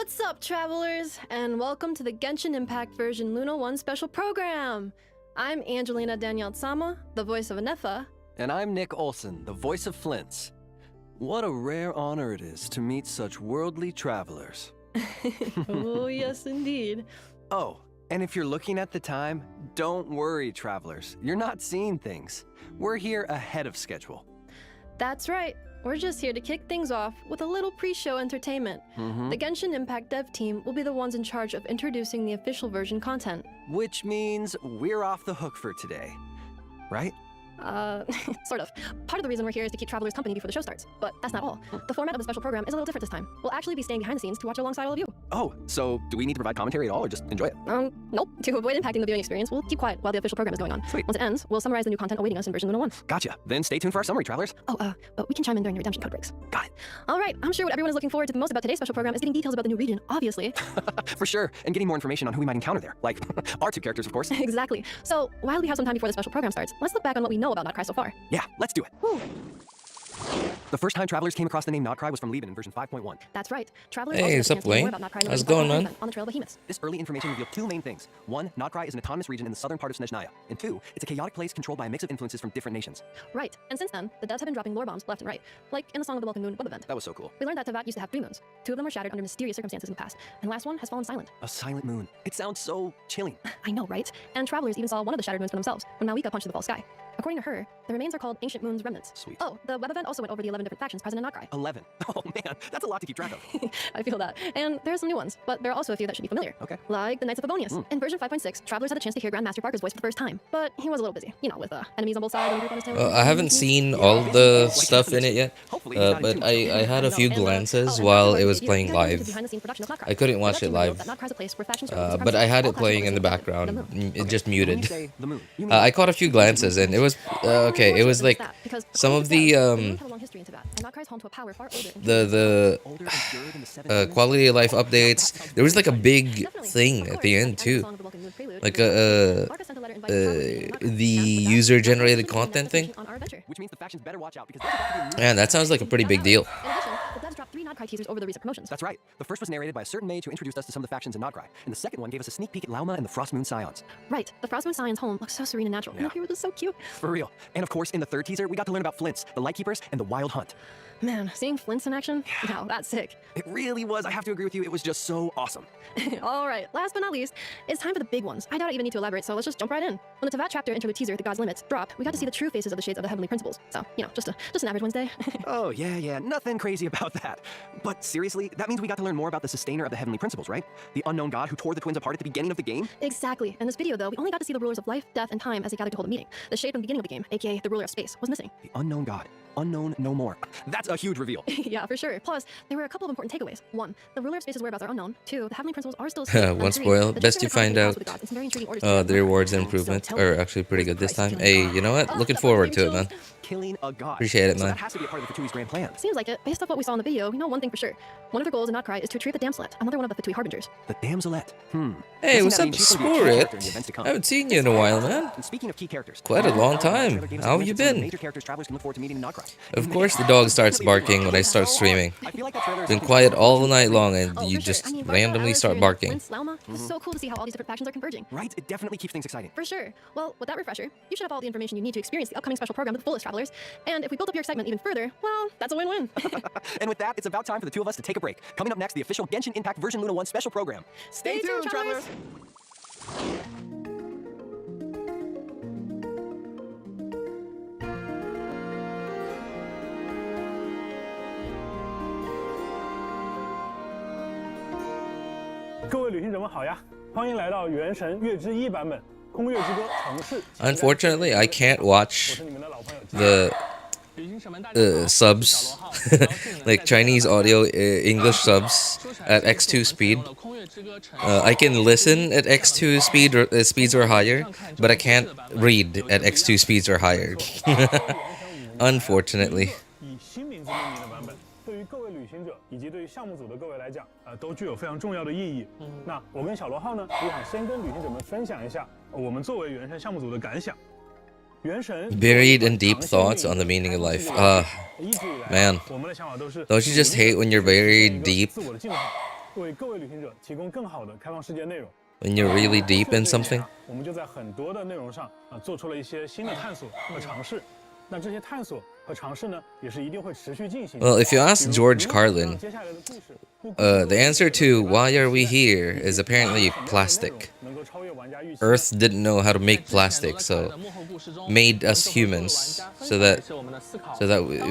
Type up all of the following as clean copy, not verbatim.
What's up, travelers, and welcome to the Genshin Impact version Luna 1 special program. I'm Angelina Danielle Tsama, the voice of Ineffa. And I'm Nick Olson, the voice of Flins. What a rare honor it is to meet such worldly travelers. Oh, yes, indeed. Oh, and if you're looking at the time, don't worry, travelers. You're not seeing things. We're here ahead of schedule. That's right. We're just here to kick things off with a little pre-show entertainment. The Genshin Impact dev team will be the ones in charge of introducing the official version content. Which means we're off the hook for today, right? Sort of. Part of the reason we're here is to keep travelers company before the show starts, but that's not all. The format of the special program is a little different this time. We'll actually be staying behind the scenes to watch alongside all of you. Oh, so do we need to provide commentary at all or just enjoy it? Nope. To avoid impacting the viewing experience, we'll keep quiet while the official program is going on. Sweet. Once it ends, we'll summarize the new content awaiting us in version Luna 1. Gotcha. Then stay tuned for our summary, travelers. But we can chime in during the redemption code breaks. Got it. All right, I'm sure what everyone is looking forward to the most about today's special program is getting details about the new region, obviously. For sure, and getting more information on who we might encounter there. Like, our two characters, of course. Exactly. So, while we have some time before the special program starts, let's look back on what we know about LaumaNodKrai so far. Yeah, let's do it. Woo. The first time travelers came across the name LaumaNodKrai was from Reeyn in version 5.1. That's right. Travelers Hey, also what's get up, to learn more Wayne? about LaumaNodKrai in How's it the going, version man? 5.1 on the Trail of Behemoths. This early information revealed two main things. One, LaumaNodKrai is an autonomous region in the southern part of Snezhnaya. And two, it's a chaotic place controlled by a mix of influences from different nations. Right. And since then, the devs have been dropping lore bombs left and right, like in the Song of the Welcome Moon web event. That was so cool. We learned that Teyvat used to have 3 moons. 2 of them were shattered under mysterious circumstances in the past, and the last one has fallen silent. A silent moon. It sounds so chilling. I know, right? And travelers even saw one of the shattered moons for themselves when Malika punched the false sky. According to her, the remains are called Ancient Moon's Remnants. Sweet. Oh, the web event also went over the 11 different factions present in LaumaNodKrai. 11. Oh man, that's a lot to keep track of. I feel that. And there are some new ones, but there are also a few that should be familiar. Okay. Like the Knights of Favonius. In version 5.6, travelers had a chance to hear Grandmaster Varka's voice for the first time, but he was a little busy, you know, with enemies on both sides and a group on his tail. I haven't seen all the stuff in it yet, but I had a few glances while it was playing live. I couldn't watch it live, but I had it playing in the background, it just muted. I caught a few glances and it was, okay, it was like some of the quality of life updates. There was like a big thing at the end too, like the user generated content thing. Man, that sounds like a pretty big deal. The devs dropped 3 LaumaNodKrai teasers over the recent promotions. That's right. The first was narrated by a certain mage who introduced us to some of the factions in LaumaNodKrai, and the second one gave us a sneak peek at Lauma and the Frostmoon Scions. Right. The Frostmoon Scions' home looks so serene and natural. Yeah. And the hero was so cute. For real. And of course, in the third teaser, we got to learn about Flints, the Lightkeepers, and the Wild Hunt. Man, seeing Flints in action? Wow, that's sick. It really was. I have to agree with you. It was just so awesome. All right, last but not least, it's time for the big ones. I doubt I even need to elaborate, so let's just jump right in. When the Teyvat chapter interlude teaser, The God's Limits, dropped, we got to see the true faces of the shades of the Heavenly Principles. So, you know, just an average Wednesday. Oh, yeah, nothing crazy about that. But seriously, that means we got to learn more about the sustainer of the Heavenly Principles, right? The unknown god who tore the twins apart at the beginning of the game? Exactly. In this video, though, we only got to see the rulers of life, death, and time as they gathered to hold a meeting. The shade from the beginning of the game, aka the ruler of space, was missing. The unknown god. Unknown no more. That's a huge reveal. Yeah, for sure. Plus, there were a couple of important takeaways. 1, the ruler of space's whereabouts are unknown. 2, the Heavenly Principles are still asleep. One spoil, best you find out. The rewards and improvements are actually pretty good this time. Hey, you know what? Looking forward to it, man. Killing a god. Appreciate it, So man. that has to be a part of the Fatui's grand plan. Seems like it. Based off what we saw in the video, we know one thing for sure. One of their goals in LaumaNodKrai is to retrieve the Damselet, another one of the Fatui Harbingers. The Damselette. Hey, what's up, Guessing that means she's gonna be a key character in the events to Sporit? come. I haven't seen you in a while, man. And speaking of key characters, Quite a long time. How have you been? Major characters travelers can look forward to meeting in LaumaNodKrai. Of course the dog starts barking when I start streaming. I feel like that trailer is Been quiet all night long and Oh, you for sure. just I mean, Varka, randomly Ororon, start Durin, barking. Flins, Lauma. It's so cool to see how all these different factions are converging. Right? It definitely keeps things exciting. For sure. Well, with that refresher, you should have all the information you need to experience the upcoming special program to the fullest, travelers. And if we build up your excitement even further, well, that's a win-win. And with that, it's about time for the two of us to take a break. Coming up next, the official Genshin Impact version Luna 1 special program. Stay tuned, travelers! 各位旅行者们好呀，欢迎来到《原神月之一》版本《空月之歌》城市。 Unfortunately, I can't 我 watch 是你们的老朋友。 the subs, like Chinese audio, English subs at X2 speed. I can listen at X2 speed or speeds or higher, but I can't read at X2 speeds or higher. Unfortunately. 以新名字命名的版本，对于各位旅行者以及对于项目组的各位来讲，都具有非常重要的意义。那我跟小罗浩呢，也想先跟旅行者们分享一下我们作为原神项目组的感想。 Buried in deep thoughts on the meaning of life. Man, don't you just hate when you're buried deep 为各位旅行者提供更好的开放世界内容。 When you're really deep in something. 我们就在很多的内容上做出了一些新的探索和尝试。那这些探索和尝试呢，也是一定会持续进行。Well, if you ask George Carlin, the answer to why are we here is apparently plastic. Earth didn't know how to make plastic, so made us humans so that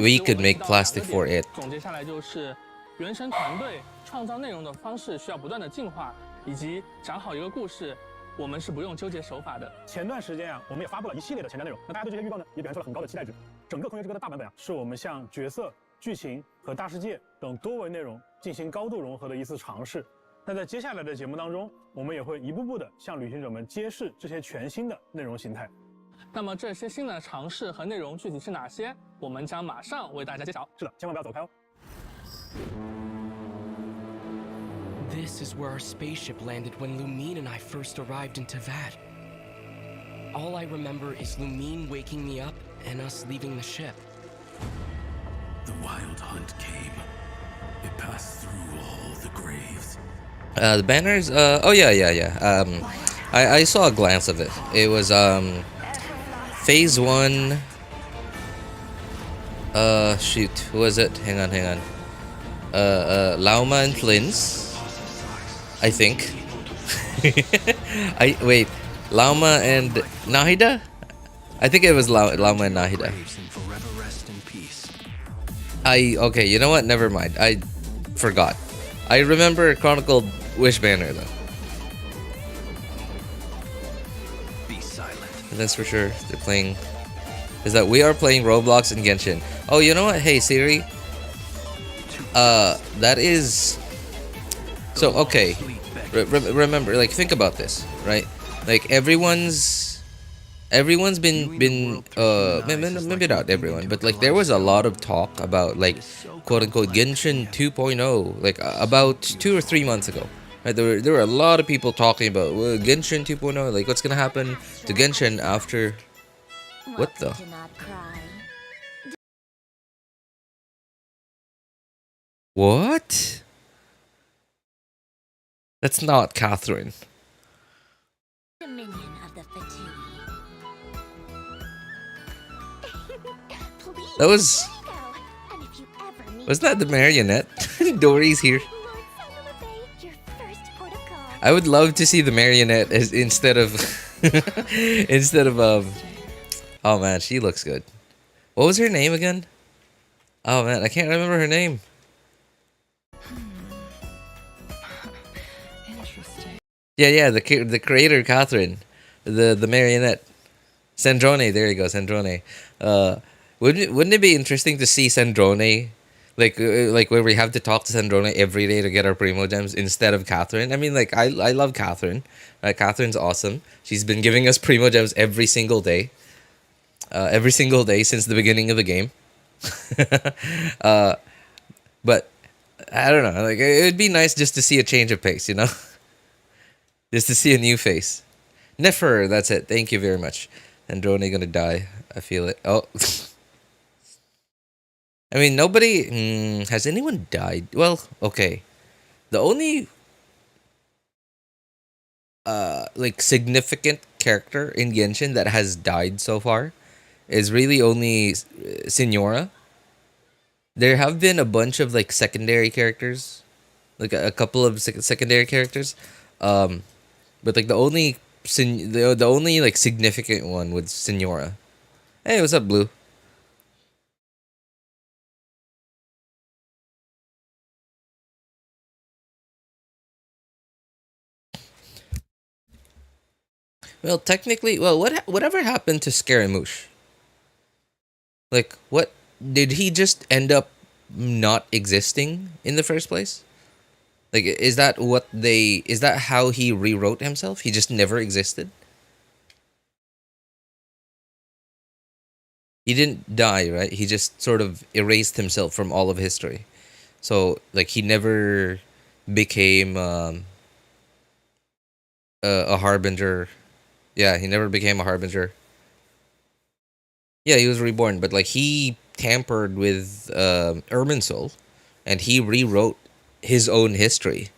we could make plastic for it. 总结下来就是，原神团队创造内容的方式需要不断的进化，以及讲好一个故事，我们是不用纠结手法的。前段时间我们也发布了一系列的前瞻内容，那大家对这些预告呢，也表现出了很高的期待值。整个《空月之歌》的大版本是我们向角色、剧情和大世界等多维内容进行高度融合的一次尝试。那在接下来的节目当中，我们也会一步步的向旅行者们揭示这些全新的内容形态。那么这些新的尝试和内容具体是哪些？我们将马上为大家揭晓。是的，千万不要走开哦。 This is where our spaceship landed when Lumine and I first arrived in Teyvat. All I remember is Lumine waking me up and us leaving the ship. The wild hunt came. It passed through all the graves. The banners, oh yeah. I saw a glance of it. It was, Phase 1. Shoot, who was it? Hang on. Lauma and Flins. I think. Wait, Lauma and Nahida? I think it was Lauma and Nahida. Okay, you know what? Never mind. I forgot. I remember Chronicled Wish banner though. Be silent. And that's for sure. They're playing. Is that we are playing Roblox and Genshin? Oh, you know what? Hey Siri. That is. So okay. Remember, like, think about this, right? Like everyone's been maybe not everyone, but like there was a lot of talk about like quote unquote Genshin 2.0 like about 2 or 3 months ago. Right? There were a lot of people talking about Genshin 2.0, like what's gonna happen to Genshin after. What the? What? That's not Catherine. Dominion of the fatigue. That was. Wasn't that the marionette? Dory's here. I would love to see the marionette as instead of oh man, she looks good. What was her name again? Oh man, I can't remember her name. Yeah, the creator Catherine, the marionette, Sandrone. There you go, Sandrone. Wouldn't it be interesting to see Sandrone, like where we have to talk to Sandrone every day to get our Primogems instead of Catherine? I mean, like I love Catherine. Right, Catherine's awesome. She's been giving us Primogems every single day since the beginning of the game. But I don't know. Like it would be nice just to see a change of pace, you know. Just to see a new face. Nefer, that's it. Thank you very much. Sandrone gonna die. I feel it. Oh. I mean, nobody... has anyone died? Well, okay. The only... like, significant character in Genshin that has died so far is really only Signora. There have been a bunch of, like, secondary characters. Like, a couple of secondary characters. But like the only like significant one was Signora. Hey, what's up, Blue? Well, technically, whatever happened to Scaramouche? Like, what did he just end up not existing in the first place? Like, is that how he rewrote himself? He just never existed? He didn't die, right? He just sort of erased himself from all of history. So, like, he never became a harbinger. Yeah, he never became a harbinger. Yeah, he was reborn, but, like, he tampered with Irminsul, and he rewrote his own history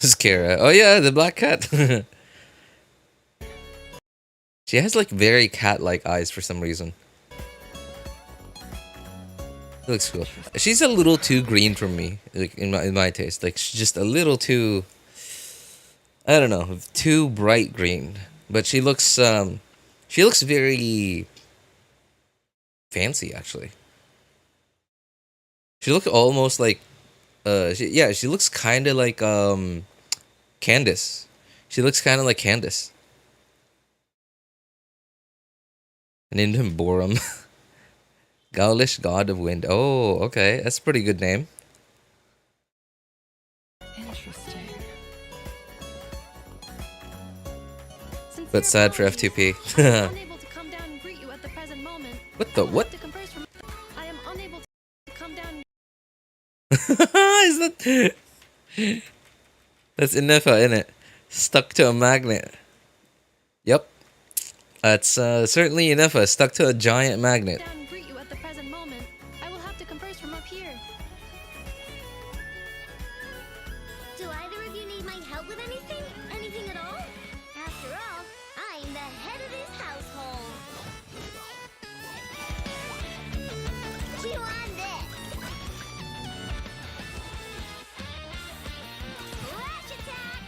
Skara. Oh yeah, the black cat. She has like very cat-like eyes for some reason. It looks cool. She's a little too green for me, like in my taste. Like she's just a little too, I don't know, too bright green. But she looks very fancy actually. She looks almost like she looks kind of like Candace. She looks kind of like Candace. I named him Borum. Gaulish god of wind. Oh, okay. That's a pretty good name. Interesting. But sad for FTP. Unable to come down and greet you at the present moment. What the what? I am unable to come down. Is that? That's Ineffa, innit? Stuck to a magnet. Yep. That's certainly Ineffa, stuck to a giant magnet. Down and greet you at the present moment. I will have to converse from up here. Do either of you need my help with anything? Anything at all? After all, I'm the head of this household. Chew on this. Flash attack!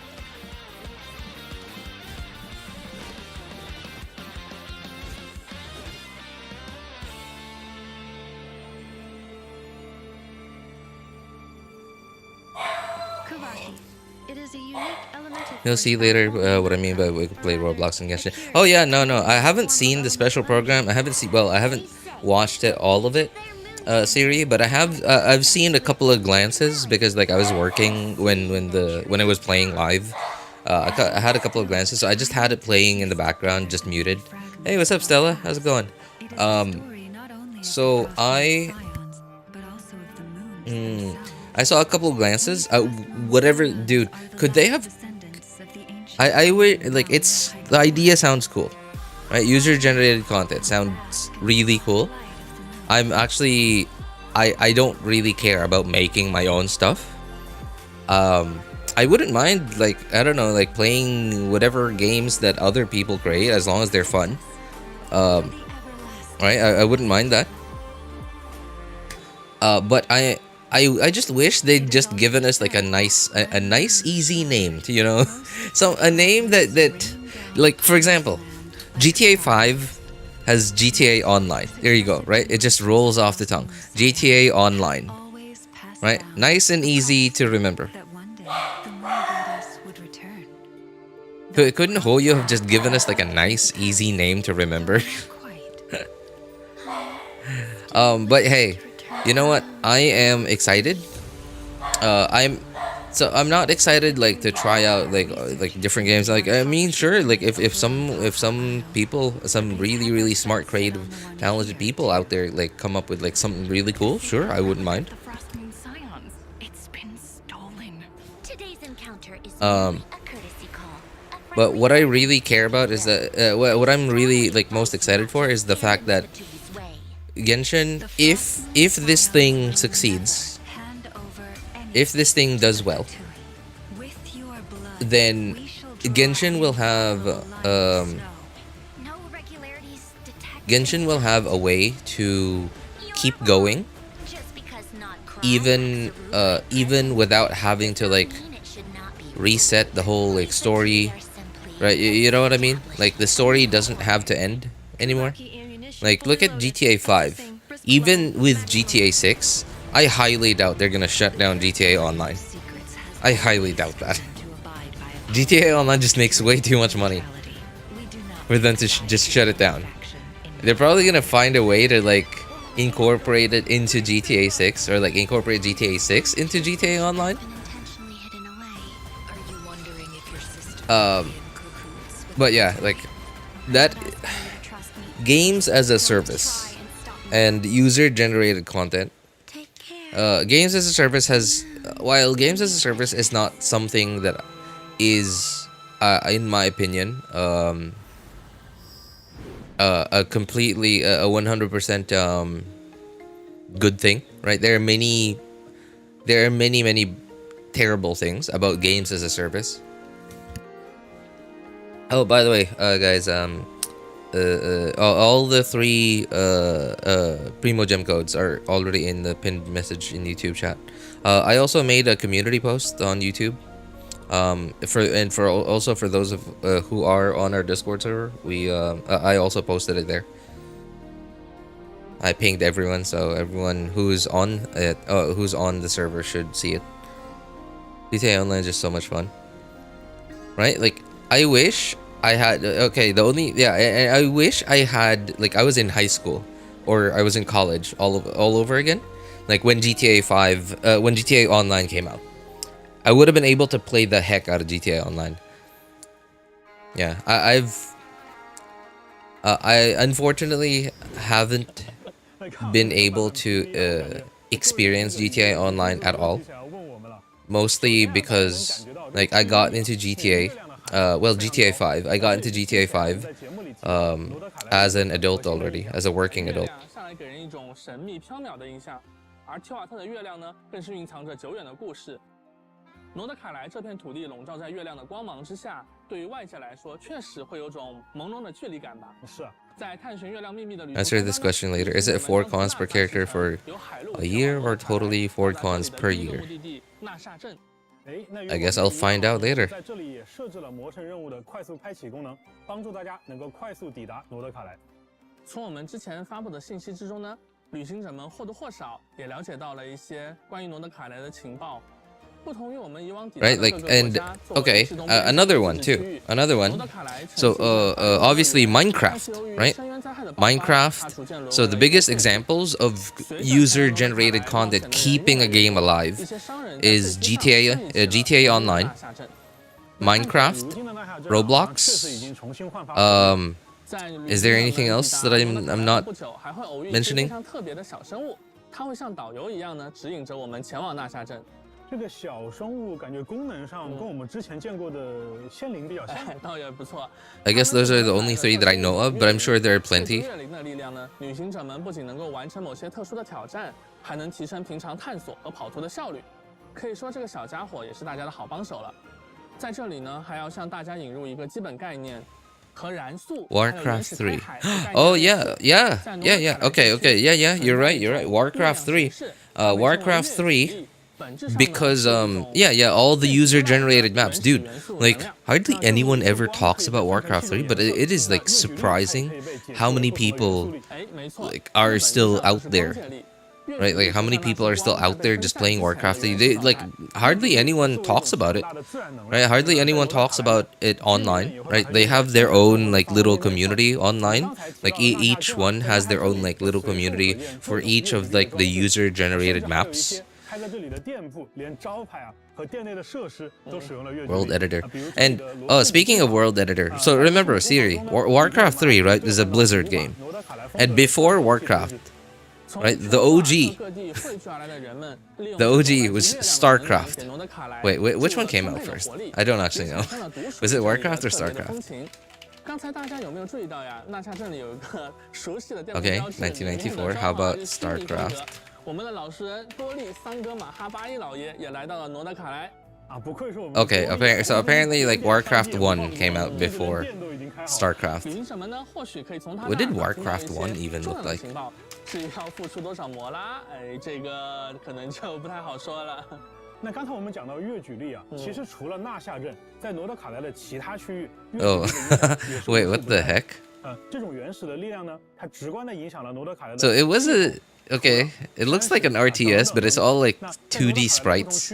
Kuvaki. It is a unique elemental. You'll see later what I mean by we can play Roblox and Genshin. Oh yeah, no, I haven't seen the special program. I haven't watched it, all of it, Siri, but I've seen a couple of glances because like I was working when it was playing live. I had a couple of glances, so I just had it playing in the background, just muted. Hey, what's up, Stella? How's it going? So I saw a couple of glances. Whatever, dude. Could they have? I would like. It's the idea sounds cool, right? User generated content sounds really cool. I'm actually, I don't really care about making my own stuff. I wouldn't mind like I don't know like playing whatever games that other people create as long as they're fun. Right? I wouldn't mind that. But I just wish they'd just given us like a nice easy name to, you know, so a name that like, for example, GTA 5 has GTA Online. There you go, right? It just rolls off the tongue. GTA Online, right? Nice and easy to remember. Couldn't Hoyo have just given us like a nice easy name to remember? But hey, you know what? I am excited. I'm not excited like to try out like different games. Like I mean, sure. Like if some people, some really smart, creative, talented people out there like come up with like something really cool, sure, I wouldn't mind. Today's encounter is But what I really care about is that what I'm really like most excited for is the fact that Genshin, if this thing succeeds, if this thing does well, then Genshin will have a way to keep going, even without having to like reset the whole like story, right? You know what I mean? Like the story doesn't have to end anymore. Like, look at GTA 5. Even with GTA 6, I highly doubt they're gonna shut down GTA Online. I highly doubt that. GTA Online just makes way too much money for them to just shut it down. They're probably gonna find a way to, like, incorporate it into GTA 6, or, like, incorporate GTA 6 into GTA Online. But yeah, like, that... Games as a service and user-generated content. Games as a service has, while games as a service is not something that is, in my opinion, a completely, a 100% good thing, right? There are many terrible things about games as a service. Oh, by the way, guys, all the 3 Primogem codes are already in the pinned message in YouTube chat. I also made a community post on YouTube. For those of who are on our Discord server, I also posted it there. I pinged everyone, so everyone who's on the server should see it. GTA Online is just so much fun, right? Like, I wish I had I wish I had, like, I was in high school or I was in college all over again, like when GTA Online came out. I would have been able to play the heck out of GTA Online. Yeah, I unfortunately haven't been able to experience GTA Online at all. Mostly because, like, I got into GTA, GTA 5. I got into GTA 5 as an adult already, as a working adult. 挪德凯莱这片土地笼罩在月亮的光芒之下，对于外界来说，确实会有种朦胧的距离感吧。是啊，在探寻月亮秘密的旅途。Answer this question later. Is it 4 cons per character for a year or totally 4 cons per year? I guess I'll find out later. 在这里也设置了魔城任务的快速开启功能，帮助大家能够快速抵达挪德卡莱。从我们之前发布的信息之中呢，旅行者们或多或少也了解到了一些关于挪德卡莱的情报。 Right, like, and okay, another one too, another one. So obviously Minecraft, right? Minecraft. So the biggest examples of user-generated content keeping a game alive is GTA Online, Minecraft, Roblox. Is there anything else that I'm not mentioning? 这个小生物感觉功能上跟我们之前见过的仙灵比较像，倒也不错。I guess those are the only 3 that I know of, but I'm sure there are plenty. 月灵的力量呢，旅行者们不仅能够完成某些特殊的挑战，还能提升平常探索和跑图的效率。可以说这个小家伙也是大家的好帮手了。在这里呢，还要向大家引入一个基本概念。 Warcraft 3. Oh yeah. Okay. Yeah. You're right. Warcraft 3. Warcraft 3. Because all the user-generated maps, dude. Like, hardly anyone ever talks about Warcraft 3, but it is, like, surprising how many people, like, are still out there. Right, like, how many people are still out there just playing Warcraft 3? They, like, hardly anyone talks about it, right? Hardly anyone talks about it online, right? They have their own, like, little community online. Like, each one has their own, like, little community for each of, like, the user-generated maps. World editor. And speaking of world editor, so remember Siri, Warcraft 3, right, is a Blizzard game. And before Warcraft, right, the OG was StarCraft. Wait, which one came out first? I don't actually know. Was it Warcraft or StarCraft? Okay, 1994. How about StarCraft? 我们的老实人多利桑格马哈巴伊老爷也来到了挪德卡莱。 Okay, so apparently like Warcraft 1 came out before StarCraft. What did Warcraft 1 even look like? 至于要付出多少魔拉，这个可能就不太好说了。那刚才我们讲到月举力啊，其实除了纳夏镇，在挪德卡莱的其他区域， Oh, wait, what the heck? 这种原始的力量呢，它直观的影响了挪德卡莱的。 So it was a okay. It looks like an RTS, but it's all like 2D sprites.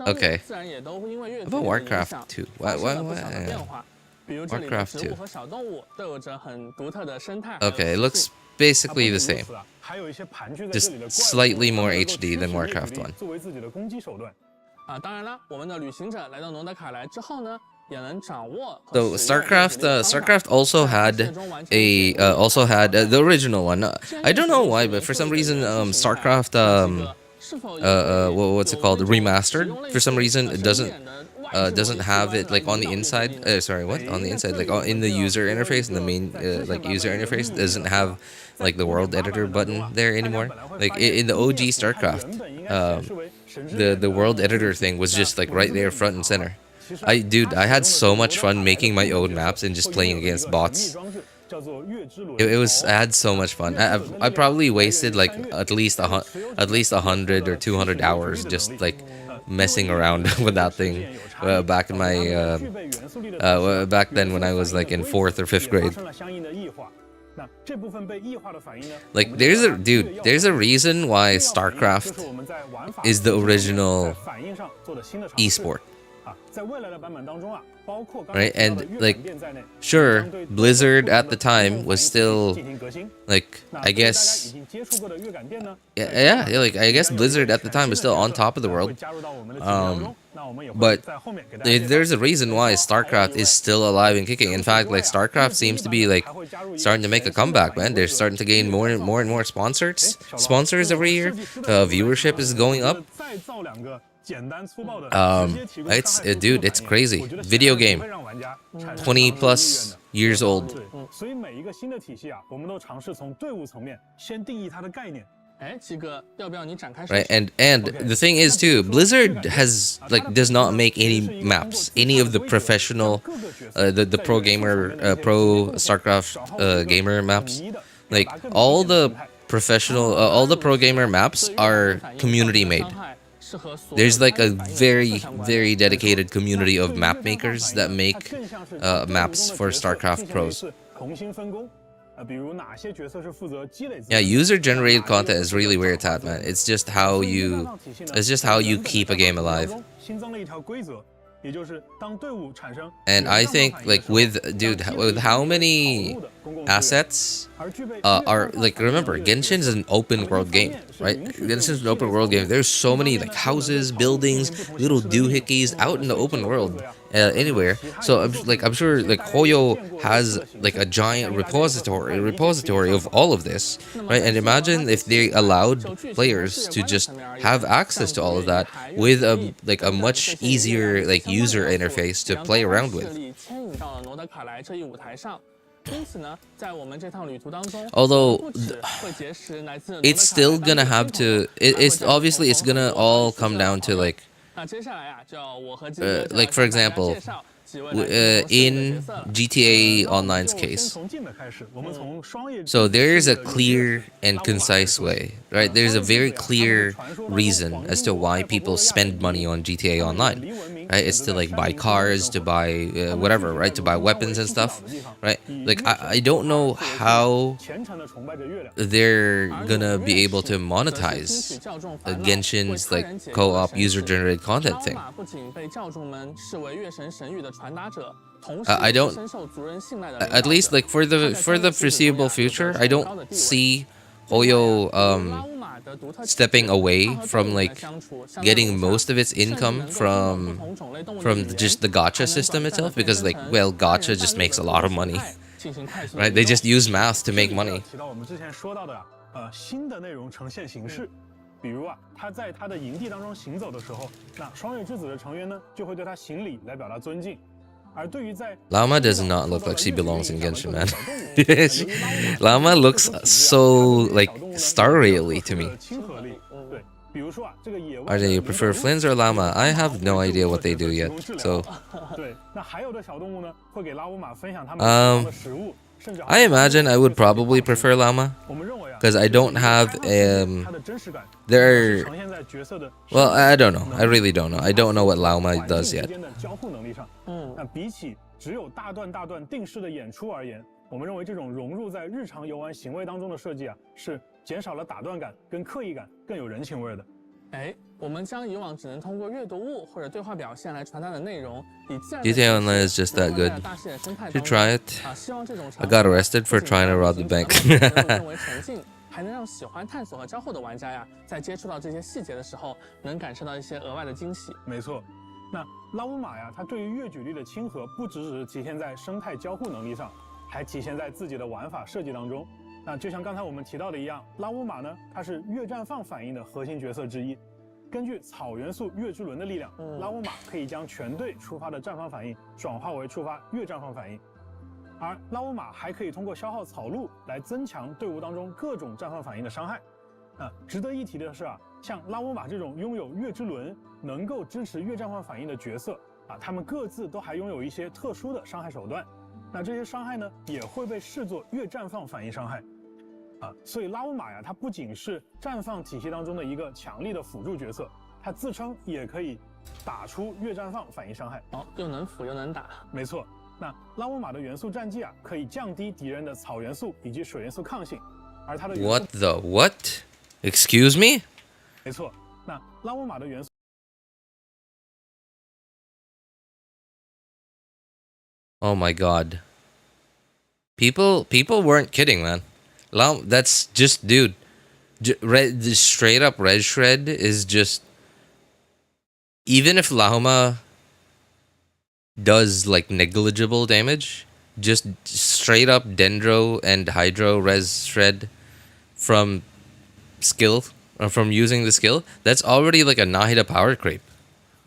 Okay. How about Warcraft 2? Why? Warcraft 2. Okay, it looks basically the same. Just slightly more HD than Warcraft 1. 当然了，我们的旅行者来到挪德卡莱之后呢， So StarCraft also had the original one. I don't know why, but for some reason StarCraft what's it called, remastered. For some reason it doesn't doesn't have it like on the inside. Sorry, what? On the inside, like in the user interface, in the main like user interface, doesn't have like the world editor button there anymore. Like in the OG StarCraft, the world editor thing was just like right there, front and center. Dude, I had so much fun making my own maps and just playing against bots. I had so much fun. I probably wasted like at least 100 or 200 hours just like messing around with that thing back in my back then when I was like in 4th or 5th grade. Like there's a reason why StarCraft is the original esport. Right, and like sure, Blizzard at the time was still like I guess like I guess Blizzard at the time was still on top of the world. But there's a reason why StarCraft is still alive and kicking. In fact, like StarCraft seems to be like starting to make a comeback, man. They're starting to gain more and more sponsors every year. Viewership is going up. Dude, it's crazy. Video game, 20 plus years old. Right, and the thing is too, Blizzard has like does not make any maps, any of the professional, the pro gamer, pro StarCraft gamer maps. Like all the professional, all the pro gamer maps are community made. There's like a very dedicated community of map makers that make maps for StarCraft pros. Yeah, user-generated content is really where it's at, man. It's just how you keep a game alive. And I think like with how many assets are like, remember Genshin is an open world game, right? Genshin is an open world game. There's so many like houses, buildings, little doohickeys out in the open world anywhere. So I'm sure like Hoyo has like a giant repository of all of this, right? And imagine if they allowed players to just have access to all of that with a much easier like user interface to play around with. Although it's still gonna have to, it's obviously it's gonna all come down to like for example, in GTA Online's case, so there is a clear and concise way, right? There's a very clear reason as to why people spend money on GTA Online, right? It's to like buy cars, to buy whatever, right? To buy weapons and stuff, right? Like I don't know how they're gonna be able to monetize Genshin's like co-op user-generated content thing. I don't, at least like for the foreseeable future, I don't see Hoyo stepping away from like getting most of its income from just the gacha system itself, because like, well, gacha just makes a lot of money, right? They just use math to make money. 比如啊，他在他的营地当中行走的时候，那双月之子的成员呢，就会对他行礼来表达尊敬。而对于在 Lauma does not look like she belongs in Genshin, man. Lauma looks so like Star Rail-y to me. Are they prefer Flins or Lauma? I have no idea what they do yet. So I imagine I would probably prefer Lauma, because I don't have well, I don't know. I really don't know. I don't know what Lauma does yet. 那比起只有大段定式的演出而言，我们认为这种融入在日常游玩行为当中的设计啊，是减少了打断感跟刻意感，更有人情味的。我们将以往只能通过阅读物或者对话表现来传达的内容，以自然 GTA Online is just that good. Should try it. I got arrested for trying to rob the bank. 还能让喜欢探索和交互的玩家呀，在接触到这些细节的时候，能感受到一些额外的惊喜。没错，那拉乌玛呀，它对于越举例的亲和，不只是体现在生态交互能力上，还体现在自己的玩法设计当中。那就像刚才我们提到的一样，拉乌玛呢，它是越绽放反应的核心角色之一。根据草元素月之轮的力量，拉乌玛可以将全队触发的战方反应转化为触发月战方反应，而拉乌玛还可以通过消耗草鹿来增强队伍当中各种战方反应的伤害。值得一提的是像拉乌玛这种拥有月之轮能够支持月战方反应的角色他们各自都还拥有一些特殊的伤害手段。那这些伤害呢，也会被视作月绽放反应伤害。所以拉乌玛呀，它不仅是绽放体系当中的一个强力的辅助角色，它自称也可以打出月绽放反应伤害。又能辅又能打。没错，那拉乌玛的元素战绩可以降低敌人的草元素以及水元素抗性，而它的元素 What the what? Excuse me? 没错，那拉乌玛的元素。Oh my god. People weren't kidding, man. That's just, dude. The straight up red shred is just. Even if Lauma does like negligible damage, just straight up Dendro and Hydro res shred from skill, or from using the skill, that's already like a Nahida power creep.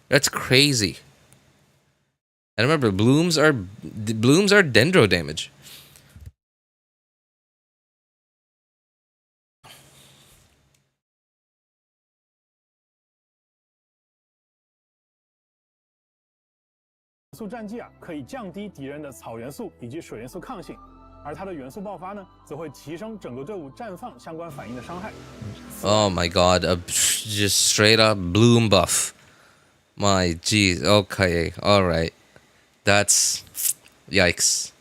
That's crazy. And remember, blooms are Dendro damage. 元素战绩可以降低敌人的草元素以及水元素抗性，而它的元素爆发呢，则会提升整个队伍绽放相关反应的伤害。Oh my god, just straight up bloom buff. My geez, okay, alright. That's yikes.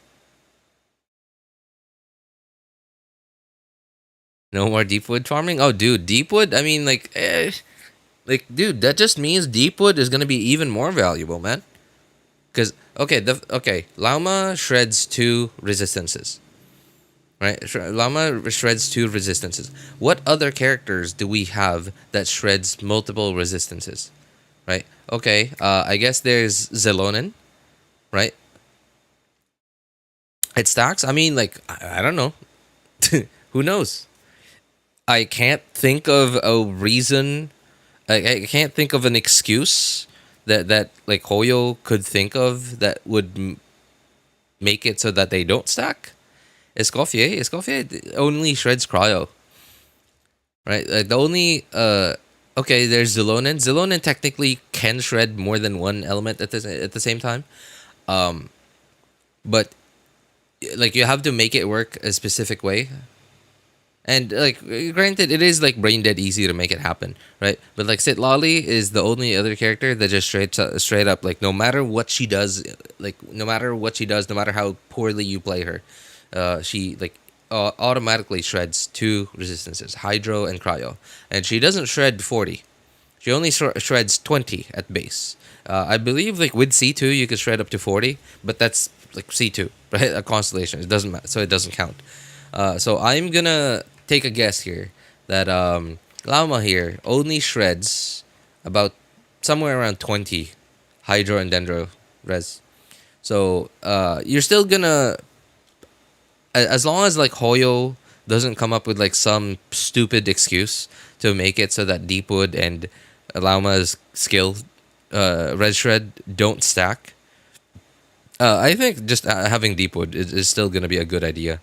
No more deepwood farming? Oh, dude, deepwood? I mean, like, dude, that just means deepwood is gonna be even more valuable, man. Because okay, Lauma shreds 2 resistances, right? Lauma shreds 2 resistances. What other characters do we have that shreds multiple resistances, right? Okay, I guess there's Zelonin. Right? It stacks? I mean, like, I don't know. Who knows? I can't think of a reason. I can't think of an excuse that like Hoyo could think of that would make it so that they don't stack. Escoffier only shreds cryo. Right? Like the only okay, there's Zelonin. Zelonin technically can shred more than one element at the same time. But like you have to make it work a specific way, and like granted it is like brain dead easy to make it happen, right? But like Citlali is the only other character that just straight up like no matter what she does, no matter how poorly you play her, she like automatically shreds 2 resistances, Hydro and Cryo, and she doesn't shred 40. She only shreds 20 at base. I believe like with C2 you can shred up to 40, but that's like C2, right? A constellation. It doesn't matter, so it doesn't count. So I'm gonna take a guess here that Lauma here only shreds about somewhere around 20 Hydro and Dendro res. So you're still gonna, as long as like Hoyo doesn't come up with like some stupid excuse to make it so that Deepwood and Lauma's skill red shred don't stack, I think just having Deepwood is still gonna be a good idea.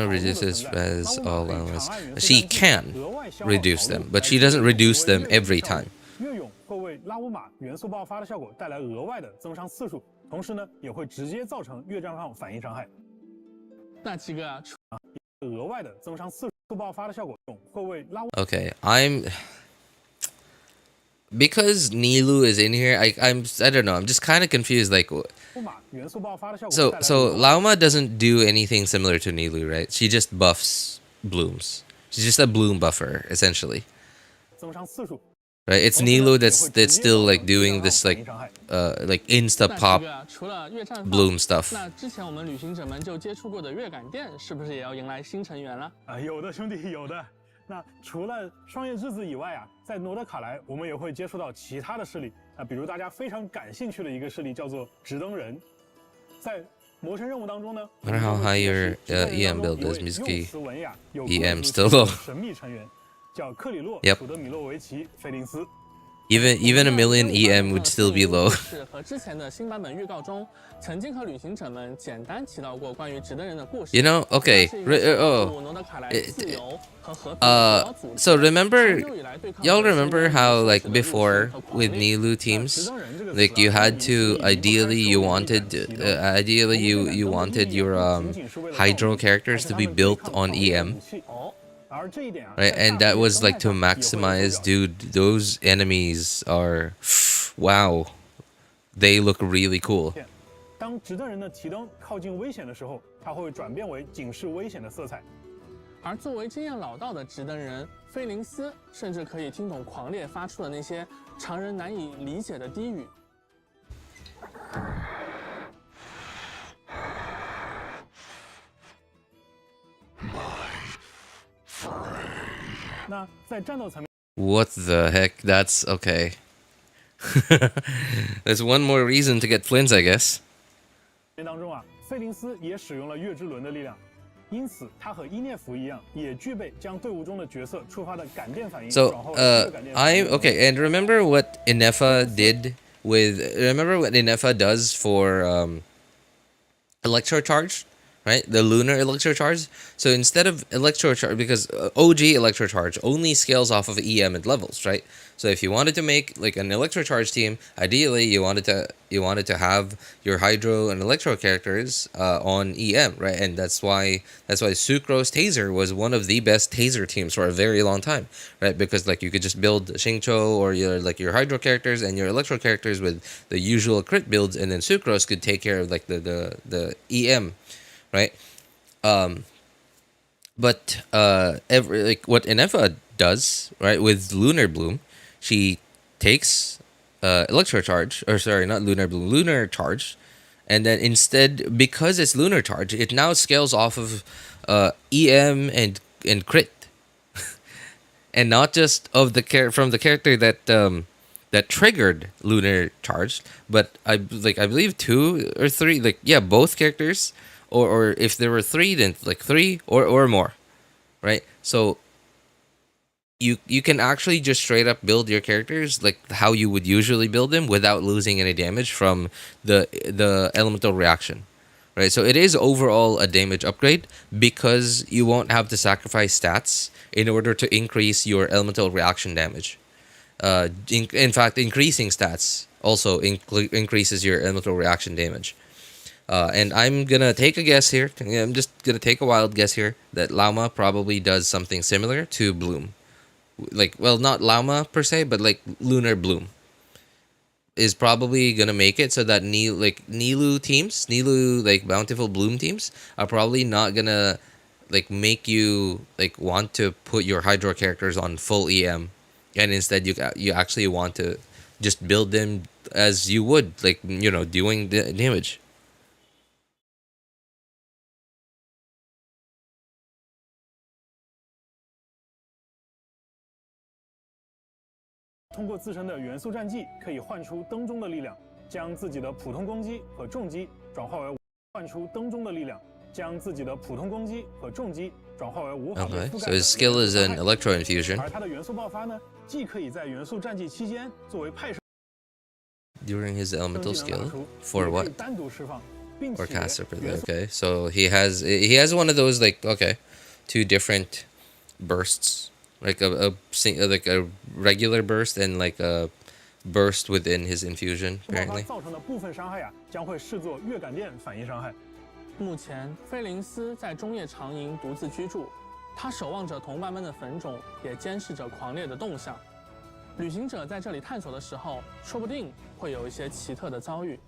Reduces res all elements. She can reduce them, but she doesn't reduce them every time. 月涌会为拉乌玛元素爆发的效果带来额外的增伤次数，同时呢，也会直接造成月绽放反应伤害。那七哥额外的增伤次数爆发的效果会为拉乌。Okay, because Nilou is in here. I don't know. I'm just kind of confused. Like, so Lauma doesn't do anything similar to Nilou, right? She just buffs blooms. She's just a bloom buffer, essentially. Right, it's Nilou that's still like doing this like insta pop bloom stuff. 那之前我们旅行者们就接触过的月感殿，是不是也要迎来新成员了？有的兄弟有的。那除了霜叶之子以外啊，在诺德卡莱我们也会接触到其他的势力啊，比如大家非常感兴趣的一个势力叫做直登人，在魔神任务当中呢 Wonder how high your EM build is, 用 Mizuki. 词文雅，有 EM still low. 神秘成员叫克里洛 Yep. 楚德米洛维奇菲林斯。Even a million EM would still be low. 和之前的新版本预告中，曾经和旅行者们简单提到过关于直登人的故事。You know, okay. So remember, y'all remember how like before with Nilou teams, like you had to ideally you wanted your Hydro characters to be built on EM. Right, and that was like to maximize, dude, those enemies are, wow, they look really cool. 当直登人的提灯靠近危险的时候，它会转变为警示危险的色彩。而作为经验老道的直登人，菲林斯甚至可以听懂狂烈发出的那些常人难以理解的低语。那在战斗层面 What the heck? That's okay. There's one more reason to get Flins, I guess. 当中啊，费林斯也使用了月之轮的力量，因此他和伊涅弗一样，也具备将队伍中的角色触发的感电反应。So, I'm okay. And remember what Ineffa did with? Remember what Ineffa does for Electro Charge? Right, the lunar electro charge. So instead of electro charge, because OG electro charge only scales off of EM and levels, right? So if you wanted to make like an electro charge team, ideally you wanted to have your hydro and electro characters on EM, right? And that's why Sucrose Taser was one of the best Taser teams for a very long time, right? Because like you could just build Xingqiu or your hydro characters and your electro characters with the usual crit builds, and then Sucrose could take care of like the EM. Right, but like what Ineffa does, right, with Lunar Bloom, she takes Electro Charge, or sorry, not Lunar Bloom, Lunar Charge, and then instead, because it's Lunar Charge, it now scales off of EM and crit, and not just of from the character that that triggered Lunar Charge, but I believe 2 or 3, like yeah, both characters. Or if there were 3, then like 3 or more, right? So you can actually just straight up build your characters like how you would usually build them without losing any damage from the elemental reaction, right? So it is overall a damage upgrade because you won't have to sacrifice stats in order to increase your elemental reaction damage. In fact, increasing stats also increases your elemental reaction damage. And I'm gonna take a guess here. I'm just gonna take a wild guess here that Lauma probably does something similar to Bloom. Like, well, not Lauma per se, but like Lunar Bloom is probably gonna make it so that Nilou teams, like Bountiful Bloom teams, are probably not gonna like make you like want to put your Hydro characters on full EM, and instead you actually want to just build them as you would, like, you know, doing the damage. 通过自身的元素战技，可以唤出灯中的力量，将自己的普通攻击和重击转化为唤出灯中的力量，将自己的普通攻击和重击转化为无法被覆盖的。So his skill is an electro infusion. 而他的元素爆发呢，既可以在元素战技期间作为派生。During his elemental skill for what? 单独释放，并且 Or caster per day. Okay, so he has one of those like 2 different bursts. Like a regular burst and like a burst within his infusion, apparently. 造成的部分伤害啊，将会视作月感电反应伤害。目前，菲林斯在中夜长营独自居住，他守望着同伴们的坟冢，也监视着狂烈的动向。旅行者在这里探索的时候，说不定会有一些奇特的遭遇。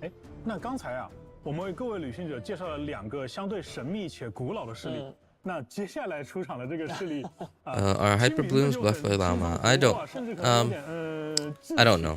哎，那刚才啊，我们为各位旅行者介绍了2个相对神秘且古老的势力。那接下来出场的这个势力，are Hyper Blooms buffed by Lauma? I don't know.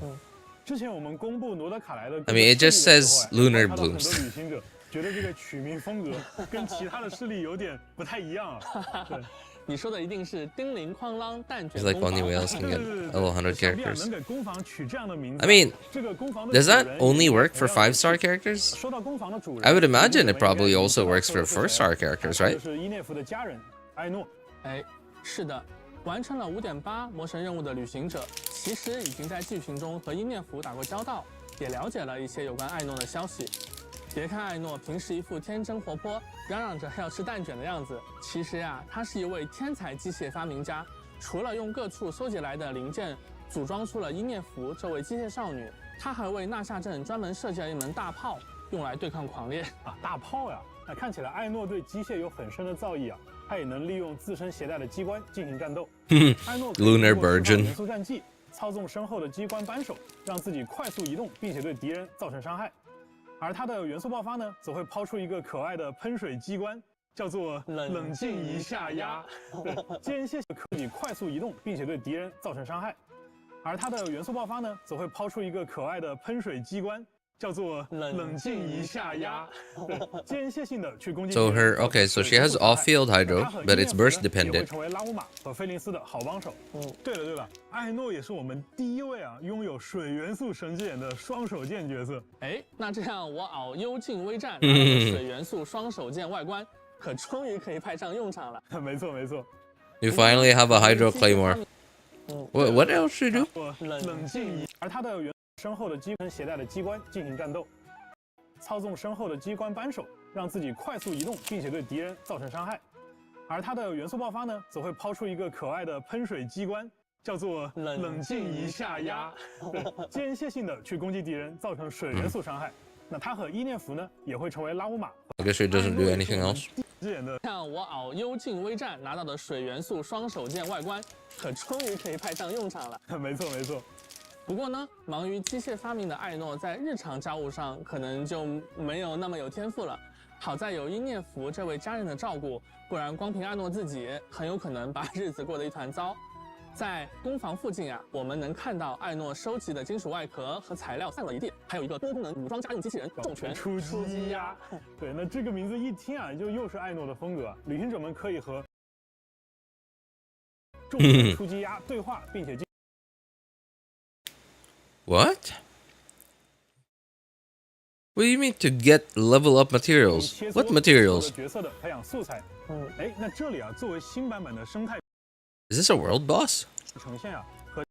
之前我们公布诺德卡莱的 I mean, it just says Lunar Blooms. 旅行者觉得这个取名风格跟其他的势力有点不太一样啊。对，你说的一定是叮铃哐啷蛋卷 It's like 工 only 坊 whales can get level 100 characters. 能给攻防取这样的名字。 I mean, 这个攻防的 does that 主人 only 也 work for 同样 5-star characters? 说到攻防的主人 I would imagine it 我们 probably 应该 also 知道 works 说 for 的是 4-star 谁 characters, 他 right? 就是伊涅夫的家人艾诺。哎，是的，完成了5.8魔神任务的旅行者，其实已经在剧情中和伊涅夫打过交道，也了解了一些有关艾诺的消息。别看艾诺平时一副天真活泼，嚷嚷着要吃蛋卷的样子，其实呀，他是一位天才机械发明家。除了用各处搜集来的零件组装出了伊涅夫这位机械少女，他还为纳夏镇专门设计了一门大炮，用来对抗狂猎啊，大炮呀！那看起来艾诺对机械有很深的造诣啊，他也能利用自身携带的机关进行战斗。艾诺可以 Lunar 通过释放 Virgin 元素战技，操纵身后的机关扳手，让自己快速移动，并且对敌人造成伤害。而他的元素爆发呢，则会抛出一个可爱的喷水机关，叫做冷静一下压。对，间歇性可以快速移动，并且对敌人造成伤害。而他的元素爆发呢，则会抛出一个可爱的喷水机关，叫做冷静一下压。对，间歇性的去攻击敌 So 人。 her, okay, so she has off-field hydro, but it's burst 也会 dependent. 成为拉乌玛和菲林斯的好帮手。对了，艾诺也是我们第一位拥有水元素神之眼的双手剑角色。哎，那这样我媪幽静微战拿到的水元素双手剑外观，可终于可以派上用场了。没错。 You finally have a hydro claymore. What else should you do? 冷静一，而他的身后的机关携带的机关进行战斗，操纵身后的机关扳手，让自己快速移动，并且对敌人造成伤害。而他的元素爆发呢，则会抛出一个可爱的喷水机关，叫做冷静一下压。对，间歇性的去攻击敌人，造成水元素伤害。那他和伊涅夫呢，也会成为拉乌玛。 I guess she doesn't do anything else. 像我媪幽静微战拿到的水元素双手剑外观，可终于可以派上用场了。没错。不过呢，忙于机械发明的艾诺在日常家务上可能就没有那么有天赋了。好在有伊涅夫这位家人的照顾，不然光凭艾诺自己，很有可能把日子过得一团糟。在工房附近我们能看到艾诺收集的金属外壳和材料散落一地，还有一个多功能武装家用机器人重拳出击呀。对，那这个名字一听就又是艾诺的风格。旅行者们可以和重拳出击鸭对话，并且 What? What do you mean to get level up materials? What materials? 角色的培养素材。哎，那这里作为新版本的生态 Is this a world boss? 呈现和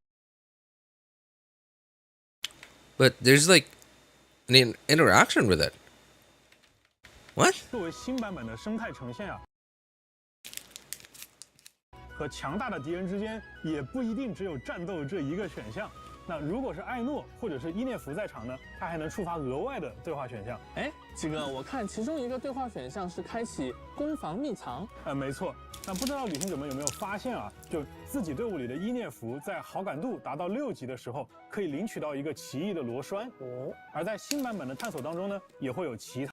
But there's like an interaction with it. What? 作为新版本的生态呈现和强大的敌人之间也不一定只有战斗这一个选项。那如果是艾诺或者是伊涅夫在场呢，他还能触发额外的对话选项。哎，几个，我看其中一个对话选项是开启攻防秘藏。没错。那不知道旅行者们有没有发现就自己队伍里的伊涅夫在好感度达到6级的时候，可以领取到一个奇异的螺栓。而在新版本的探索当中呢，也会有其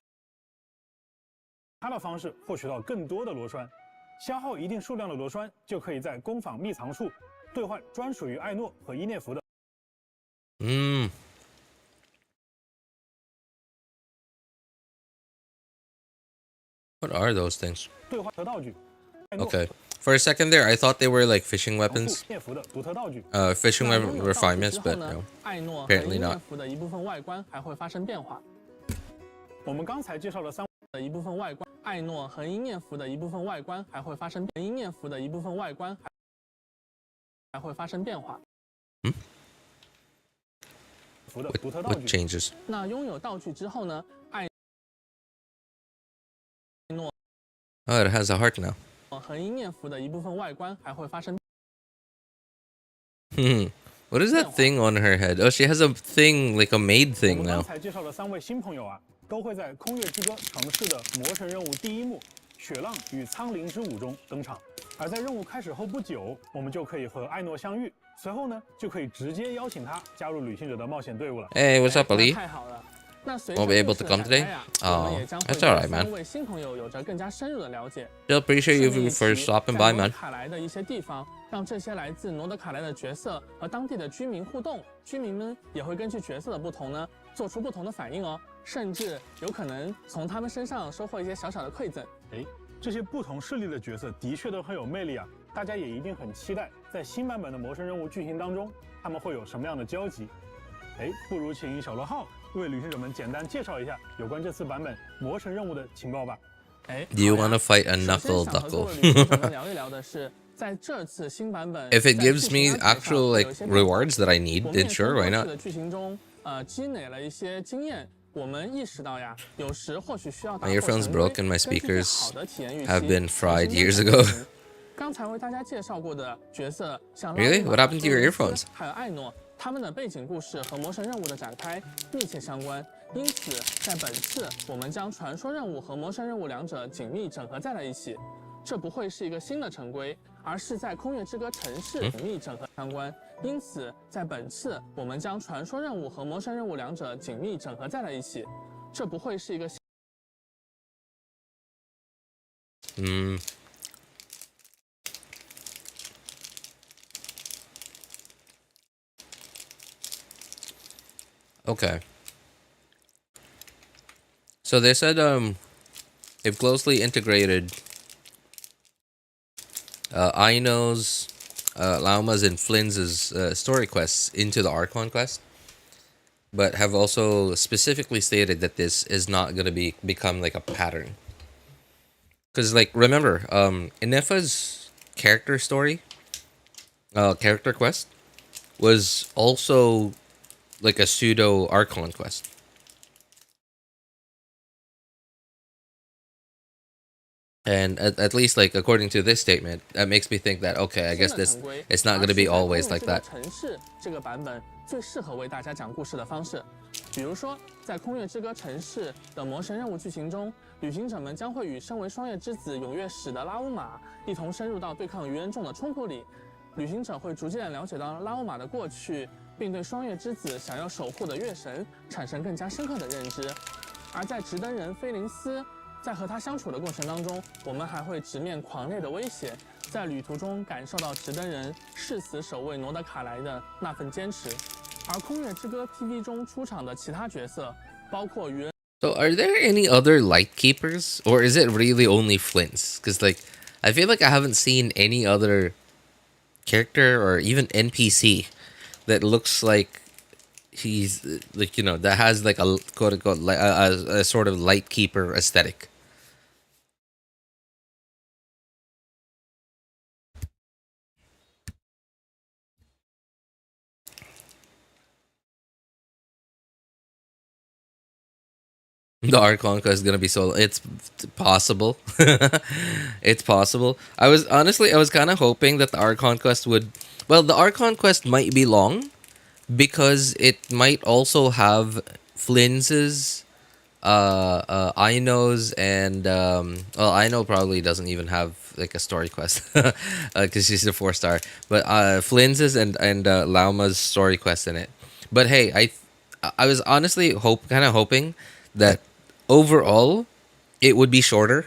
他的方式获取到更多的螺栓。消耗一定数量的螺栓，就可以在工坊秘藏处兑换专属于艾诺和伊涅夫的。What are those things? 兑换特道具。 Okay. For a second there, I thought they were like fishing weapons. 涅夫的独特道具。Fishing refinements, but no. 艾诺和 Apparently 伊涅 not. 夫的一部分外观还会发生变化。我们刚才介绍了3的一部分外观，艾诺和伊涅夫的一部分外观还会发生变，伊涅夫的一部分外观还会发生变化。What changes? 那拥有道具之后呢？艾诺 Oh, it has a heart now. 和伊涅夫的一部分外观还会发生。What is that thing on her head? Oh, she has a thing, like a maid 我 thing 们刚 now. 才介绍的3位新朋友都会在《空月之歌》城市的魔神任务第1幕《雪浪与苍灵之舞》中登场。而在任务开始后不久，我们就可以和艾诺相遇，随后呢，就可以直接邀请他加入旅行者的冒险队伍了。Hey, what's up, Ali? 太好了。那随 Won't 着 be able 故 to 事 come 的 today? 展开Oh, 我们也将会 that's 对 alright, man. 3位新朋友有着更加深入的了解。 Still appreciate you 顺便一 for 提 stopping 在 by, 罗德 man. 卡莱的一些地方，让这些来自罗德卡莱的角色和当地的居民互动，居民们也会根据角色的不同呢，做出不同的反应哦，甚至有可能从他们身上收获一些小小的馈赠。这些不同势力的角色的确都很有魅力啊，大家也一定很期待在新版本的魔神任务剧情当中，他们会有什么样的交集。不如请小罗号为旅行者们简单介绍一下有关这次版本魔神任务的情报吧。Do you want to fight a knuckle duckle? If it gives me actual like rewards that I need, then sure, why not? My earphones broke and my speakers have been fried years ago. Really? What happened to your earphones? 他们的背景故事和魔神任务的展开密切相关，因此在本次我们将传说任务和魔神任务两者紧密整合在了一起。这不会是一个新的城规，而是在空月之歌城市紧密整合相关。因此在本次我们将传说任务和魔神任务两者紧密整合在了一起。这不会是一个。Okay. So they said they've closely integrated Aino's, Lauma's, and Flins' story quests into the Archon quest, but have also specifically stated that this is not going to become like a pattern. Because, like, remember, Ineffa's character story, character quest, was also like a pseudo Archon quest. And at least, like, according to this statement, that makes me think that, okay, I guess it's not going to be always like that. 这个版本最适合为大家讲故事的方式，比如说，在空月之歌城市的魔神任务剧情中，旅行者们将会与身为双月之子永月使的拉乌玛一同深入到对抗愚人众的冲突里。旅行者会逐渐了解到拉乌玛的过去，并对双月之子想要守护的月神产生更加深刻的认知。而在直登人菲林斯，在和他相处的过程当中，我们还会直面狂烈的威胁，在旅途中感受到直登人誓死守卫诺德卡莱的那份坚持。而空月之歌 PV 中出场的其他角色，包括愚人。So are there any other light keepers, or is it really only Flins? Because, like, I feel like I haven't seen any other character or even NPC that looks like he's like, you know, that has like a quote unquote a sort of light keeper aesthetic. The Archon quest is gonna be solo. It's possible. It's possible. I was kind of hoping that the Archon quest would. Well, the Archon quest might be long because it might also have Flins's, Aino's, and well, Aino probably doesn't even have like a story quest because she's a 4-star. But Flins's and Lauma's story quest in it. But hey, I was honestly kind of hoping that overall it would be shorter,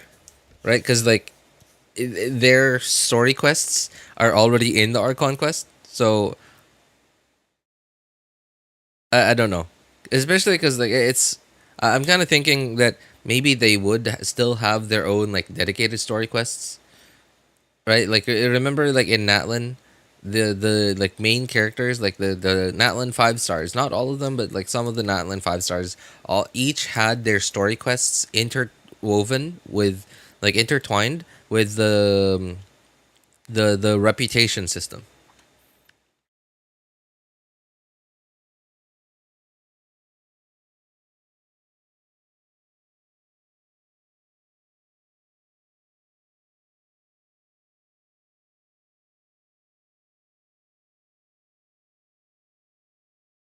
right? Because like their story quests are already in the Archon quest, so I don't know. Especially because like it's, I'm kind of thinking that maybe they would still have their own like dedicated story quests, right? Like remember like in Natlan, the like main characters, like the Natlan 5 stars, not all of them, but like some of the Natlan 5 stars, each had their story quests intertwined with the reputation system.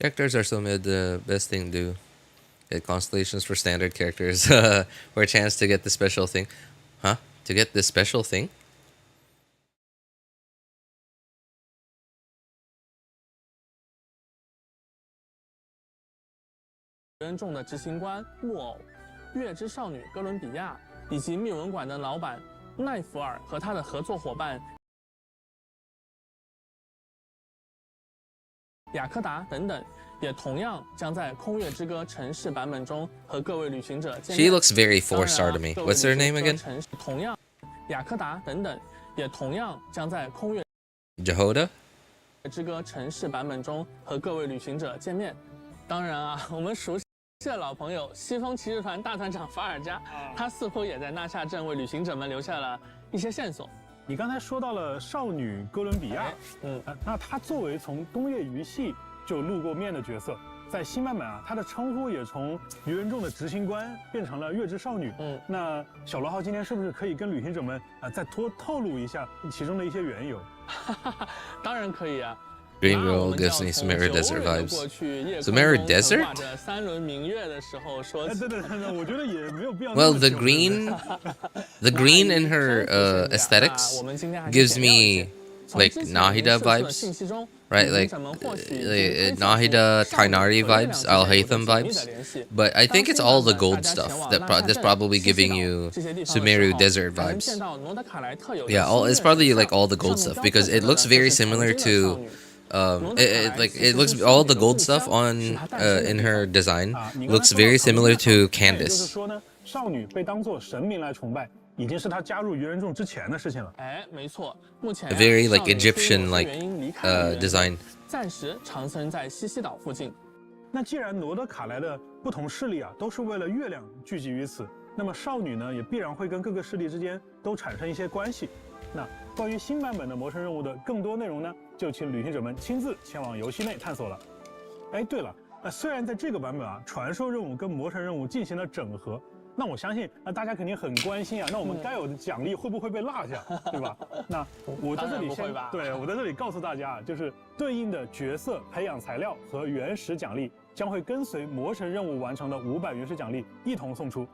Characters are still mid. The best thing to do. Get constellations for standard characters. For a chance to get the special thing. Huh? To get this special thing?人众的执行官木偶、月之少女哥伦比亚以及密文馆的老板奈弗尔和他的合作伙伴雅科达等等，也同样将在空月之歌城市版本中和各位旅行者见面。 She looks very 4-star to me. What's her name again? 同样雅科达等等，也同样将在空月 Jahoda 之歌城市版本中和各位旅行者见面。当然啊，我们熟悉的老朋友西风骑士团大团长法尔加，他似乎也在纳夏镇为旅行者们留下了一些线索。你刚才说到了少女哥伦比亚，那她作为从东野鱼系就露过面的角色，在新版本啊，她的称呼也从愚人众的执行官变成了月之少女。那小罗号今天是不是可以跟旅行者们再多透露一下其中的一些缘由？当然可以啊。Green Girl gives me Sumeru Desert vibes. Sumeru Desert? 3轮明月的时候说起。对，我觉得也没有必要。Well, the green in her aesthetics gives me like Nahida vibes, right? Like Nahida Tainari vibes, Al-Haytham vibes. But I think it's all the gold stuff that's probably giving you Sumeru Desert vibes. Yeah, it's probably like all the gold stuff because it looks very similar to. It looks all the gold stuff on in her design looks very similar to Candice. 少女被当作神明来崇拜，已经是她加入愚人众之前的事情了。没错，目前 A very like Egyptian like design. 暂时长生在西西岛附近。那既然罗德卡莱的不同势力啊都是为了月亮聚集于此，那么少女呢也必然会跟各个势力之间都产生一些关系。那关于新版本的魔神任务的更多内容呢，就请旅行者们亲自前往游戏内探索了。对了，虽然在这个版本啊，传说任务跟魔神任务进行了整合，那我相信大家肯定很关心啊，那我们该有的奖励会不会被落下，对吧？那我在这里我在这里告诉大家啊，就是对应的角色培养材料和原始奖励将会跟随魔神任务完成的500原始奖励一同送出，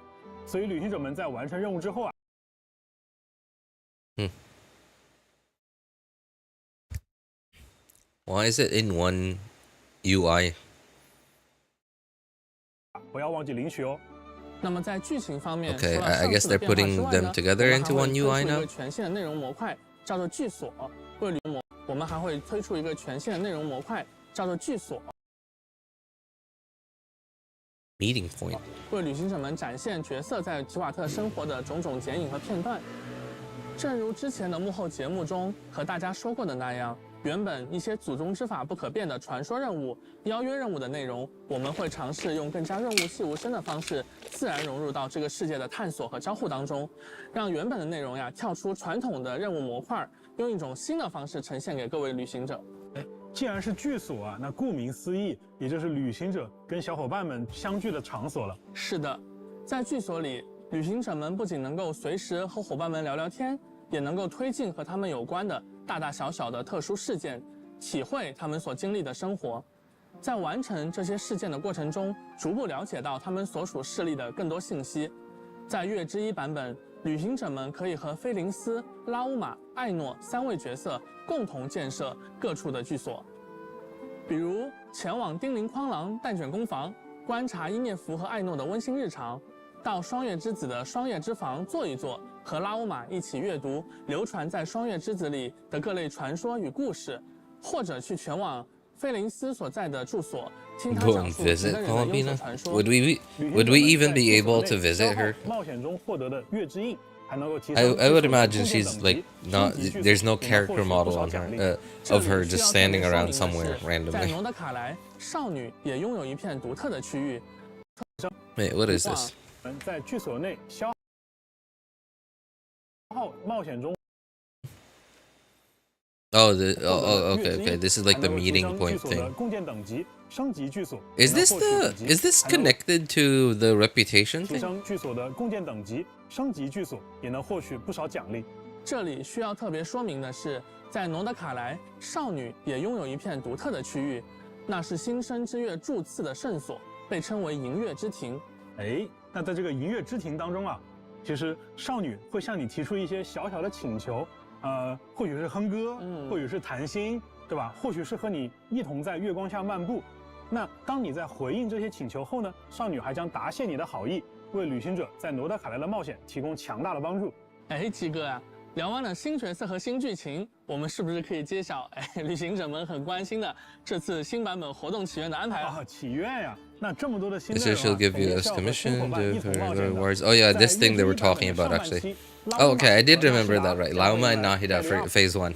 所以旅行者们在完成任务之后啊。Why is it in one UI? 不要忘记领取哦。那么在剧情方面 Okay, I guess they're putting them together into one UI now. 全新的内容模块叫做聚锁，我们还会推出一个全新的内容模块叫做聚锁。Meeting point. 为旅行者们展现角色在提瓦特生活的种种剪影和片段。正如之前的幕后节目中和大家说过的那样，原本一些祖宗之法不可变的传说任务、邀约任务的内容，我们会尝试用更加润物细无声的方式，自然融入到这个世界的探索和交互当中，让原本的内容呀跳出传统的任务模块，用一种新的方式呈现给各位旅行者。既然是聚所啊，那顾名思义，也就是旅行者跟小伙伴们相聚的场所了。是的，在聚所里，旅行者们不仅能够随时和伙伴们聊聊天，也能够推进和他们有关的大大小小的特殊事件，体会他们所经历的生活。在完成这些事件的过程中，逐步了解到他们所属势力的更多信息。在月之一版本，旅行者们可以和菲林斯、拉乌玛、艾诺3位角色共同建设各处的聚所，比如前往丁灵筐狼蛋卷工房，观察伊涅弗和艾诺的温馨日常，到双月之子的双月之房坐一坐，和拉乌玛一起阅读流传在双月之子里的各类传说与故事，或者去前往菲林斯所在的住所，听他讲述几个人的幽索传说。Would we even be able to visit her? 冒险中获得的月之印还能够提升。I would imagine she's like not. There's no character model on her of her just standing around somewhere 在 randomly. 农德卡莱，少女也拥有一片独特的区域。Wait, what is this? 在聚所内消耗冒险中。Okay. This is like the meeting point thing. Is this connected to the reputation 提 thing? 升聚所的共建等级，升级聚所也能获取不少奖励。这里需要特别说明的是，在农德卡莱，少女也拥有一片独特的区域，那是新生之月驻次的圣所，被称为银月之庭。那在这个银月之庭当中啊，其实少女会向你提出一些小小的请求。或许是哼歌，或许是谈心，对吧？或许是和你一同在月光下漫步。那当你在回应这些请求后呢，少女还将答谢你的好意，为旅行者在罗德卡莱的冒险提供强大的帮助。鸡哥啊，聊完了新角色和新剧情，我们是不是可以揭晓旅行者们很关心的这次新版本活动祈愿的安排了？祈愿呀， It says she'll give you a commission to her rewards. Oh yeah, this thing they were talking about actually. Oh okay, I did remember that right. Lauma and Nahida for phase 1.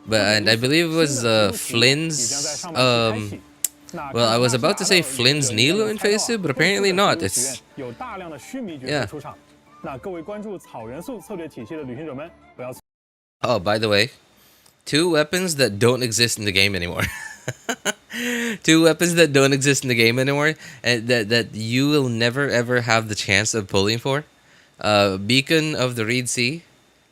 And I believe it was Flins. Well, I was about to say Flins Nilo in phase 2, but apparently not. It's yeah. Oh, by the way, 2 weapons that don't exist in the game anymore. 2 weapons that don't exist in the game anymore, and that you will never ever have the chance of pulling for. Beacon of the Reed Sea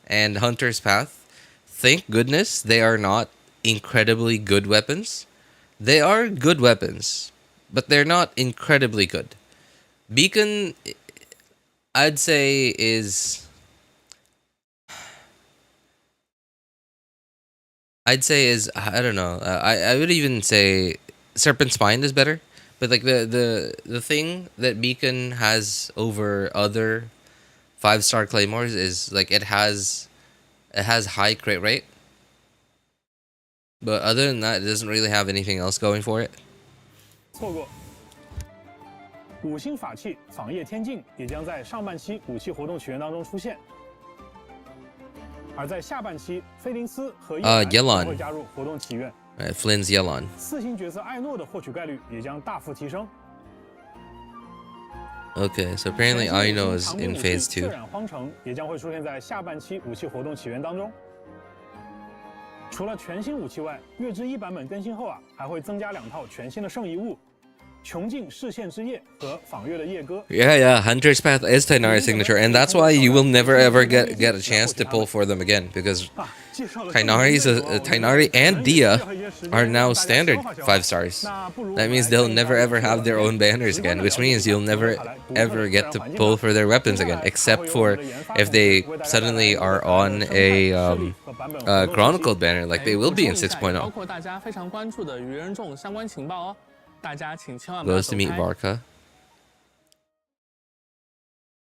and Hunter's Path. Thank goodness they are not incredibly good weapons. They are good weapons, but they're not incredibly good. Beacon, I'd say, is... I don't know. I would even say Serpent Spine is better, but like the thing that Beacon has over other 5-star claymores is like it has high crit rate, but other than that, it doesn't really have anything else going for it. 错过5星法器仿叶天境也将在上半期武器活动起源当中出现。 而在下半期，菲林斯和Yellon 会加入活动起源。Flins Yellon。4星角色艾诺的获取概率也将大幅提升。Okay, so apparently Aino is in phase 2. 自然荒城也将会出现在下半期武器活动起源当中。除了全新武器外，月之1版本更新后还会增加2套全新的圣遗物。 Yeah, Hunter's Path is Tighnari's signature, and that's why you will never ever get a chance to pull for them again, because Tighnari and Dia are now standard 5 stars. That means they'll never ever have their own banners again, which means you'll never ever get to pull for their weapons again, except for if they suddenly are on a Chronicled banner, like they will be in 6.0. Goes to meet Varka.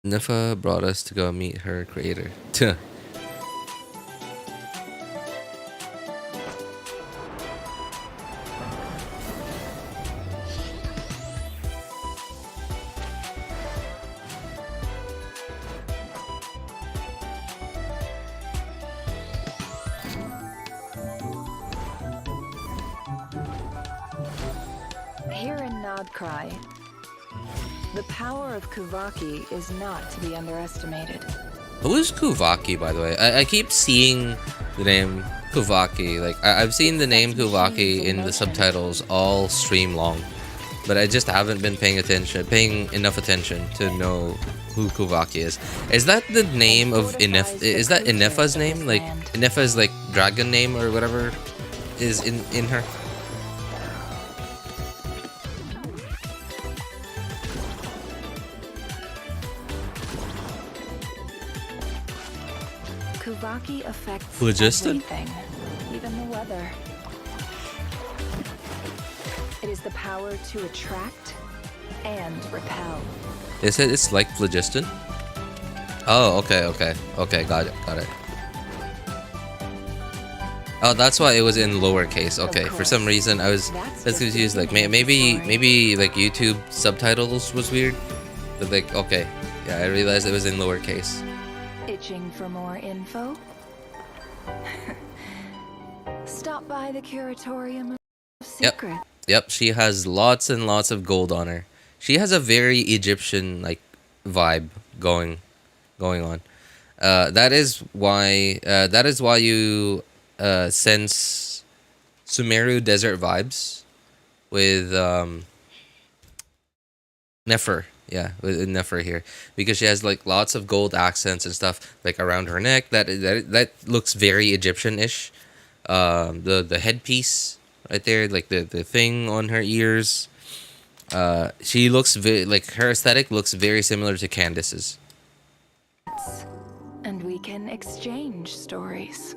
Ineffa brought us to go meet her creator. Krai. The power of Kuvaki is not to be underestimated. Who is Kuvaki, by the way? I keep seeing the name Kuvaki. Like I've seen the name Kuvaki in the subtitles all stream long, but I just haven't been paying enough attention to know who Kuvaki is. Is that the name of Ineffa? Is that Ineffa's name? Like Ineffa's like dragon name or whatever is in her? Kuvaki affects Phlogiston? everything, even the weather. It is the power to attract and repel. They said it's like Phlogiston? Oh, okay, got it. Oh, that's why it was in lowercase. Okay, for some reason I was confused. Like maybe like YouTube subtitles was weird, but like okay, yeah, I realized it was in lowercase. Itching for more info? Stop by the curatorium of secret. Yep, she has lots and lots of gold on her. She has a very Egyptian like vibe going on. That is why you sense Sumeru desert vibes with Nefer. Yeah, with Nefer here, because she has like lots of gold accents and stuff like around her neck. That looks very Egyptian-ish. The headpiece right there, like the thing on her ears. She looks like her aesthetic looks very similar to Candace's. And we can exchange stories.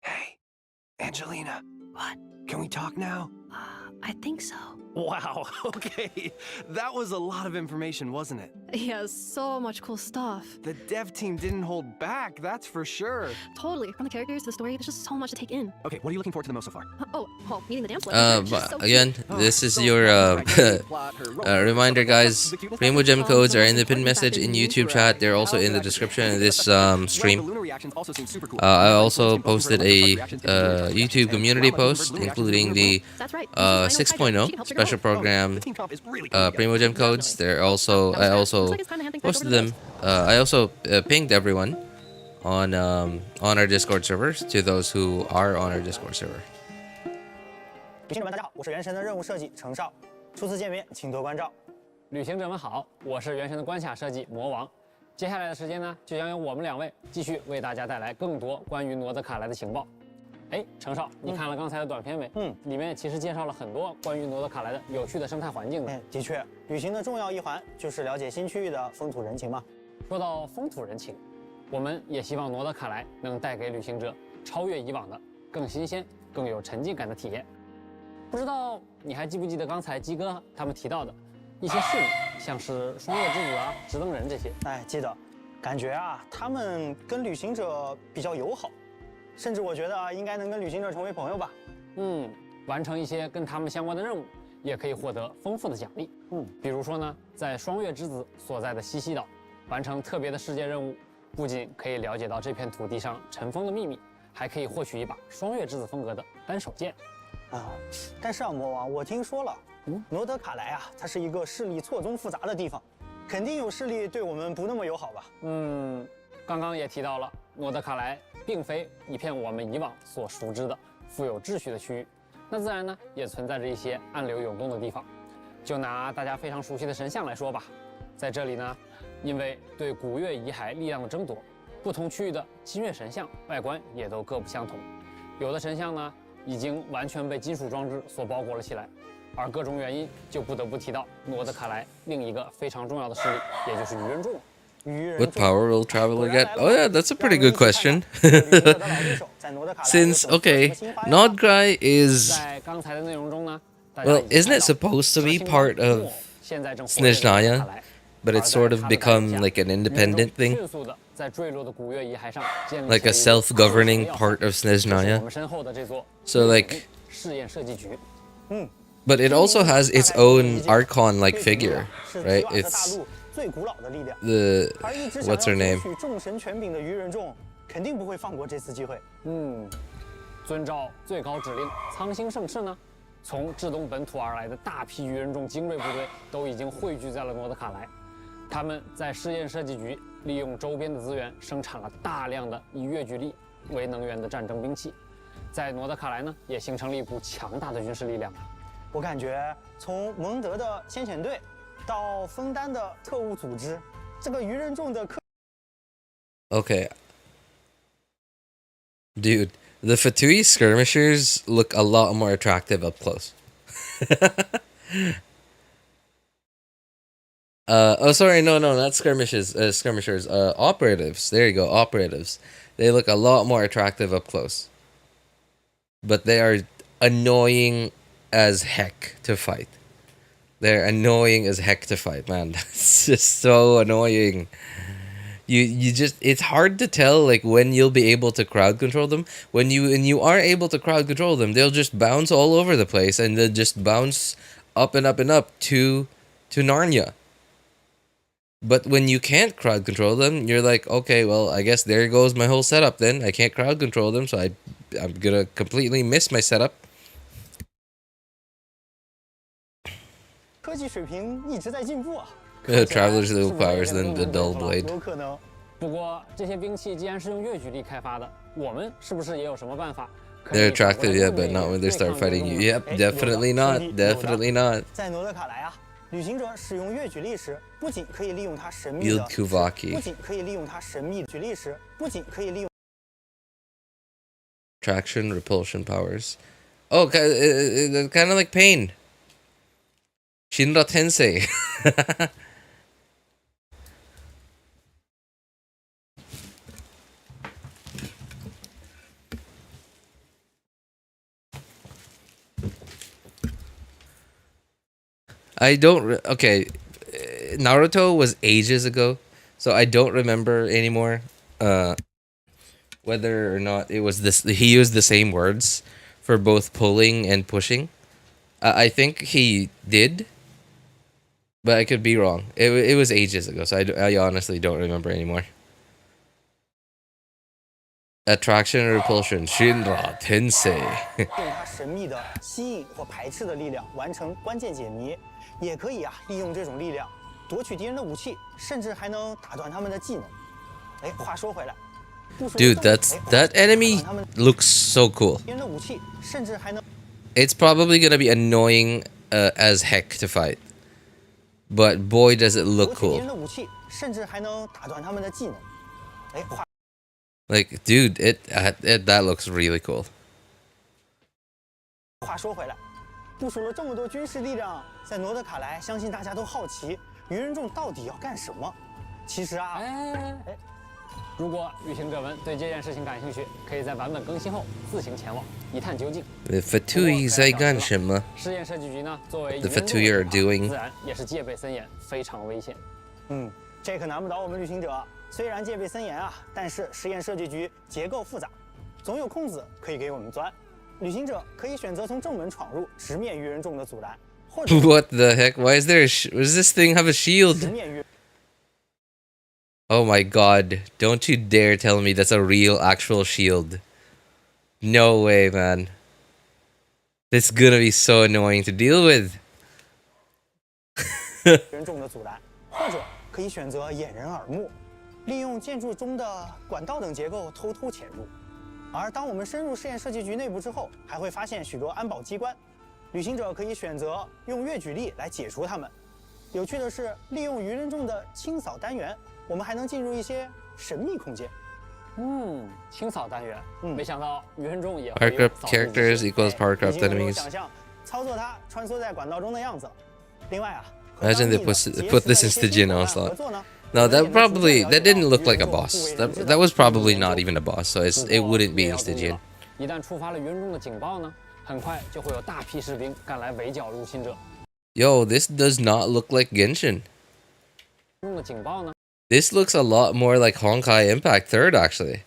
Hey, Angelina. What? Can we talk now? I think so. Wow, okay. That was a lot of information, wasn't it? Yeah, so much cool stuff. The dev team didn't hold back, that's for sure. Totally. From the characters to the story, there's just so much to take in. Okay, what are you looking forward to the most so far? Oh, meeting the damn slip. Again, this is your reminder, guys. Primogem codes are in the pinned message in YouTube chat. They're also in the description of this stream. I also posted a YouTube community post, including the 6.0 special program Primogem codes. I also posted them. I also pinged everyone on our Discord servers to those who are on our Discord server. 旅行者们，大家好，我是原神的任务设计程少，初次见面，请多关照。旅行者们好，我是原神的关卡设计魔王。接下来的时间呢，就将由我们两位继续为大家带来更多关于诺德卡莱的情报。哎，程少，你看了刚才的短片没？里面其实介绍了很多关于诺德卡莱的有趣的生态环境的。的确，旅行的重要一环就是了解新区域的风土人情嘛。说到风土人情，我们也希望诺德卡莱能带给旅行者超越以往的、更新鲜、更有沉浸感的体验。不知道你还记不记得刚才鸡哥他们提到的一些势力，像是双月之子啊、直登人这些？哎，记得，感觉啊，他们跟旅行者比较友好，甚至我觉得应该能跟旅行者成为朋友吧。完成一些跟他们相关的任务，也可以获得丰富的奖励。比如说呢，在双月之子所在的西西岛，完成特别的世界任务，不仅可以了解到这片土地上尘封的秘密，还可以获取一把双月之子风格的单手剑。但是啊，魔王，我听说了，诺德卡莱啊，它是一个势力错综复杂的地方，肯定有势力对我们不那么友好吧？刚刚也提到了，诺德卡莱并非一片我们以往所熟知的富有秩序的区域，那自然呢也存在着一些暗流涌动的地方。就拿大家非常熟悉的神像来说吧，在这里呢，因为对古月遗骸力量的争夺，不同区域的金月神像外观也都各不相同，有的神像呢已经完全被金属装置所包裹了起来，而各种原因就不得不提到诺德卡莱另一个非常重要的势力，也就是鱼人众。What power will Traveler get? Oh yeah, that's a pretty good question. Since, okay, NodKrai is... Well, isn't it supposed to be part of Snezhnaya? But it's sort of become like an independent thing? Like a self-governing part of Snezhnaya? So like... But it also has its own Archon-like figure, right? It's... what's her name? 肯定不会放过这次机会。遵照最高指令，苍星圣翅呢，从至东本土而来的大批鱼人众精锐部队都已经汇聚在了诺德卡莱。他们在试验设计局利用周边的资源，生产了大量的以月举力为能源的战争兵器，在诺德卡莱呢，也形成了一股强大的军事力量。我感觉从蒙德的先遣队到枫丹的特务组织，这个鱼人众的Okay. Dude, the Fatui skirmishers look a lot more attractive up close. Oh, sorry, no, not skirmishers. Operatives. There you go, operatives. They look a lot more attractive up close. But they are annoying as heck to fight. They're annoying as heck to fight, man. It's just so annoying. You just, it's hard to tell like when you'll be able to crowd control them. When you are able to crowd control them, they'll just bounce all over the place and they'll just bounce up and up and up to Narnia. But when you can't crowd control them, you're like, okay, well, I guess there goes my whole setup then. I can't crowd control them, so I'm gonna completely miss my setup. 科技水平一直在进步啊。Traveler's little powers than the dull blade. 有可能。不过这些兵器既然是用月举力开发的，我们是不是也有什么办法？ They're attractive, yeah, but not when they start fighting you. Yep, definitely not. Definitely not. 在诺德卡莱啊，旅行者使用月举力时，不仅可以利用它神秘的， Yield Kuvaki. 不仅可以利用它神秘的举力时，不仅可以利用 Traction, repulsion powers. Oh, kind of like pain. Shinra Tensei. I don't. Okay, Naruto was ages ago, so I don't remember anymore. Whether or not it was this, he used the same words for both pulling and pushing. I think he did, but I could be wrong. It was ages ago, so I honestly don't remember anymore. Attraction or repulsion, Shinra Tensei. 用它神秘的吸引或排斥的力量完成关键解谜，也可以啊利用这种力量夺取敌人的武器，甚至还能打断他们的技能。哎，话说回来。 Dude, that enemy looks so cool. It's probably gonna be annoying as heck to fight, but boy does it look cool. Like, dude, that looks really cool. 话说回来，部署了这么多军事力量在诺德卡莱，相信大家都好奇，愚人众到底要干什么？其实啊，如果旅行者们对这件事情感兴趣，可以在版本更新后自行前往一探究竟。Fatui在干什么？实验设计局呢，作为 The Fatui are doing 自然也是戒备森严，非常危险。这可难不倒我们旅行者。虽然戒备森严啊，但是实验设计局结构复杂，总有空子可以给我们钻。旅行者可以选择从正门闯入，直面愚人众的阻拦，或者 What the heck? Why is there? Does this thing have a shield? Oh my god, don't you dare tell me that's a real actual shield. No way, man. This is gonna be so annoying to deal with. 人众的阻拦，或者可以选择掩人耳目，利用建筑中的管道等结构偷偷潜入。而当我们深入实验设计局内部之后，还会发现许多安保机关，旅行者可以选择用越举力来解除它们。有趣的是，利用愚人众的清扫单元。 我们还能进入一些神秘空间。清扫单元，没想到愚人众也 Powercraft characters equals Powercraft enemies. 想象操作它穿梭在管道中的样子。另外啊 Imagine they put this in Stygian Onslaught. No, that didn't look like a boss. That was probably not even a boss, so it wouldn't be in Stygian. 一旦触发了愚人众的警报呢，很快就会有大批士兵赶来围剿入侵者。Yo, this does not look like Genshin. 众的警报呢？ This looks a lot more like Honkai Impact 3rd, actually.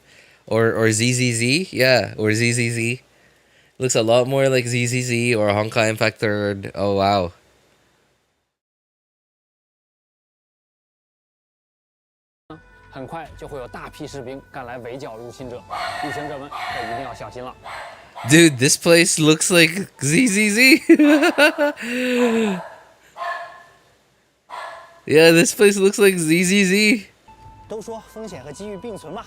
Or ZZZ, yeah, or ZZZ. Looks a lot more like ZZZ or Honkai Impact 3rd. Oh, wow. 很快就会有大批士兵赶来围剿入侵者，旅行者们可一定要小心了。Dude, this place looks like ZZZ. Yeah, this place looks like ZZZ. 都说风险和机遇并存嘛，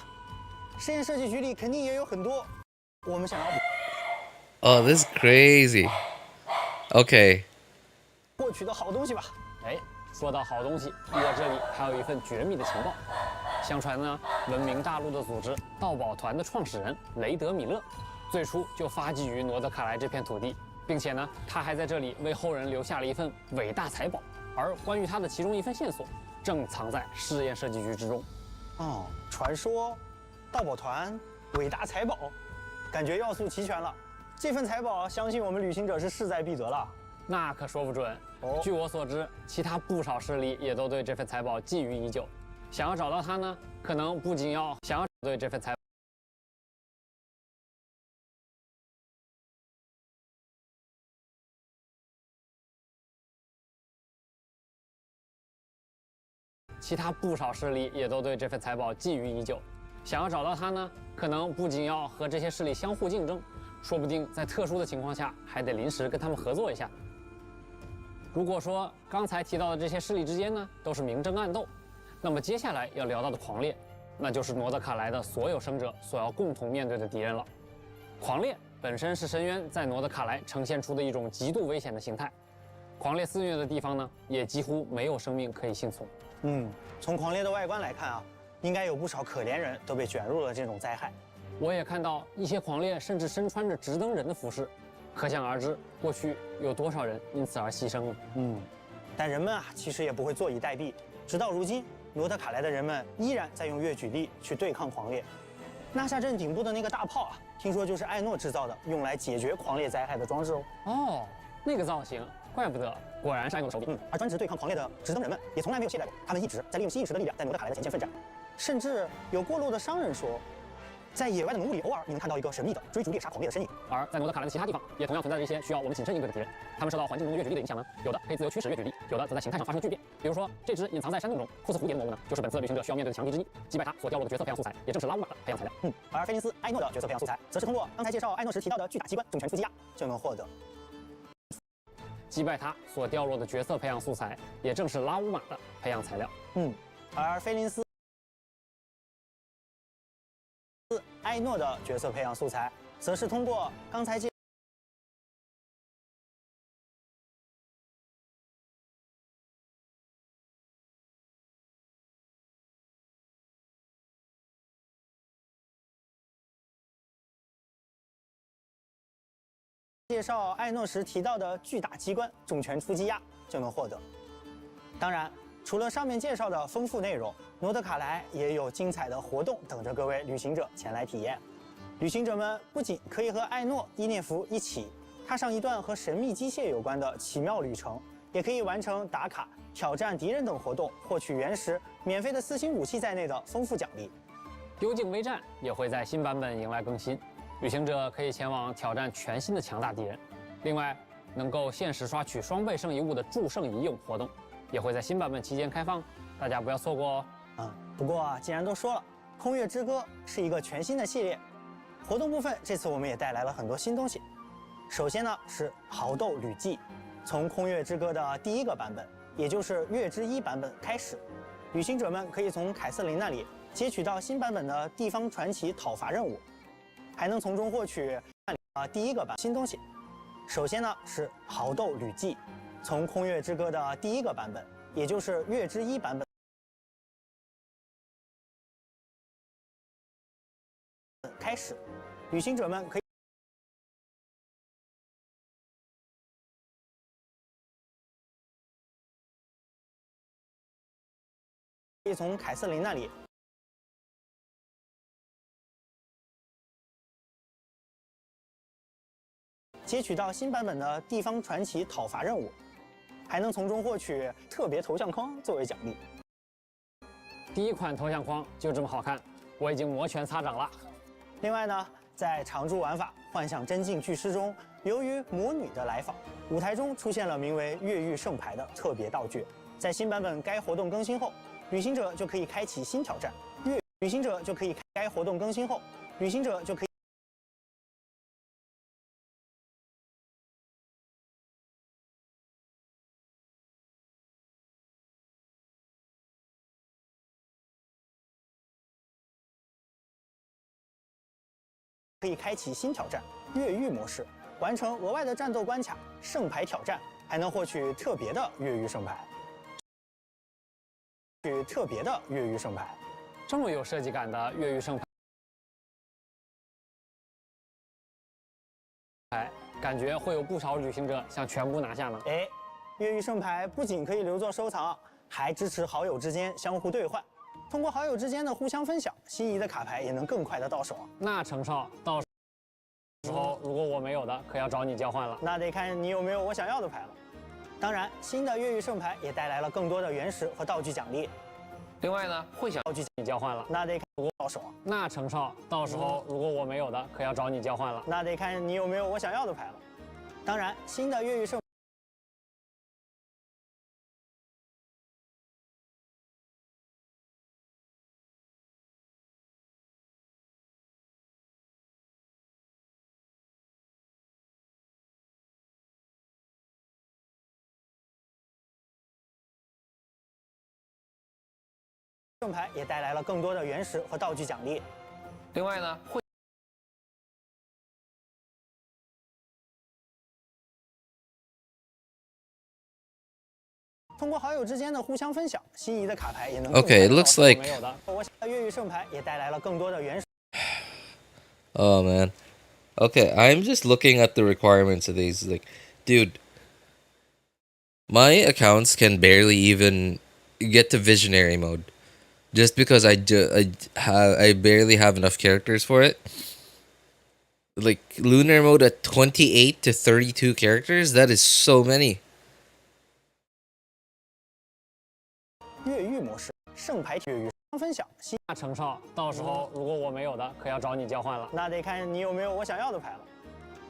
实验设计局里肯定也有很多我们想要。Oh, this is crazy. Okay. 获取的好东西吧。说到好东西，我这里还有一份绝密的情报。相传呢，闻名大陆的组织盗宝团的创始人雷德米勒，最初就发迹于诺德卡莱这片土地，并且呢，他还在这里为后人留下了一份伟大财宝。 而关于他的其中一份线索，正藏在试验设计局之中。传说盗宝团伟大财宝，感觉要素齐全了。这份财宝，相信我们旅行者是势在必得了。那可说不准。据我所知，其他不少势力也都对这份财宝觊觎已久。想要找到它呢，可能不仅要对这份财宝。 其他不少势力也都对这份财宝觊觎已久，想要找到它呢，可能不仅要和这些势力相互竞争，说不定在特殊的情况下，还得临时跟他们合作一下。如果说刚才提到的这些势力之间呢，都是明争暗斗，那么接下来要聊到的狂猎，那就是诺德卡莱的所有生者所要共同面对的敌人了。狂猎本身是深渊在诺德卡莱呈现出的一种极度危险的形态，狂猎肆虐的地方呢，也几乎没有生命可以幸存。 从狂猎的外观来看啊，应该有不少可怜人都被卷入了这种灾害。我也看到一些狂猎甚至身穿着直登人的服饰，可想而知，过去有多少人因此而牺牲了。但人们啊，其实也不会坐以待毙。直到如今，诺德卡莱的人们依然在用越举力去对抗狂猎。纳夏镇顶部的那个大炮啊，听说就是艾诺制造的，用来解决狂猎灾害的装置哦。那个造型，怪不得果然是爱诺的手笔。而专职对抗狂烈的直登人们也从来没有懈怠过，他们一直在利用吸引石的力量，在诺德卡莱的前线奋战。甚至有过路的商人说，在野外的浓雾里，偶尔你能看到一个神秘的追逐猎杀狂烈的身影。而在诺德卡莱的其他地方，也同样存在着一些需要我们谨慎应对的敌人。他们受到环境中的月举力的影响呢，有的可以自由驱使月举力，有的则在形态上发生巨变。比如说，这只隐藏在山洞中酷似蝴蝶的魔物呢，就是本次旅行者需要面对的强敌之一。击败它所掉落的角色培养素材，也正是拉乌玛的培养材料。而菲林斯、埃诺的角色培养素材，则是通过刚才介绍埃诺时提到的巨大机关重拳出击压就能获得。击败它所掉落的角色培养素材，也正是拉乌玛的培养材料。而菲林斯、埃诺的角色培养素材，则是通过刚才介绍艾诺时提到的巨大机关重拳出击压就能获得。当然，除了上面介绍的丰富内容，诺德卡莱也有精彩的活动等着各位旅行者前来体验。旅行者们不仅可以和艾诺、伊涅弗一起踏上一段和神秘机械有关的奇妙旅程，也可以完成打卡、挑战敌人等活动，获取原石、免费的4星武器在内的丰富奖励。幽静微战也会在新版本迎来更新。旅行者可以前往挑战全新的强大敌人，另外能够限时刷取双倍圣遗物的祝圣遗俑活动，也会在新版本期间开放，大家不要错过哦。不过既然都说了，空月之歌是一个全新的系列，活动部分这次我们也带来了很多新东西。首先呢是豪斗旅记，从空月之歌的第1个版本，也就是月之1版本开始，旅行者们可以从凯瑟琳那里接取到新版本的地方传奇讨伐任务。还能从中获取第1个版新东西。首先呢是豪斗旅记，从空月之歌的第1个版本，也就是月之1版本开始，旅行者们可以从凯瑟琳那里接取到新版本的地方传奇讨伐任务，还能从中获取特别头像框作为奖励。第1款头像框就这么好看，我已经摩拳擦掌了。另外呢，在常驻玩法《幻想真境巨狮》中，由于魔女的来访，舞台中出现了名为越狱圣牌的特别道具。在新版本该活动更新后，旅行者就可以开启新挑战。旅行者就可以该活动更新后，旅行者就可以开启新挑战越狱模式，完成额外的战斗关卡圣牌挑战，还能获取特别的越狱圣牌。这么有设计感的越狱圣牌，感觉会有不少旅行者想全部拿下呢。越狱圣牌不仅可以留作收藏，还支持好友之间相互兑换。通过好友之间的互相分享，心仪的卡牌也能更快的到手。那程少，到时候如果我没有的，可要找你交换了。那得看你有没有我想要的牌了。当然，新的越狱圣牌也带来了更多的原石和道具奖励。另外呢，会想道具你交换了，那得看如果到手。那程少，到时候如果我没有的，可要找你交换了。那得看你有没有我想要的牌了。当然，新的越狱圣牌也带来了更多的原石和道具奖励。另外呢，会通过好友之间的互相分享，心仪的卡牌也能。Okay, it looks like. 越狱圣牌也带来了更多的原石。Oh man. Okay, I'm just looking at the requirements of these. Like, dude, my accounts can barely even get to visionary mode. Just because I barely have enough characters for it. Like, lunar mode at 28 to 32 characters? That is so many. 越狱模式、圣牌越狱分享。那程少，到时候如果我没有的，可要找你交换了。那得看你有没有我想要的牌了。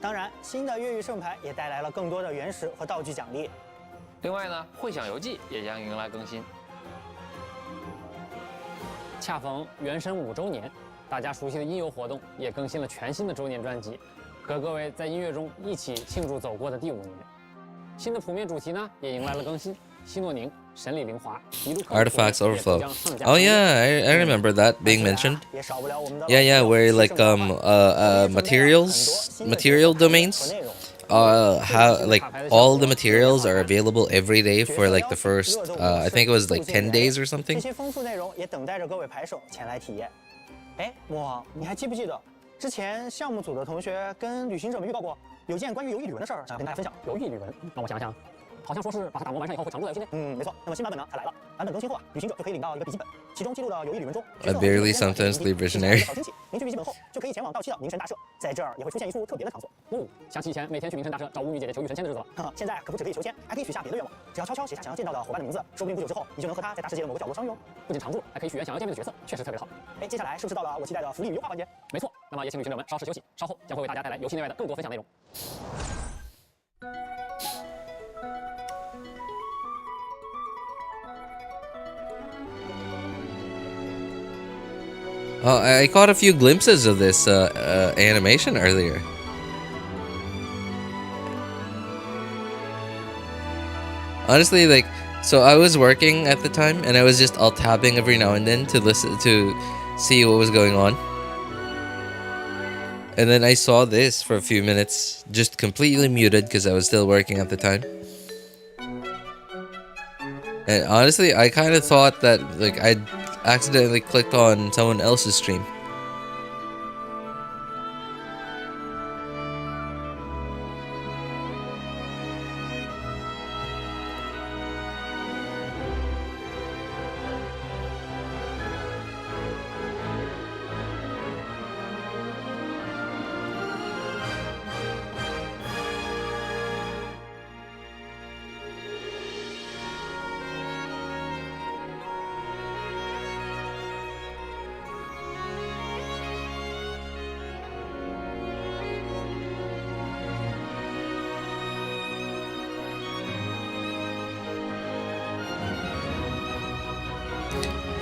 当然，新的越狱圣牌也带来了更多的原石和道具奖励。另外呢，会想游记也将迎来更新。恰逢原神5周年，大家熟悉的音游活动也更新了全新的周年专辑，和各位在音乐中一起庆祝走过的第5年。新的谱面主题呢也迎来了更新，希诺宁、神里灵华、Artifacts overflow. Oh yeah, I remember that being mentioned. Yeah, where like material domains. How like all the materials are available every day for like the first I think it was like 10 days or something. 这些丰富内容也等待着各位牌手前来体验。哎，魔王，你还记不记得之前项目组的同学跟旅行者们预告过有件关于游艺旅文的事儿，想跟大家分享。游艺旅文，让我想想。好像说是把它打磨完善以后会常驻在游戏内。没错。那么新版本呢，它来了。版本更新后啊，旅行者就可以领到一个笔记本，其中记录的游艺旅文中。I barely sometimes leave visionary. 小惊喜，领取笔记本后就可以前往到期的名城大社，在这儿也会出现一处特别的场所。想起以前每天去名城大社找巫女姐姐求御神签的日子了。现在可不只可以求签，还可以许下别的愿望。只要悄悄写下想要见到的伙伴的名字，说不定不久之后你就能和他在大世界的某个角落相遇哦。不仅常驻，还可以许愿想要见面的角色，确实特别好。哎，接下来是不是到了我期待的福利与优化环节？没错，那么也请旅行者们稍事休息，稍后将会为大家带来游戏内外的更多分享内容。Oh, I caught a few glimpses of this animation earlier. Honestly, like, so I was working at the time, and I was just alt-tabbing every now and then to listen to see what was going on. And then I saw this for a few minutes, just completely muted because I was still working at the time. And honestly, I kind of thought that like I'd accidentally clicked on someone else's stream.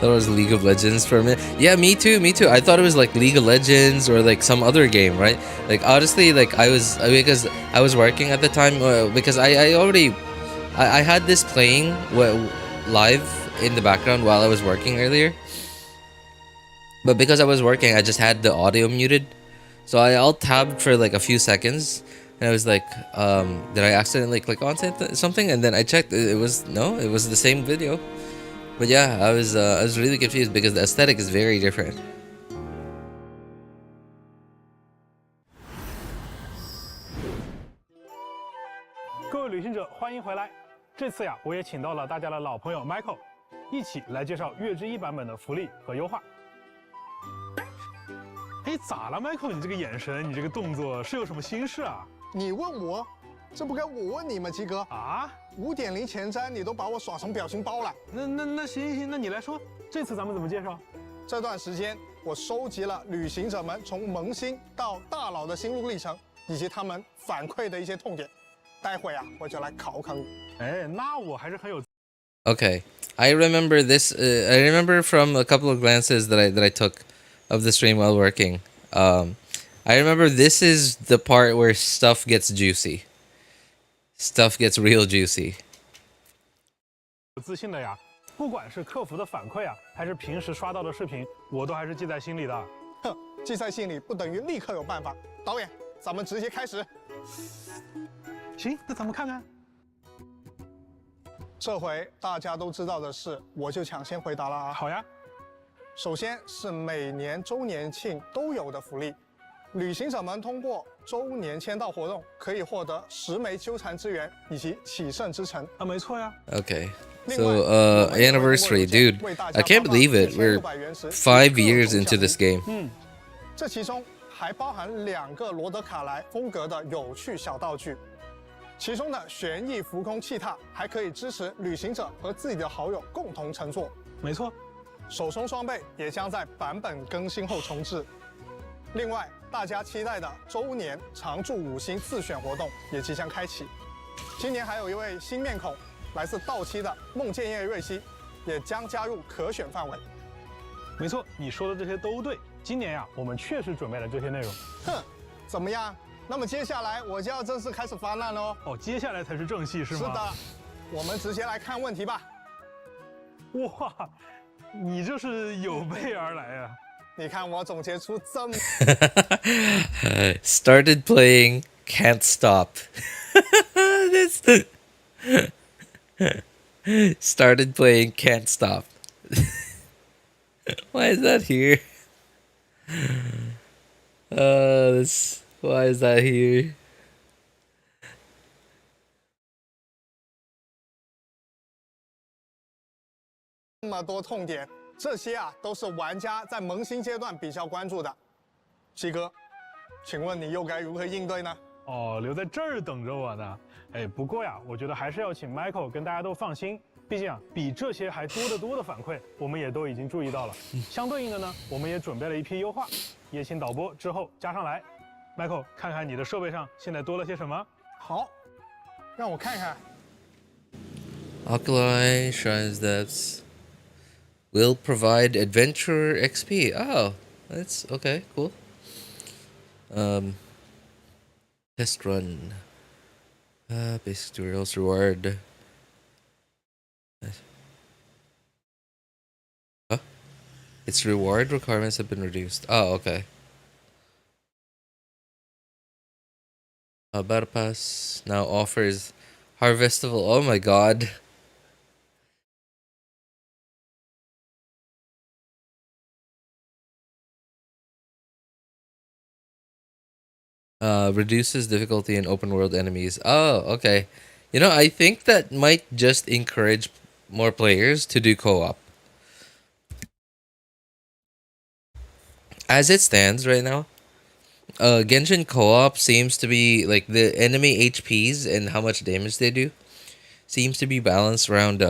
Thought it was League of Legends for a minute. Yeah, me too. I thought it was like League of Legends or like some other game, right? Like honestly, like because I was working at the time because I had this playing live in the background while I was working earlier. But because I was working, I just had the audio muted. So I alt-tabbed for like a few seconds. And I was like, did I accidentally click on something? And then I checked. It was the same video. But yeah, I was really confused because the aesthetic is very different. 各位旅行者，欢迎回来。这次呀，我也请到了大家的老朋友 Michael， 一起来介绍月之1版本的福利和优化。哎，咋了 ，Michael？ 你这个眼神，你这个动作是有什么心事啊？你问我，这不该我问你吗，鸡哥？啊？5.0前瞻你都把我耍成表情包了。那行，那你来说，这次咱们怎么介绍？这段时间我收集了旅行者们从萌新到大佬的心路历程，以及他们反馈的一些痛点。待会啊，我就来考考你。哎，那我还是很有。Okay, I remember this. I remember from a couple of glances that I took of the stream while working. I remember this is the part where stuff gets juicy. Stuff gets real juicy. 有自信的呀，不管是客服的反馈啊，还是平时刷到的视频，我都还是记在心里的。哼，记在心里不等于立刻有办法。导演，咱们直接开始。行，那咱们看看。这回大家都知道的事，我就抢先回答了啊。好呀。首先是每年周年庆都有的福利。旅行者们通过周年签到活动，可以获得10枚纠缠之源以及起胜之城。啊，没错呀。Okay. So, anniversary, dude. I can't believe it. We're 5 years into this game. 这其中还包含2个罗德卡莱风格的有趣小道具。其中的旋翼浮空气踏还可以支持旅行者和自己的好友共同乘坐。没错，手冲双倍也将在版本更新后重置。另外，大家期待的周年常驻5星自选活动也即将开启。今年还有一位新面孔，来自道期的梦见叶瑞希，也将加入可选范围。没错，你说的这些都对。今年呀，我们确实准备了这些内容。哼，怎么样？那么接下来我就要正式开始发难喽。哦，接下来才是正戏是吗？是的，我们直接来看问题吧。哇，你这是有备而来啊！你看我总结出这么Started playing, can't stop. Started playing, can't stop. Why is that here? Why is that here? 这么多痛点，这些啊都是玩家在萌新阶段比较关注的。鸡哥，请问你又该如何应对呢？哦，留在这儿等着我呢。哎，不过呀，我觉得还是要请 Michael 跟大家都放心，毕竟啊，比这些还多得多的反馈，我们也都已经注意到了。相对应的呢，我们也准备了一批优化，也请导播之后加上来。Michael， 看看你的设备上现在多了些什么？好，让我看看。Alkali Shrines Depths will provide adventurer XP. Oh, that's okay, cool. Test run. Basic tutorials reward. Huh? Its reward requirements have been reduced. Oh, okay. Battle Pass now offers Harvestival. Oh my god. Reduces difficulty in open world enemies. Oh, okay. You know, I think that might just encourage more players to do co-op. As it stands right now, Genshin co-op seems to be like the enemy HPs and how much damage they do seems to be balanced around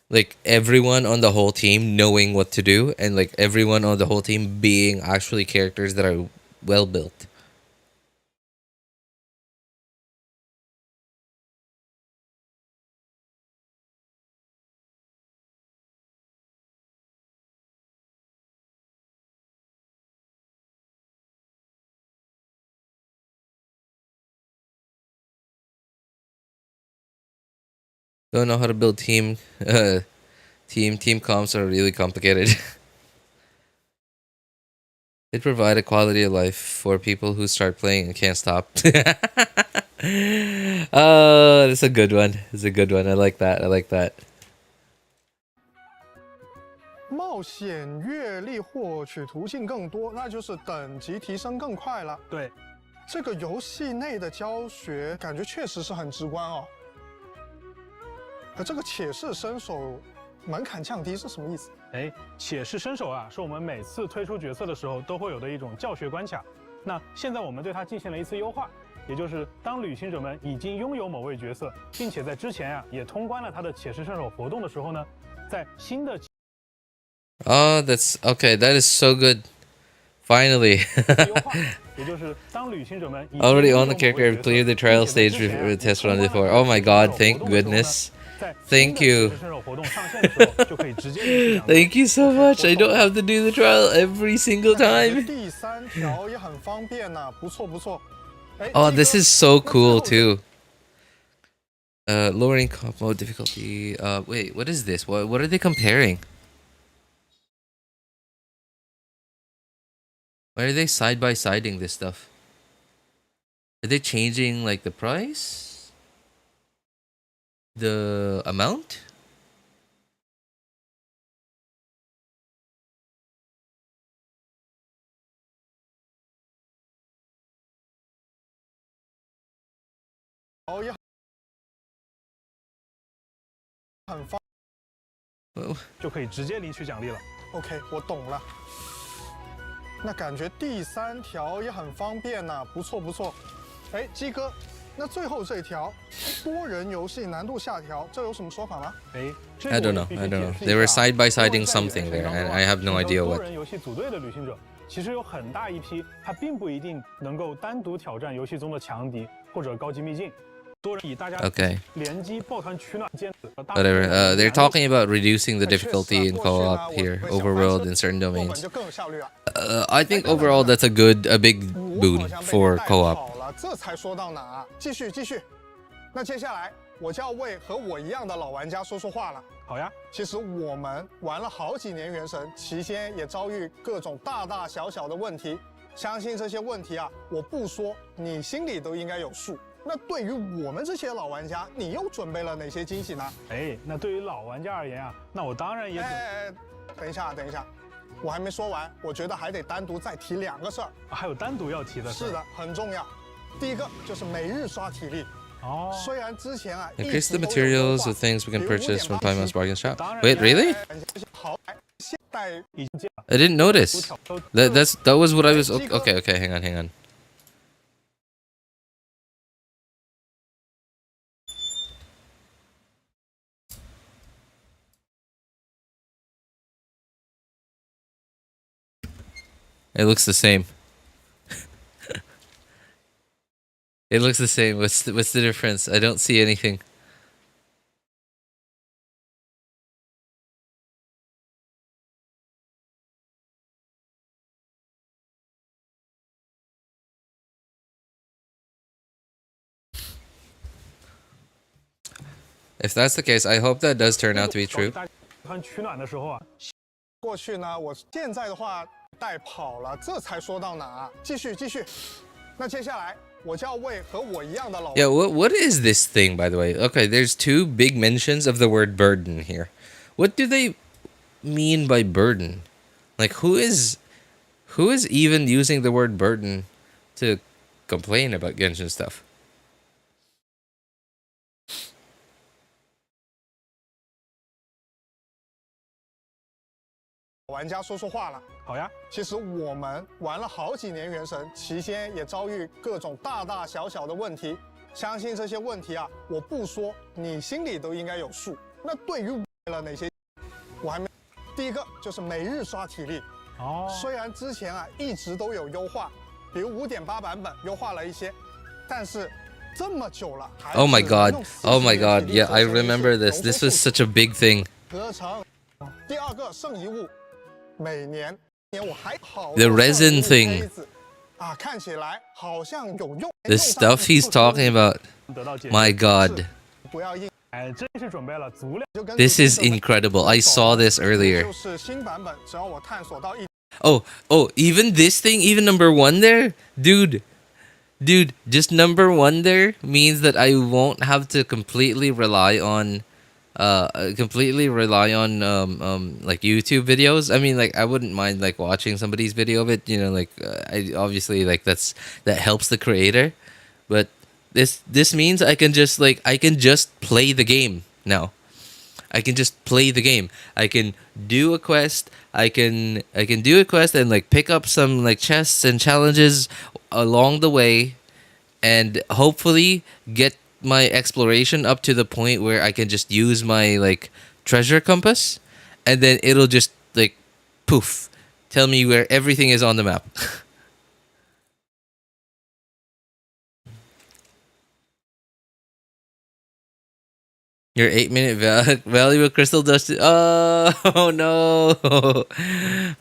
like everyone on the whole team knowing what to do and like everyone on the whole team being actually characters that are well built. Don't know how to build team comps are really complicated. They provide a quality of life for people who start playing and can't stop. Oh, that's a good one. It's a good one. I like that. I like that. 冒险阅历获取途径更多，那就是等级提升更快了。对，这个游戏内的教学感觉确实是很直观哦。可这个且是身手门槛降低是什么意思？哎，且是身手啊，是我们每次推出角色的时候都会有的一种教学关卡。那现在我们对它进行了一次优化，也就是当旅行者们已经拥有某位角色，并且在之前啊也通关了他的且是身手活动的时候呢，在新的 Oh, that's okay. That is so good. Finally. Already on the character. I've cleared the trial stage test run before. Oh my god, thank goodness. Thank you. Thank you so much. I don't have to do the trial every single time. Oh, this is so cool too. Lowering comp mode difficulty. Wait, what is this? What are they comparing? Why are they side by siding this stuff? Are they changing like the price? The amount? OK， 我懂了。那感觉第3条也很方便呐，不错不错。哎，鸡哥，那最后这一条，多人游戏难度下调，这有什么说法吗？I don't know. I don't know. They were side by siding something there, and I have no idea what. 多人游戏组队的旅行者，其实有很大一批，他并不一定能够单独挑战游戏中的强敌或者高级秘境。 Okay. Whatever. They're talking about reducing the difficulty in co-op here, overworld in certain domains. I think overall that's a big boon for co-op. 这才说到哪啊？继续。那接下来我就要为和我一样的老玩家说说话了。好呀。其实我们玩了好几年原神，期间也遭遇各种大大小小的问题。相信这些问题啊，我不说，你心里都应该有数。 那对于我们这些老玩家，你又准备了哪些惊喜呢？那对于老玩家而言啊，那我当然也……等一下，我还没说完，我觉得还得单独再提2个事儿。还有单独要提的？是的，很重要。第一个就是每日刷体力。虽然之前啊，increase the materials of things we can purchase from Prima's bargain shop. Wait, really? I didn't notice. That was what I was. Okay, hang on. It looks the same. It looks the same. What's the difference? I don't see anything. If that's the case, I hope that does turn out to be true. 过去呢，我现在的话带跑了，这才说到哪啊？继续。那接下来我就要为和我一样的老 Yeah, what is this thing, by the way? Okay, there's 2 big mentions of the word burden here. What do they mean by burden? Like, who is even using the word burden to complain about Genshin stuff? 玩家说说话了。好呀。其实我们玩了好几年原神，期间也遭遇各种大大小小的问题。相信这些问题啊，我不说，你心里都应该有数。那对于了哪些，我还没。第一个就是每日刷体力。虽然之前啊一直都有优化，比如5.8版本优化了一些，但是这么久了。Oh my god! Yeah, I remember this. This was such a big thing. 合成。第2个圣遗物。 每年我还好 The resin thing. 啊，看起来好像有用。The stuff he's talking about. My god. 不要硬，真是准备了足量。This is incredible. I saw this earlier. 就是新版本，只要我探索到Oh, even this thing, even number 1 there? Dude, just number 1 there means that I won't have to completely rely on like YouTube videos. I mean, like, I wouldn't mind like watching somebody's video of it, you know, like I obviously like that helps the creator, but this means I can just play the game now. I can just play the game. I can do a quest. I can do a quest and like pick up some like chests and challenges along the way, and hopefully get my exploration up to the point where I can just use my like treasure compass, and then it'll just like poof tell me where everything is on the map. Your 8-minute valuable crystal dust. Oh no.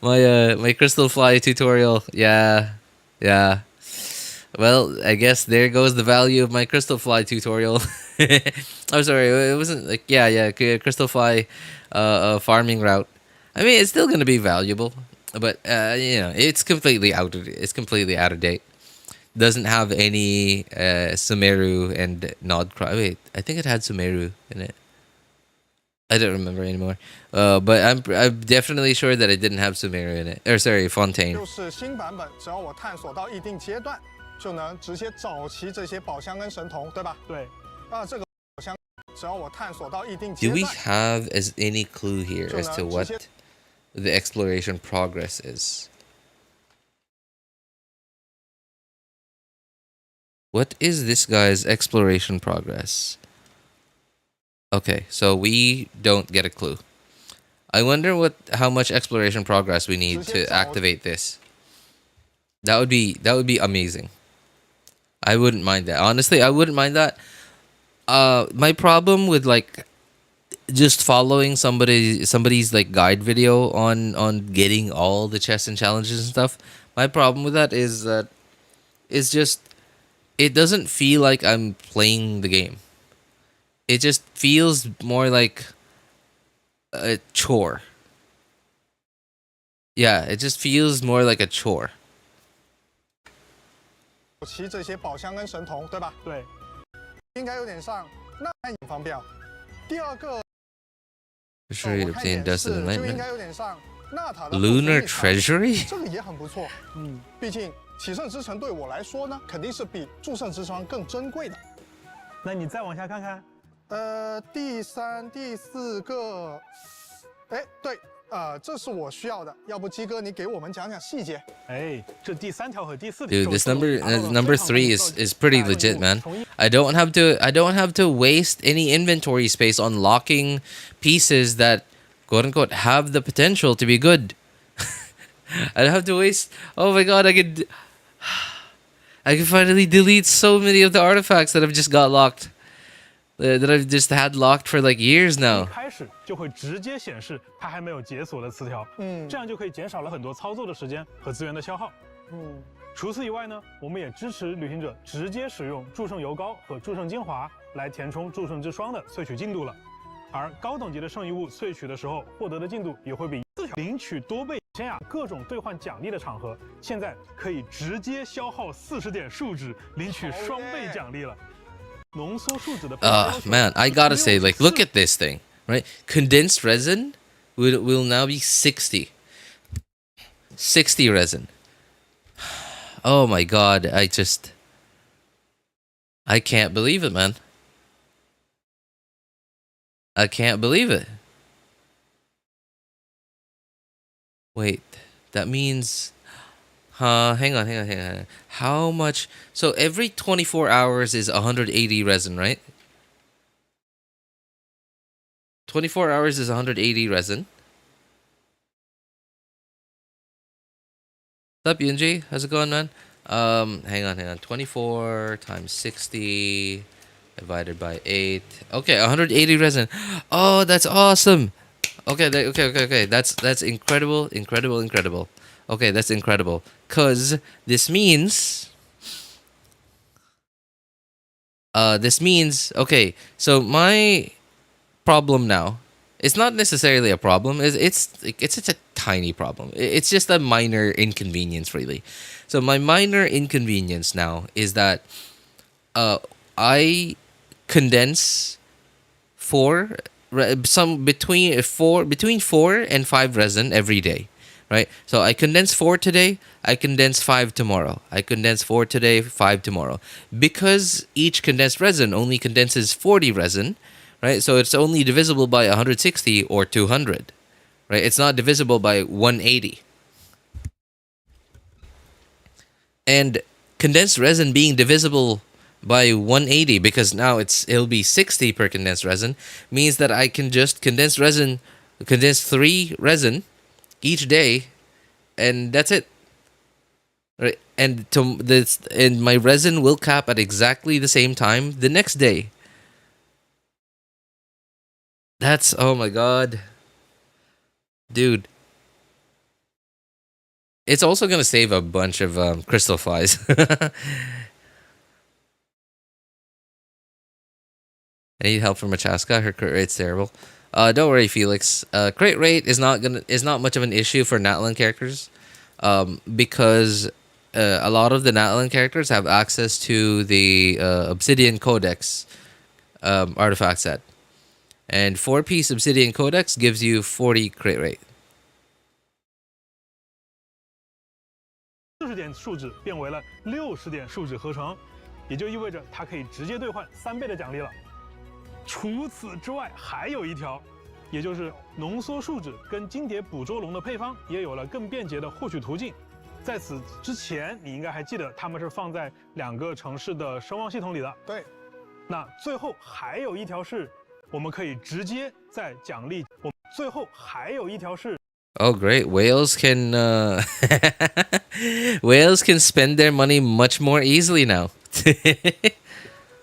My crystal fly tutorial. Yeah. Well, I guess there goes the value of my crystal fly tutorial. I'm sorry, it wasn't like crystal fly farming route. I mean, it's still gonna be valuable, but it's completely out of date. Doesn't have any Sumeru and LaumaNodKrai. Wait, I think it had Sumeru in it. I don't remember anymore. But I'm definitely sure that it didn't have Sumeru in it. Or sorry, Fontaine. 就是新版本，只要我探索到一定阶段，就能直接找齐这些宝箱跟神童，对吧？对。这个宝箱，只要我探索到一定阶 Do 段。we have any clue here as to what the exploration progress is? What is this guy's exploration progress? Okay, so we don't get a clue. I wonder how much exploration progress we need to activate this. That would be amazing. I wouldn't mind that. Honestly, I wouldn't mind that. My problem with like just following somebody's like guide video on getting all the chests and challenges and stuff. My problem with that is that it's just it doesn't feel like I'm playing the game. It just feels more like a chore. Yeah, it just feels more like a chore. 骑这些宝箱跟神童，对吧？对，应该有点像那很方便。第二个， Sure, you'd obtain Dust of 就应该 Enlightenment. 有点像纳塔的 Lunar Treasury? 这个也很不错。毕竟启圣之城对我来说呢，肯定是比祝圣之窗更珍贵的。那你再往下看看。第三、第四个，哎，对。这是我需要的，要不鸡哥你给我们讲讲细节？哎，这第三条和第四条。 Dude, this number 3 is pretty legit, man. I don't have to waste any inventory space on locking pieces that quote unquote have the potential to be good. I don't have to waste. Oh my god, I could finally delete so many of the artifacts that I've just got locked. That I've just had locked for like years now. 开始就会直接显示它还没有解锁的词条，这样就可以减少了很多操作的时间和资源的消耗。除此以外呢，我们也支持旅行者直接使用祝圣油膏和祝圣精华来填充祝圣之霜的萃取进度了。而高等级的圣遗物萃取的时候获得的进度也会比领取多倍先呀各种兑换奖励的场合，现在可以直接消耗40点数值领取双倍奖励了。 Man, I gotta say, like, look at this thing, right? Condensed resin will now be 60. 60 resin. Oh my god, I can't believe it, man. I can't believe it. Wait, that means... hang on. How much? So every 24 hours is 180 resin, right? 24 hours is 180 resin. What's up, Yunji? How's it going, man? Hang on. 24 times 60 divided by 8. Okay, 180 resin. Oh, that's awesome. Okay. That's incredible. Okay, that's incredible. Cause this means okay, so my problem now, it's not necessarily a problem, it's a tiny problem. It's just a minor inconvenience, really. So my minor inconvenience now is that I condense between 4 and 5 resin every day. Right, so I condense 4 today, I condense 5 tomorrow. I condense 4 today, 5 tomorrow. Because each condensed resin only condenses 40 resin, right? So it's only divisible by 160 or 200, right? It's not divisible by 180. And condensed resin being divisible by 180, because now it'll be 60 per condensed resin, means that I can just condense 3 resin each day, and that's it. Right, and my resin will cap at exactly the same time the next day. That's, oh my god, dude. It's also gonna save a bunch of crystal flies. I need help from a Chasca. Her crit rate's terrible. Don't worry, Felix. Crit rate is not much of an issue for Natlan characters, because a lot of the Natlan characters have access to the Obsidian Codex artifact set, and 4-piece Obsidian Codex gives you 40 crit rate. 40点数值变为了60点数值合成，也就意味着它可以直接兑换3倍的奖励了。 除此之外，还有一条，也就是浓缩树脂跟金蝶捕捉龙的配方也有了更便捷的获取途径。在此之前，你应该还记得它们是放在2个城市的声望系统里的。对。那最后还有一条是，我们可以直接在奖励。最后还有一条是。Oh, great! Whales can whales can spend their money much more easily now.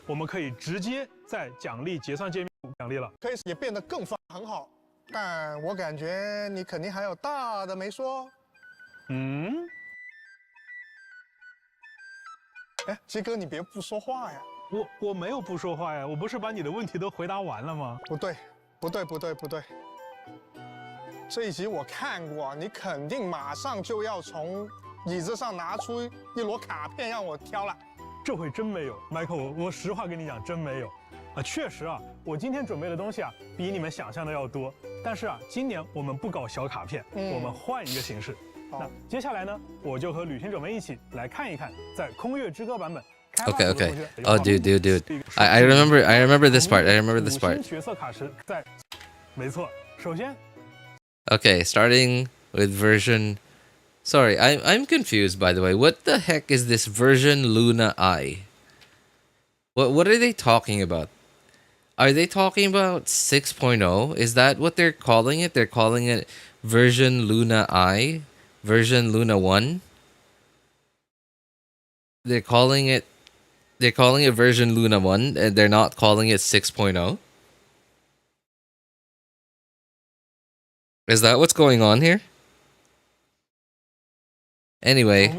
我们可以直接在奖励结算界面奖励了，可以也变得更很好。但我感觉你肯定还有大的没说。哎，鸡哥，你别不说话呀！我没有不说话呀，我不是把你的问题都回答完了吗？不对。这一集我看过，你肯定马上就要从椅子上拿出一摞卡片让我挑了。这回真没有，Michael，我实话跟你讲，真没有。确实啊，我今天准备的东西啊，比你们想象的要多。但是啊，今年我们不搞小卡片，我们换一个形式。那接下来呢，我就和旅行者们一起来看一看，在空月之歌版本。Okay. Oh, dude. I remember this part. I remember this part. 角色卡池在，没错。首先。Okay, starting with version. Sorry, I'm confused. By the way, what the heck is this version Luna I? What are they talking about? Are they talking about 6.0? Is that what they're calling it? They're calling it version Luna I, version Luna 1. They're calling it version Luna 1, and they're not calling it 6.0. Is that what's going on here? Anyway,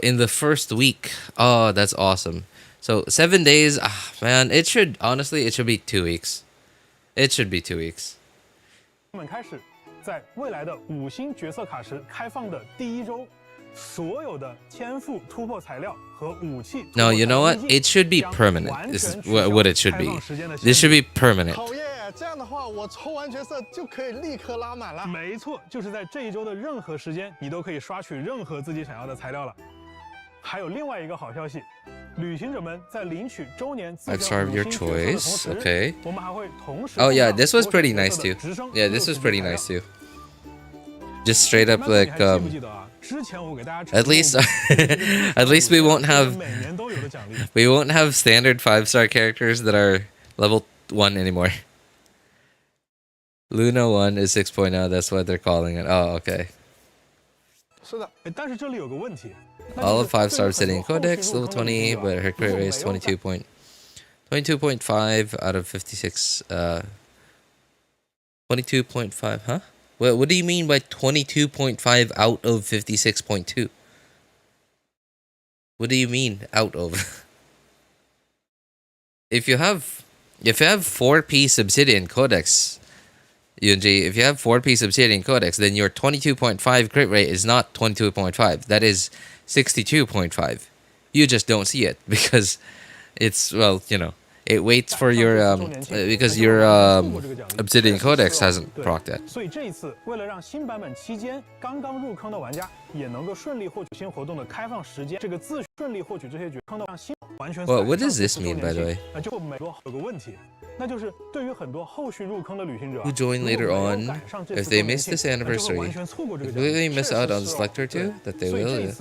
in the first week. Oh, that's awesome. So 7 days. Man, it should be 2 weeks. It should be 2 weeks. 我们开始，在未来的5星角色卡池开放的第1周，所有的天赋突破材料和武器。No, you know what? It should be permanent. This is what it should be. This should be permanent. 好耶！这样的话，我抽完角色就可以立刻拉满了。没错，就是在这一周的任何时间，你都可以刷取任何自己想要的材料了。还有另外一个好消息，旅行者们在领取周年自选5星角色的同时， Okay. 我们还会同时。Oh yeah, this was pretty nice too. Yeah, this was pretty nice too. Just straight up like at least we won't have standard 5-star characters that are level 1 anymore. Luna 1 is 6.0, that's what they're calling it. Oh, okay. 是的，但是这里有个问题。 All of 5-star Obsidian Codex, level 20, but her crit rate is 22.5 out of 56. 22.5, huh? What do you mean by 22.5 out of 56.2? What do you mean out of? If you have 4-piece Obsidian Codex, UNG, if you have 4-piece Obsidian Codex, then your 22.5 crit rate is not 22.5. That is 62.5. You just don't see it because it's, well, you know, it waits for your because your Obsidian Codex hasn't procced yet. 所以这一次，为了让新版本期间刚刚入坑的玩家也能够顺利获取新活动的开放时间，这个自顺利获取这些坑的让新完全。Well, what does this mean, by the way? 就美国有个问题，那就是对于很多后续入坑的旅行者 who join later on, if they miss this anniversary, will they miss out on Selector too? That they will.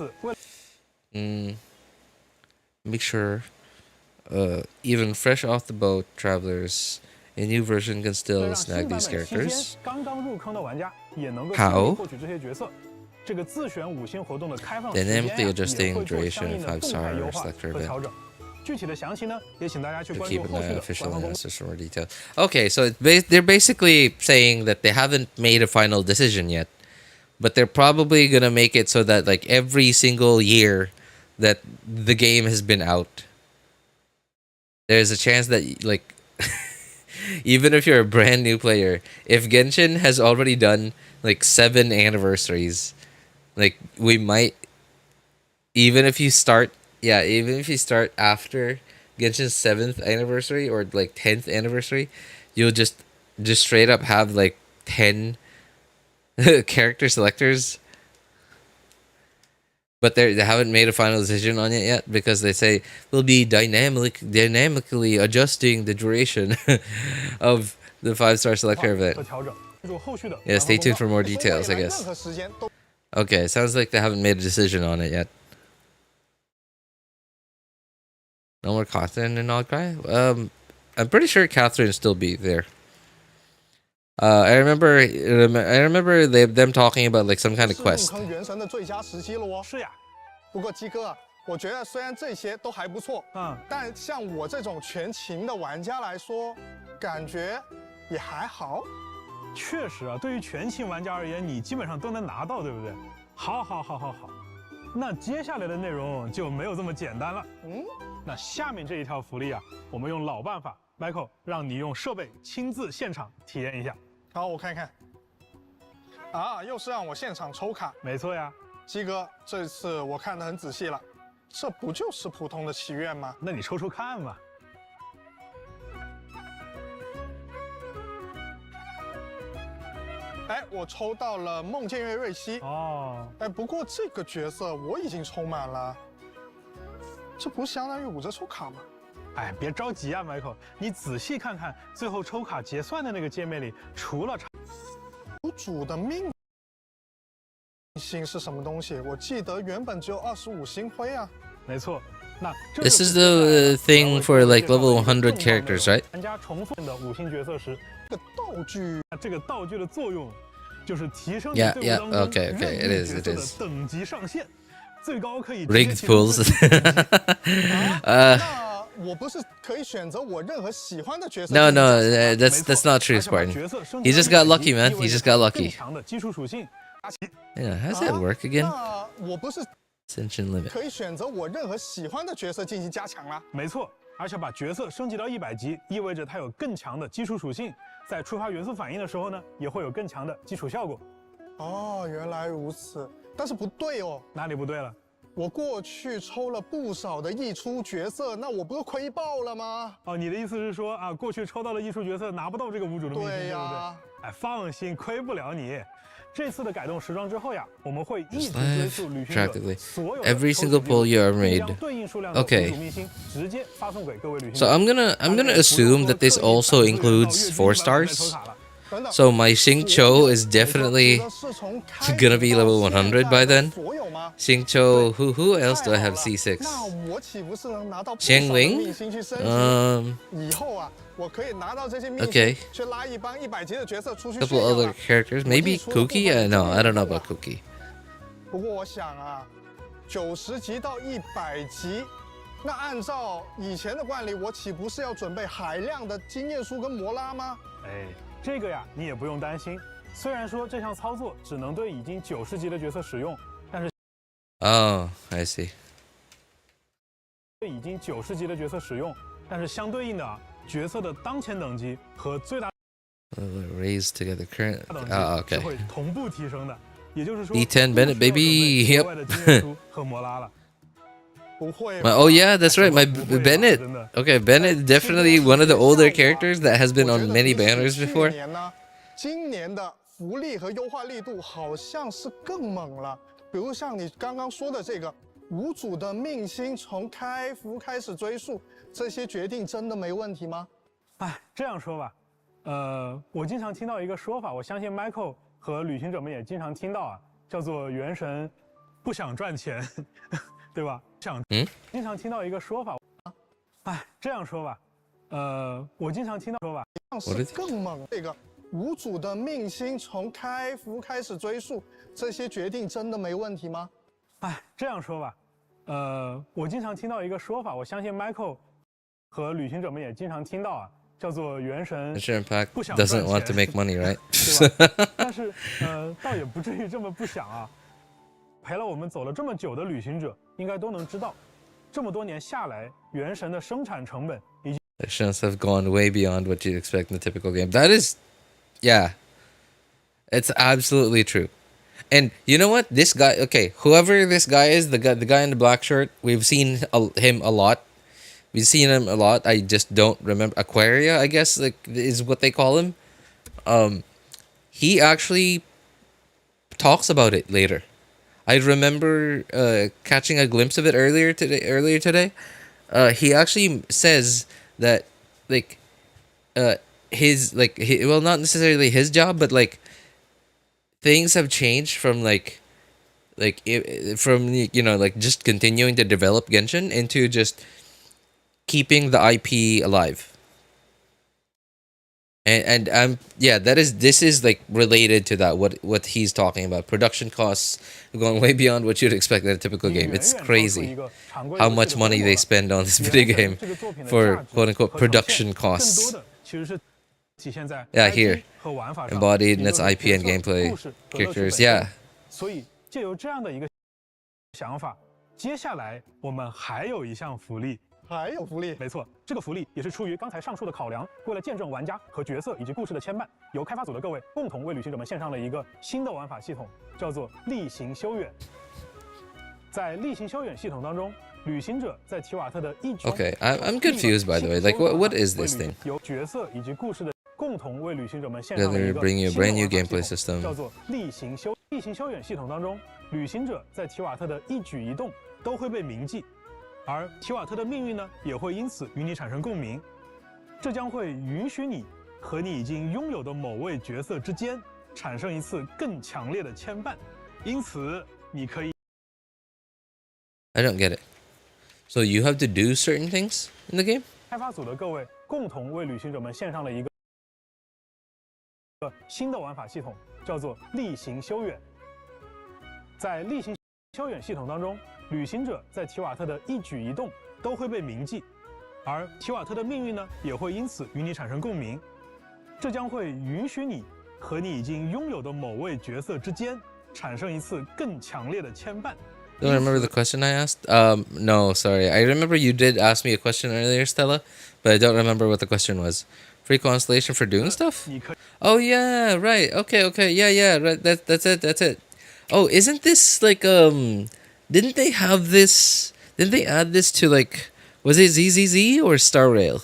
Make sure. Even fresh off the boat, travelers, a new version can still snag these characters. How? Dynamically adjusting duration of 5-star selector event. To keep an eye on official announcements for more detail. Okay, so they're basically saying that they haven't made a final decision yet, but they're probably gonna make it so that like every single year that the game has been out, there's a chance that, like, even if you're a brand new player, if Genshin has already done, like, 7 anniversaries, like, we might, even if you start after Genshin's 7th anniversary or, like, 10th anniversary, you'll just straight up have, like, 10 character selectors. But they haven't made a final decision on it yet because they say we'll be dynamically adjusting the duration of the 5-star selector event. Yeah, stay tuned for more details, I guess. Okay, sounds like they haven't made a decision on it yet. No more Catherine and LaumaNodKrai? I'm pretty sure Catherine still be there. I remember them talking about like some kind of quest. 坑原神的最佳时机了哦。是呀。不过鸡哥，我觉得虽然这些都还不错，但像我这种全勤的玩家来说，感觉也还好。确实啊，对于全勤玩家而言，你基本上都能拿到，对不对？好。那接下来的内容就没有这么简单了。那下面这一条福利啊，我们用老办法 ，Michael 让你用设备亲自现场体验一下。好，我看看。啊，又是让我现场抽卡。没错呀，鸡哥，这次我看得很仔细了，这不就是普通的祈愿吗？那你抽抽看嘛。哎，我抽到了梦见月瑞希。哦。哎，不过这个角色我已经抽满了，这不是相当于5折抽卡吗？哎，别着急啊 ，Michael， 你仔细看看最后抽卡结算的那个界面里，除了无主的命星是什么东西？我记得原本只有25星辉啊。没错，那 This is the thing for like level 100 characters, right? 玩家重复的5星角色时，这个道具的作用就是提升你队伍当中 it is 角色的等级上限，最高可以 rigged pools. 我不是可以选择我任何喜欢的角色 No, that's not true, Spartan. He just got lucky, man. He just got lucky. Yeah, how does that work again? Ascension limit. 可以选择我任何喜欢的角色进行加强啦。没错，而且把角色升级到100级，意味着它有更强的基础属性，在触发元素反应的时候呢，也会有更强的基础效果。哦，原来如此。但是不对哦。哪里不对了？我过去抽了不少的溢出角色，那我不是亏爆了吗？哦，你的意思是说啊，过去抽到的溢出角色拿不到这个无主的命星，对不对？哎，放心，亏不了你。这次的改动时装之后呀，我们会一直追溯旅行者所有 every single pull you ever made. Okay. So I'm gonna assume that this also includes 4 stars. So my Xingqiu is definitely gonna be level 100 by then. Xingqiu, who else do I have C6? Xiangling? Okay. Couple other characters, maybe Cookie? No, I don't know about Cookie. 不过我想啊，90级到100级，那按照以前的惯例，我岂不是要准备海量的经验书跟摩拉吗？哎，这个呀，你也不用担心。虽然说这项操作只能对已经90级的角色使用，但是 Oh, I see. 对已经90级的角色使用，但是相对应的啊，角色的当前等级和最大 raise together current. Oh, okay. 是会同步提升的，也就是说 D10 Bennett, baby. Yep. 额外的经验书和摩拉了。Oh yeah, that's right. My Bennett. Okay, Bennett definitely one of the older characters that has been on many banners before. 今年的福利和优化力度好像是更猛了，比如像你刚刚说的这个无主的命星从开服开始追溯，这些决定真的没问题吗？哎，这样说吧，我经常听到一个说法，我相信 Michael 和旅行者们也经常听到啊，叫做元神不想赚钱，对吧？经常听到一个说法，哎，这样说吧，我经常听到说法，是更猛这个。无主的命星从开服开始追溯，这些决定真的没问题吗？哎，这样说吧，我经常听到一个说法，我相信 Michael 和旅行者们也经常听到啊，叫做元神 Impact doesn't want to make money, right? 对吧？但是倒也不至于这么不想啊。陪了我们走了这么久的旅行者，应该都能知道，这么多年下来，元神的生产成本已经 Actions have gone way beyond what you'd expect in a typical game. That is. Yeah, it's absolutely true. And you know what? This guy, okay, whoever this guy is, the guy in the black shirt, we've seen him a lot. We've seen him a lot. I just don't remember. Aquaria, I guess, like is what they call him. He actually talks about it later. I remember catching a glimpse of it earlier today. He actually says that like his well, not necessarily his job, but like things have changed from like Like from like just continuing to develop Genshin into just keeping the IP alive. And yeah, this is like related to that, what he's talking about. Production costs going way beyond what you'd expect in a typical game. It's crazy how much money they spend on this video game for quote unquote production costs. Yeah, here embodied in its IP and gameplay characters. Yeah. 所以借由这样的一个想法，接下来我们还有一项福利。 还有福利，没错，这个福利也是出于刚才上述的考量，为了见证玩家和角色以及故事的牵绊，由开发组的各位共同为旅行者们献上了一个新的玩法系统，叫做例行修远。在例行修远系统当中，旅行者在提瓦特的一举。Okay, I'm confused by the way. Like, what is this thing? 由角色以及故事的共同为旅行者们献上了一个 bring you a brand new gameplay system. 叫做例行修远系统当中，旅行者在提瓦特的一举一动都会被铭记。 而提瓦特的命运呢，也会因此与你产生共鸣，这将会允许你和你已经拥有的某位角色之间产生一次更强烈的牵绊，因此你可以。I don't get it. So you have to do certain things in the game? 开发组的各位共同为旅行者们献上了一个新的玩法系统，叫做例行修远。在例行修远系统当中。 旅行者在提瓦特的一举一动都会被铭记，而提瓦特的命运呢，也会因此与你产生共鸣，这将会允许你和你已经拥有的某位角色之间产生一次更强烈的牵绊。Don't remember the question I asked? No, sorry. I remember you did ask me a question earlier, Stella, but I don't remember what the question was. Free constellation for doing stuff? Oh yeah, right. Okay. Yeah. Right. That's it. Oh, isn't this like Didn't they have this? Didn't they add this to like? Was it ZZZ or Star Rail?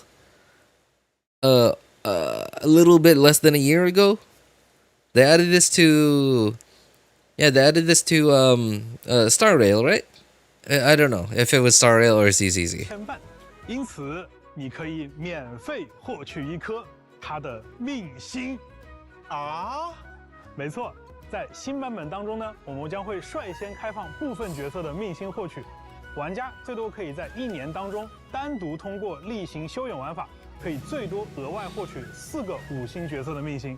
A little bit less than a year ago. They added this to. Yeah, they added this to Star Rail, right? I don't know if it was Star Rail or ZZZ. 因此，你可以免费获取一颗它的命星。啊，没错。 在新版本当中呢，我们将会率先开放部分角色的命星获取，玩家最多可以在1年当中单独通过例行修远玩法，可以最多额外获取4个5星角色的命星。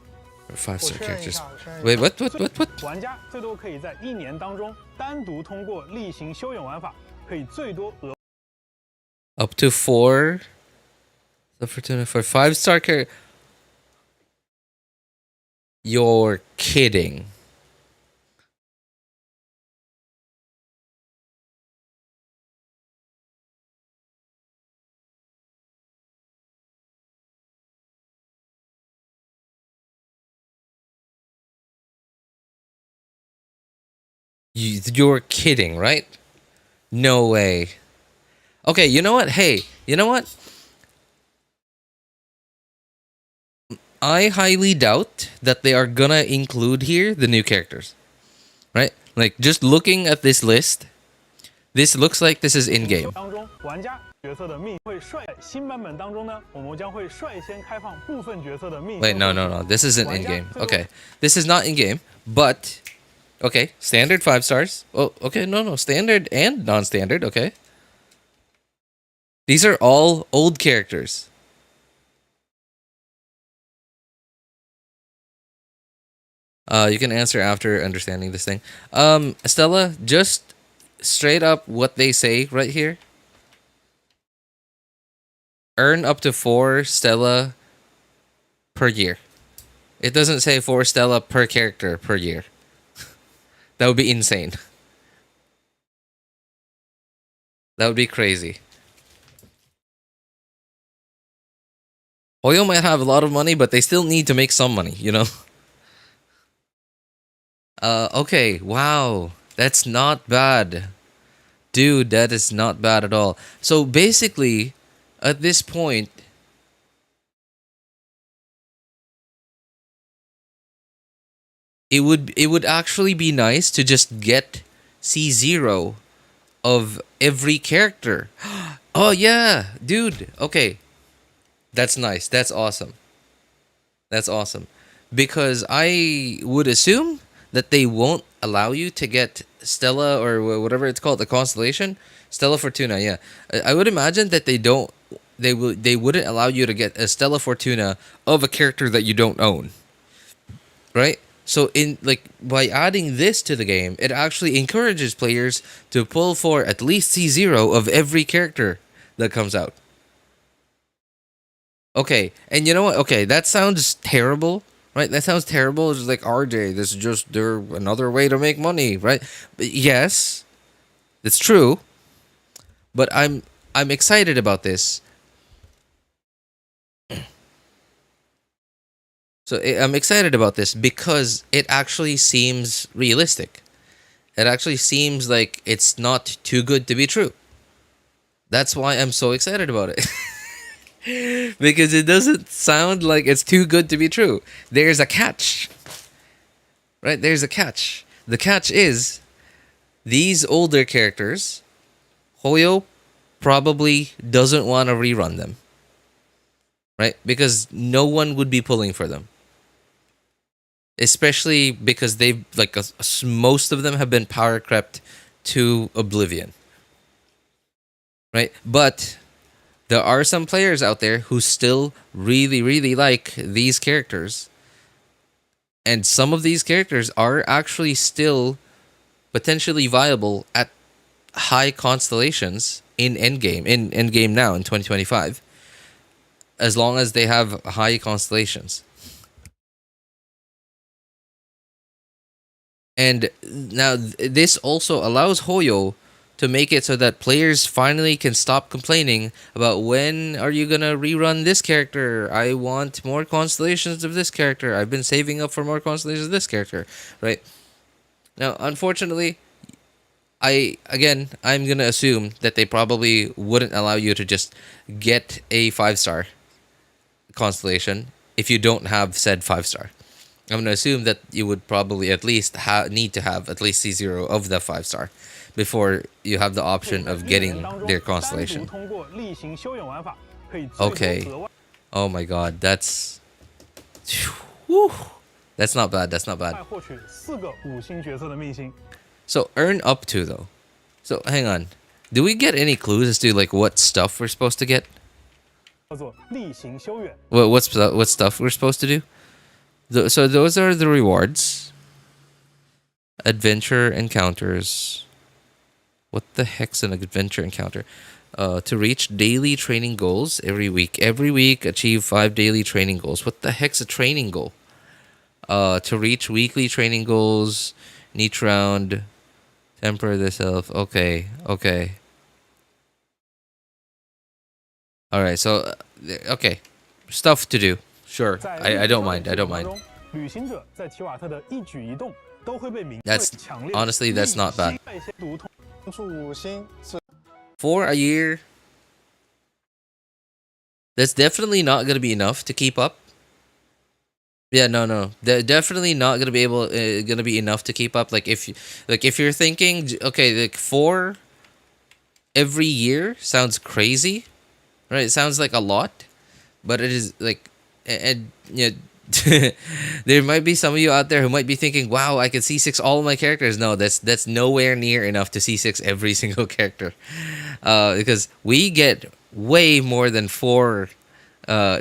5-star characters. Wait, what? 玩家最多可以在1年当中单独通过例行修远玩法，可以最多额 up to 4. The opportunity for 5-star character. You're kidding. You're kidding, right? No way. Okay, you know what? Hey, you know what? I highly doubt that they are gonna include here the new characters. Right? Like, just looking at this list, this looks like this is in-game. Wait, no. This isn't in-game. Okay. This is not in-game, but... Okay, standard 5 stars. Oh, okay, no. Standard and non-standard, okay. These are all old characters. You can answer after understanding this thing. Stella, just straight up what they say right here. Earn up to 4 Stella per year. It doesn't say 4 Stella per character per year. That would be insane. That would be crazy. Oyo might have a lot of money, but they still need to make some money, you know? Okay, wow. That's not bad. Dude, that is not bad at all. So basically, at this point, it would actually be nice to just get C0 of every character. Oh yeah, dude. Okay. That's nice. That's awesome. That's awesome. Because I would assume that they won't allow you to get Stella or whatever it's called, the constellation, Stella Fortuna. Yeah, I would imagine that they wouldn't allow you to get a Stella Fortuna of a character that you don't own, right? So by adding this to the game, it actually encourages players to pull for at least C0 of every character that comes out. Okay, and you know what? Okay, that sounds terrible, right? That sounds terrible. It's like, RJ, this is just another way to make money, right? But yes, it's true. But I'm excited about this. So I'm excited about this because it actually seems realistic. It actually seems like it's not too good to be true. That's why I'm so excited about it. Because it doesn't sound like it's too good to be true. There's a catch. Right? There's a catch. The catch is these older characters, Hoyo probably doesn't want to rerun them. Right? Because no one would be pulling for them. Especially because they've most of them have been power crept to oblivion. Right? But there are some players out there who still really, really like these characters. And some of these characters are actually still potentially viable at high constellations in endgame, now in 2025. As long as they have high constellations. And now this also allows Hoyo to make it so that players finally can stop complaining about when are you gonna rerun this character? I want more constellations of this character. I've been saving up for more constellations of this character, right? Now, unfortunately, I'm gonna assume that they probably wouldn't allow you to just get a 5-star constellation if you don't have said 5-star. I'm going to assume that you would probably at least need to have at least C0 of the 5-star before you have the option of getting their constellation. Okay. Oh my god, that's... Whew. That's not bad, that's not bad. So, earn up to though. So, hang on. Do we get any clues as to what stuff we're supposed to get? What stuff we're supposed to do? So those are the rewards. Adventure encounters. What the heck's an adventure encounter? To reach daily training goals every week. Every week, achieve 5 daily training goals. What the heck's a training goal? To reach weekly training goals. Each round. Temper the self. Okay. Alright, so... Okay. Stuff to do. Sure, I don't mind. That's not bad. For a year, that's definitely not going to be enough to keep up. Yeah, no. They're definitely not going to be enough to keep up. If you're thinking, okay, 4 every year sounds crazy, right? It sounds like a lot, but it is and there might be some of you out there who might be thinking, wow, I can C6 all of my characters. No, that's nowhere near enough to C6 every single character. Because we get way more than 4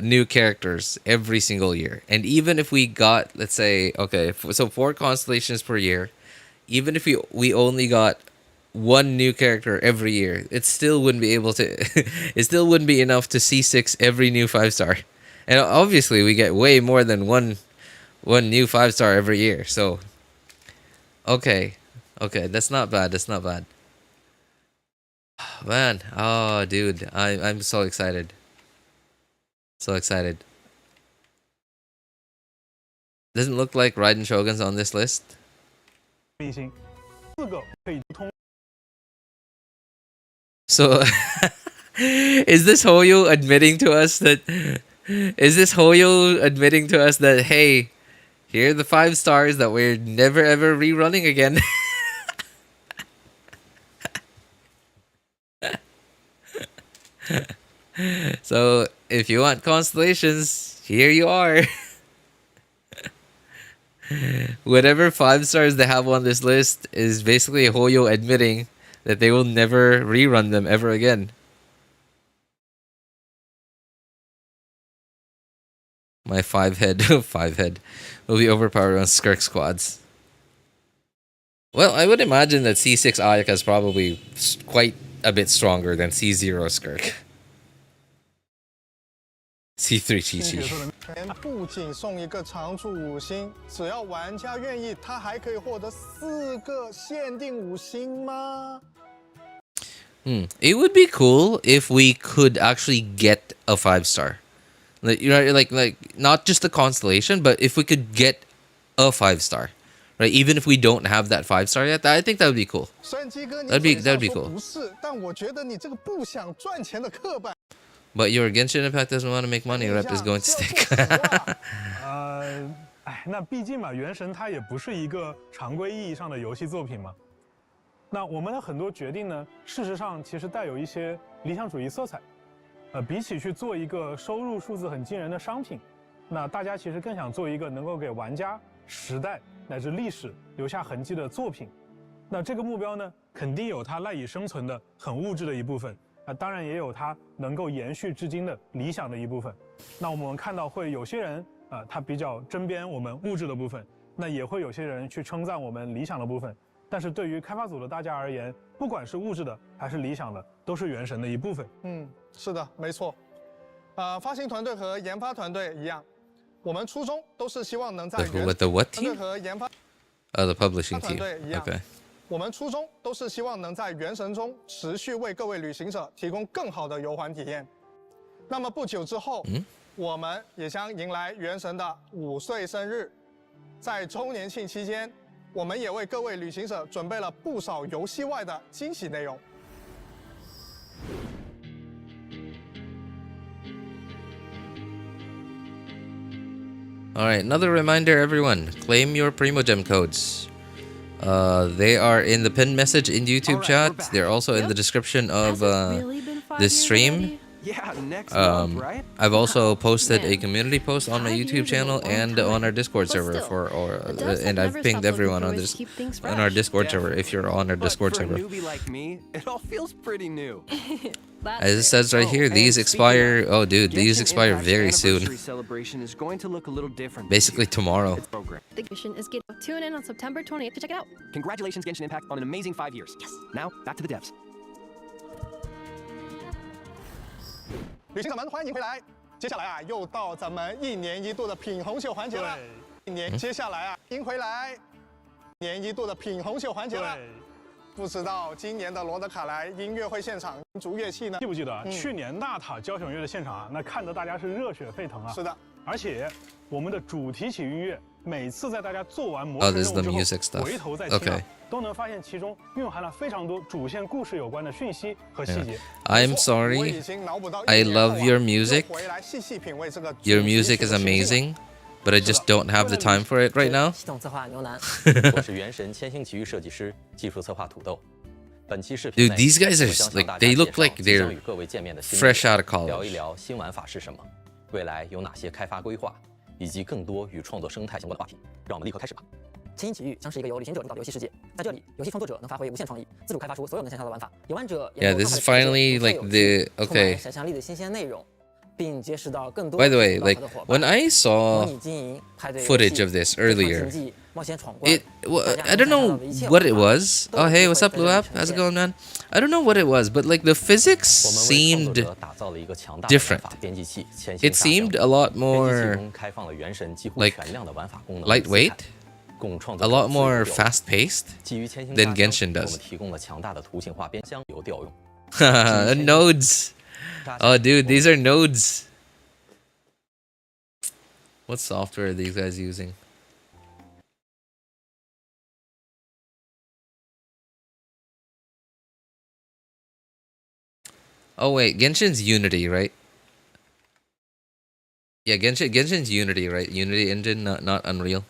new characters every single year. And even if we got, let's say, okay, so 4 constellations per year, even if we only got 1 new character every year, it still wouldn't be able to, it still wouldn't be enough to C6 every new 5-star. And obviously, we get way more than one new 5-star every year. So, okay, that's not bad. Man, oh, dude, I'm so excited. Doesn't look like Raiden Shogun's on this list. So, is this Hoyo admitting to us that? Hey, here are the 5 stars that we're never ever rerunning again? So, if you want constellations, here you are. Whatever 5 stars they have on this list is basically Hoyo admitting that they will never rerun them ever again. My 5-head will be overpowered on Skirk squads. Well, I would imagine that C6 Ayaka is probably quite a bit stronger than C0 Skirk. C3 Chi-Chi. 不仅送一个常驻5星，只要玩家愿意，他还可以获得4个限定5星吗？ It would be cool if we could actually get a 5-star. Like, you know, like not just the constellation, but if we could get a 5-star, right? Even if we don't have that 5-star yet, I think that would be cool. That'd be cool. But your Genshin Impact doesn't want to make money. Rep is going to stick. 那毕竟嘛，原神它也不是一个常规意义上的游戏作品嘛。那我们的很多决定呢，事实上其实带有一些理想主义色彩。比起去做一个收入数字很惊人的商品，那大家其实更想做一个能够给玩家、时代乃至历史留下痕迹的作品。那这个目标呢，肯定有它赖以生存的很物质的一部分，当然也有它能够延续至今的理想的一部分。那我们看到会有些人他比较针砭我们物质的部分，那也会有些人去称赞我们理想的部分。但是对于开发组的大家而言，不管是物质的还是理想的，都是原神的一部分。是的，没错。发行团队和研发团队一样，我们初衷都是希望能在原神团队和研发the publishing 团 team. 队一样。 Okay. 我们初衷都是希望能在原神中持续为各位旅行者提供更好的游玩体验。那么不久之后，我们也将迎来原神的5岁生日。在周年庆期间，我们也为各位旅行者准备了不少游戏外的惊喜内容。 Alright, another reminder, everyone. Claim your Primogem codes. They are in the pinned message in YouTube chat. They're also in the description of this stream. I've also posted a community post on my YouTube channel and on our Discord server and I've pinged everyone on this on our Discord server if you're on our Discord server. It all feels pretty new. As it says right here, these expire. Oh, dude, these expire very soon. Celebration is going to look a little different. Basically tomorrow. The Genshin is getting. Tune in on September 20th to check it out. Congratulations, Genshin Impact, on an amazing 5 years. Yes. Now back to the devs. 旅行者们，欢迎回来！接下来又到咱们1年1度的品红秀环节了。接下来迎回来1年1度的品红秀环节了。不知道今年的罗德卡莱音乐会现场主乐器呢？记不记得去年纳塔交响乐的现场那看得大家是热血沸腾啊！是的，而且我们的主题曲音乐，每次在大家做完魔神任务之后，回头再听，都能发现其中蕴含了非常多主线故事有关的讯息和细节。I'm sorry. I love your music. Your music is amazing, but I just don't have the time for it right now. 系统策划牛腩，我是原神千星奇遇设计师、技术策划土豆。本期视频 Dude, these guys are like they look like they're fresh out of college. 聊一聊新玩法是什么，未来有哪些开发规划，以及更多与创作生态相关的话题。让我们立刻开始吧。千星奇遇将是一个由旅行者主导的游戏世界，在这里，游戏创作者能发挥无限创意，自主开发出所有能想象的玩法。游玩者 Yeah, this is finally like the okay. 想象力的新鲜内容。 并结识到更多 By the way, like when I saw footage of this earlier, I don't know what it was. Oh hey, what's up, Blue App? How's it going, man? I don't know what it was, but like the physics seemed different. It seemed a lot more like lightweight, a lot more fast-paced than Genshin does. Nodes. Oh, dude, these are nodes. What software are these guys using? Oh wait, Genshin's Unity, right? Yeah, Genshin's Unity, right? Unity engine, not Unreal.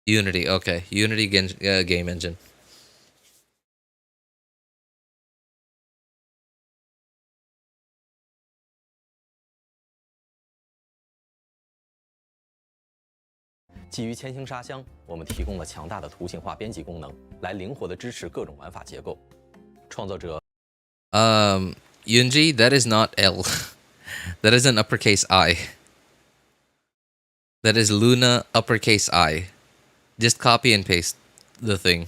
Unity, okay. Unity game engine. 基于千星沙箱，我们提供了强大的图形化编辑功能，来灵活地支持各种玩法结构。创作者Yunji, that is not L. That is an uppercase I. That is Luna uppercase I. Just copy and paste the thing.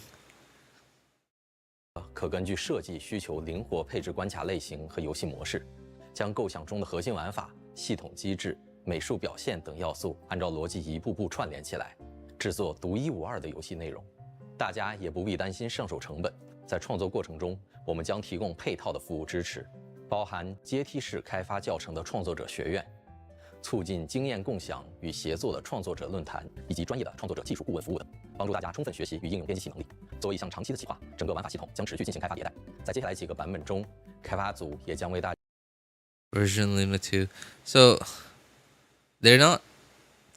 可根据设计需求灵活配置关卡类型和游戏模式，将构想中的核心玩法、系统机制、美术表现等要素按照逻辑一步步串联起来，制作独一无二的游戏内容。大家也不必担心上手成本，在创作过程中，我们将提供配套的服务支持，包含阶梯式开发教程的创作者学院，促进经验共享与协作的创作者论坛，以及专业的创作者技术顾问服务等，帮助大家充分学习与应用编辑器能力。作为一项长期的计划，整个玩法系统将持续进行开发迭代。在接下来几个版本中，开发组也将为大家 Version Luna 2. So they're not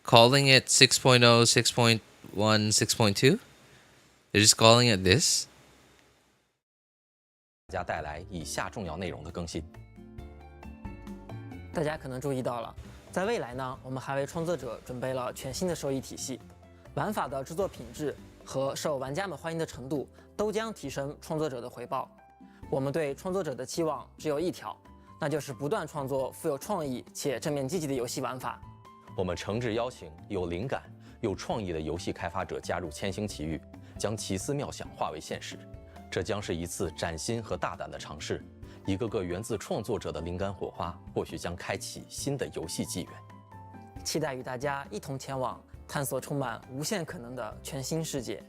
calling it 6.0, 6.1, 6.2. They're just calling it this. 大家带来以下重要内容的更新。大家可能注意到了，在未来呢，我们还为创作者准备了全新的收益体系，玩法的制作品质和受玩家们欢迎的程度都将提升创作者的回报。我们对创作者的期望只有一条，那就是不断创作富有创意且正面积极的游戏玩法。我们诚挚邀请有灵感、有创意的游戏开发者加入千星奇遇，将奇思妙想化为现实。这将是一次崭新和大胆的尝试，一个个源自创作者的灵感火花，或许将开启新的游戏纪元。期待与大家一同前往探索充满无限可能的全新世界。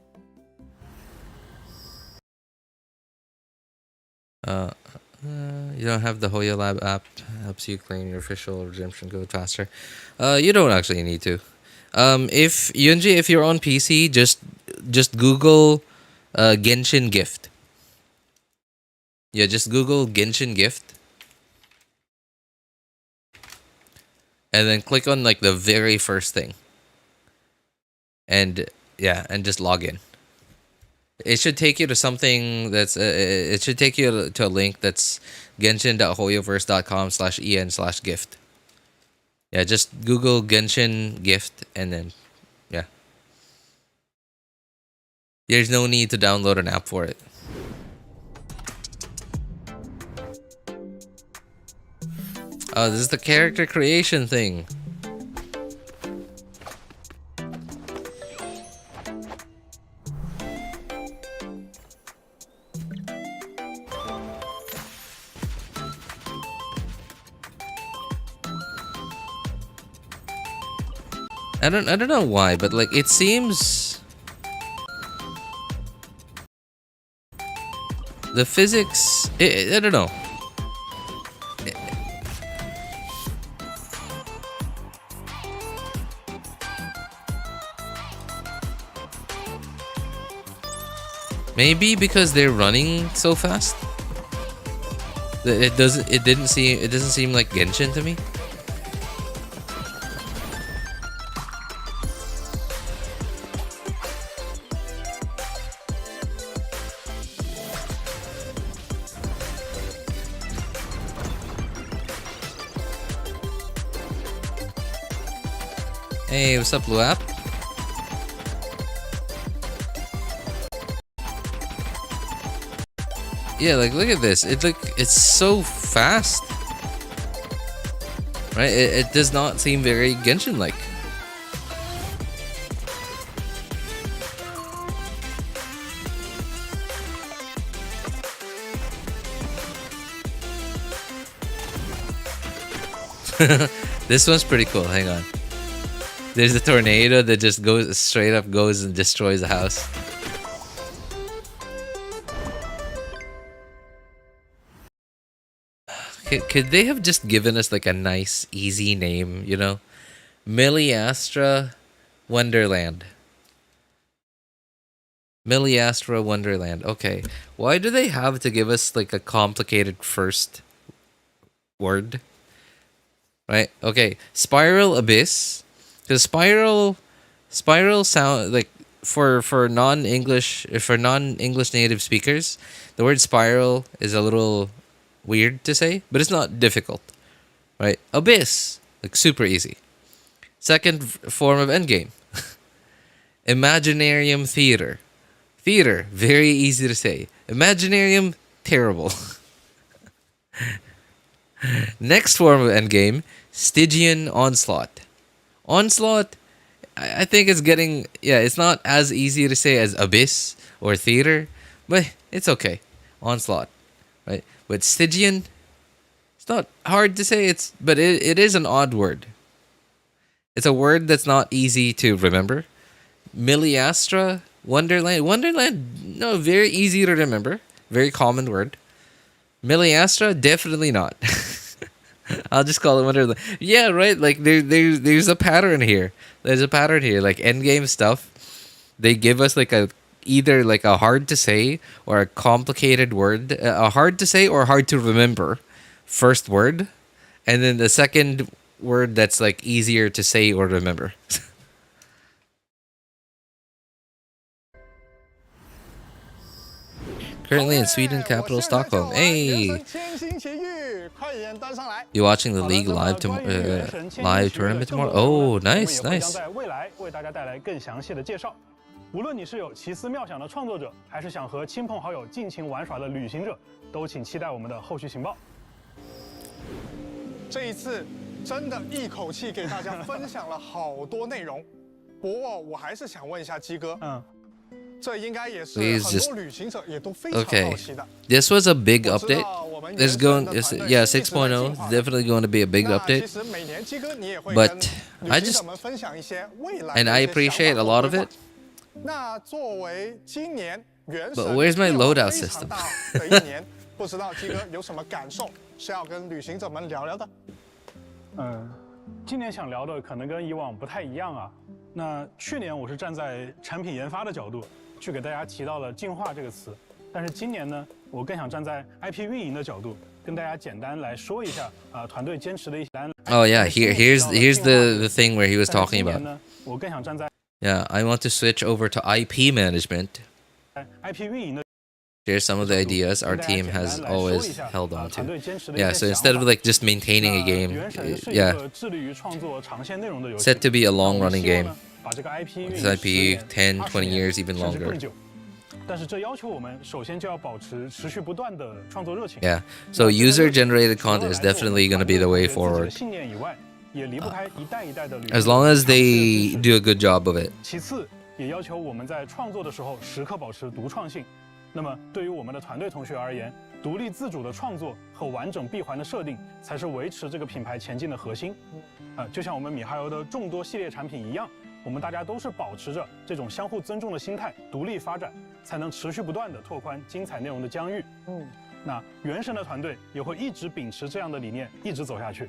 You don't have the Hoya Lab app. Helps you claim your official redemption code faster. You don't actually need to. If Yunji, if you're on PC, just Google Genshin gift. Yeah, just Google Genshin gift. And then click on like the very first thing. And yeah, and just log in. It should take you to something that's it should take you to a link that's genshin.hoyoverse.com/en/gift. Yeah, just Google Genshin gift and then yeah. There's no need to download an app for it. Oh, this is the character creation thing. I don't know why, but like it seems the physics I don't know. Maybe because they're running so fast. It doesn't seem like Genshin to me. Hey, what's up, Blue App? Yeah, like look at this. It's so fast. Right? It does not seem very Genshin-like. This one's pretty cool. Hang on. There's a tornado that just goes and destroys the house. Could they have just given us like a nice, easy name, you know? Miliastra Wonderland. Miliastra Wonderland. Okay. Why do they have to give us like a complicated first word? Right? Okay. Spiral Abyss. Because spiral sound like for non-English native speakers, the word spiral is a little weird to say, but it's not difficult, right? Abyss, like super easy. Second form of endgame, Imaginarium theater. Theater, very easy to say. Imaginarium, terrible. Next form of endgame, Stygian Onslaught. Onslaught, I think it's getting, it's not as easy to say as Abyss or Theater, but it's okay. Onslaught, right? But Stygian, it's not hard to say, but it is an odd word. It's a word that's not easy to remember. Miliastra, Wonderland, no, very easy to remember. Very common word. Miliastra, definitely not. I'll just call it Wonderland. Yeah, right. Like there's a pattern here. There's a pattern here. Like endgame stuff, they give us like either like a hard to say or a complicated word, a hard to say or hard to remember first word, and then the second word that's like easier to say or remember. Currently in Sweden capital Stockholm. Hey! You watching the league live tournament tomorrow? Oh, nice, nice. 无论你是有奇思妙想的创作者，还是想和亲朋好友尽情玩耍的旅行者，都请期待我们的后续情报。这一次真的一口气给大家分享了好多内容，不过我还是想问一下鸡哥，这应该也是很多旅行者也都非常好奇的。This was a big update. There's yeah, 6.0 is definitely going to be a big update. But I just and I appreciate a lot of it. 那作为今年原神 But where's my loadout system? 的一年，不知道鸡哥有什么感受是要跟旅行者们聊聊的？今年想聊的可能跟以往不太一样啊。那去年我是站在产品研发的角度去给大家提到了进化这个词，但是今年呢，我更想站在 IP 运营的角度跟大家简单来说一下团队坚持的一些。Oh yeah, here's the thing where he was talking about. 我更想站在 Yeah, I want to switch over to IP management. Here's some of the ideas our team has always held on to. Yeah, so instead of like just maintaining a game, set to be a long-running game. This IP 10, 20 years, even longer. Yeah, so user-generated content is definitely going to be the way forward. As long as they do a good job of it. 其次，也要求我们在创作的时候时刻保持独创性。那么，对于我们的团队同学而言，独立自主的创作和完整闭环的设定，才是维持这个品牌前进的核心。就像我们米哈游的众多系列产品一样，我们大家都是保持着这种相互尊重的心态，独立发展，才能持续不断的拓宽精彩内容的疆域。那原神的团队也会一直秉持这样的理念，一直走下去。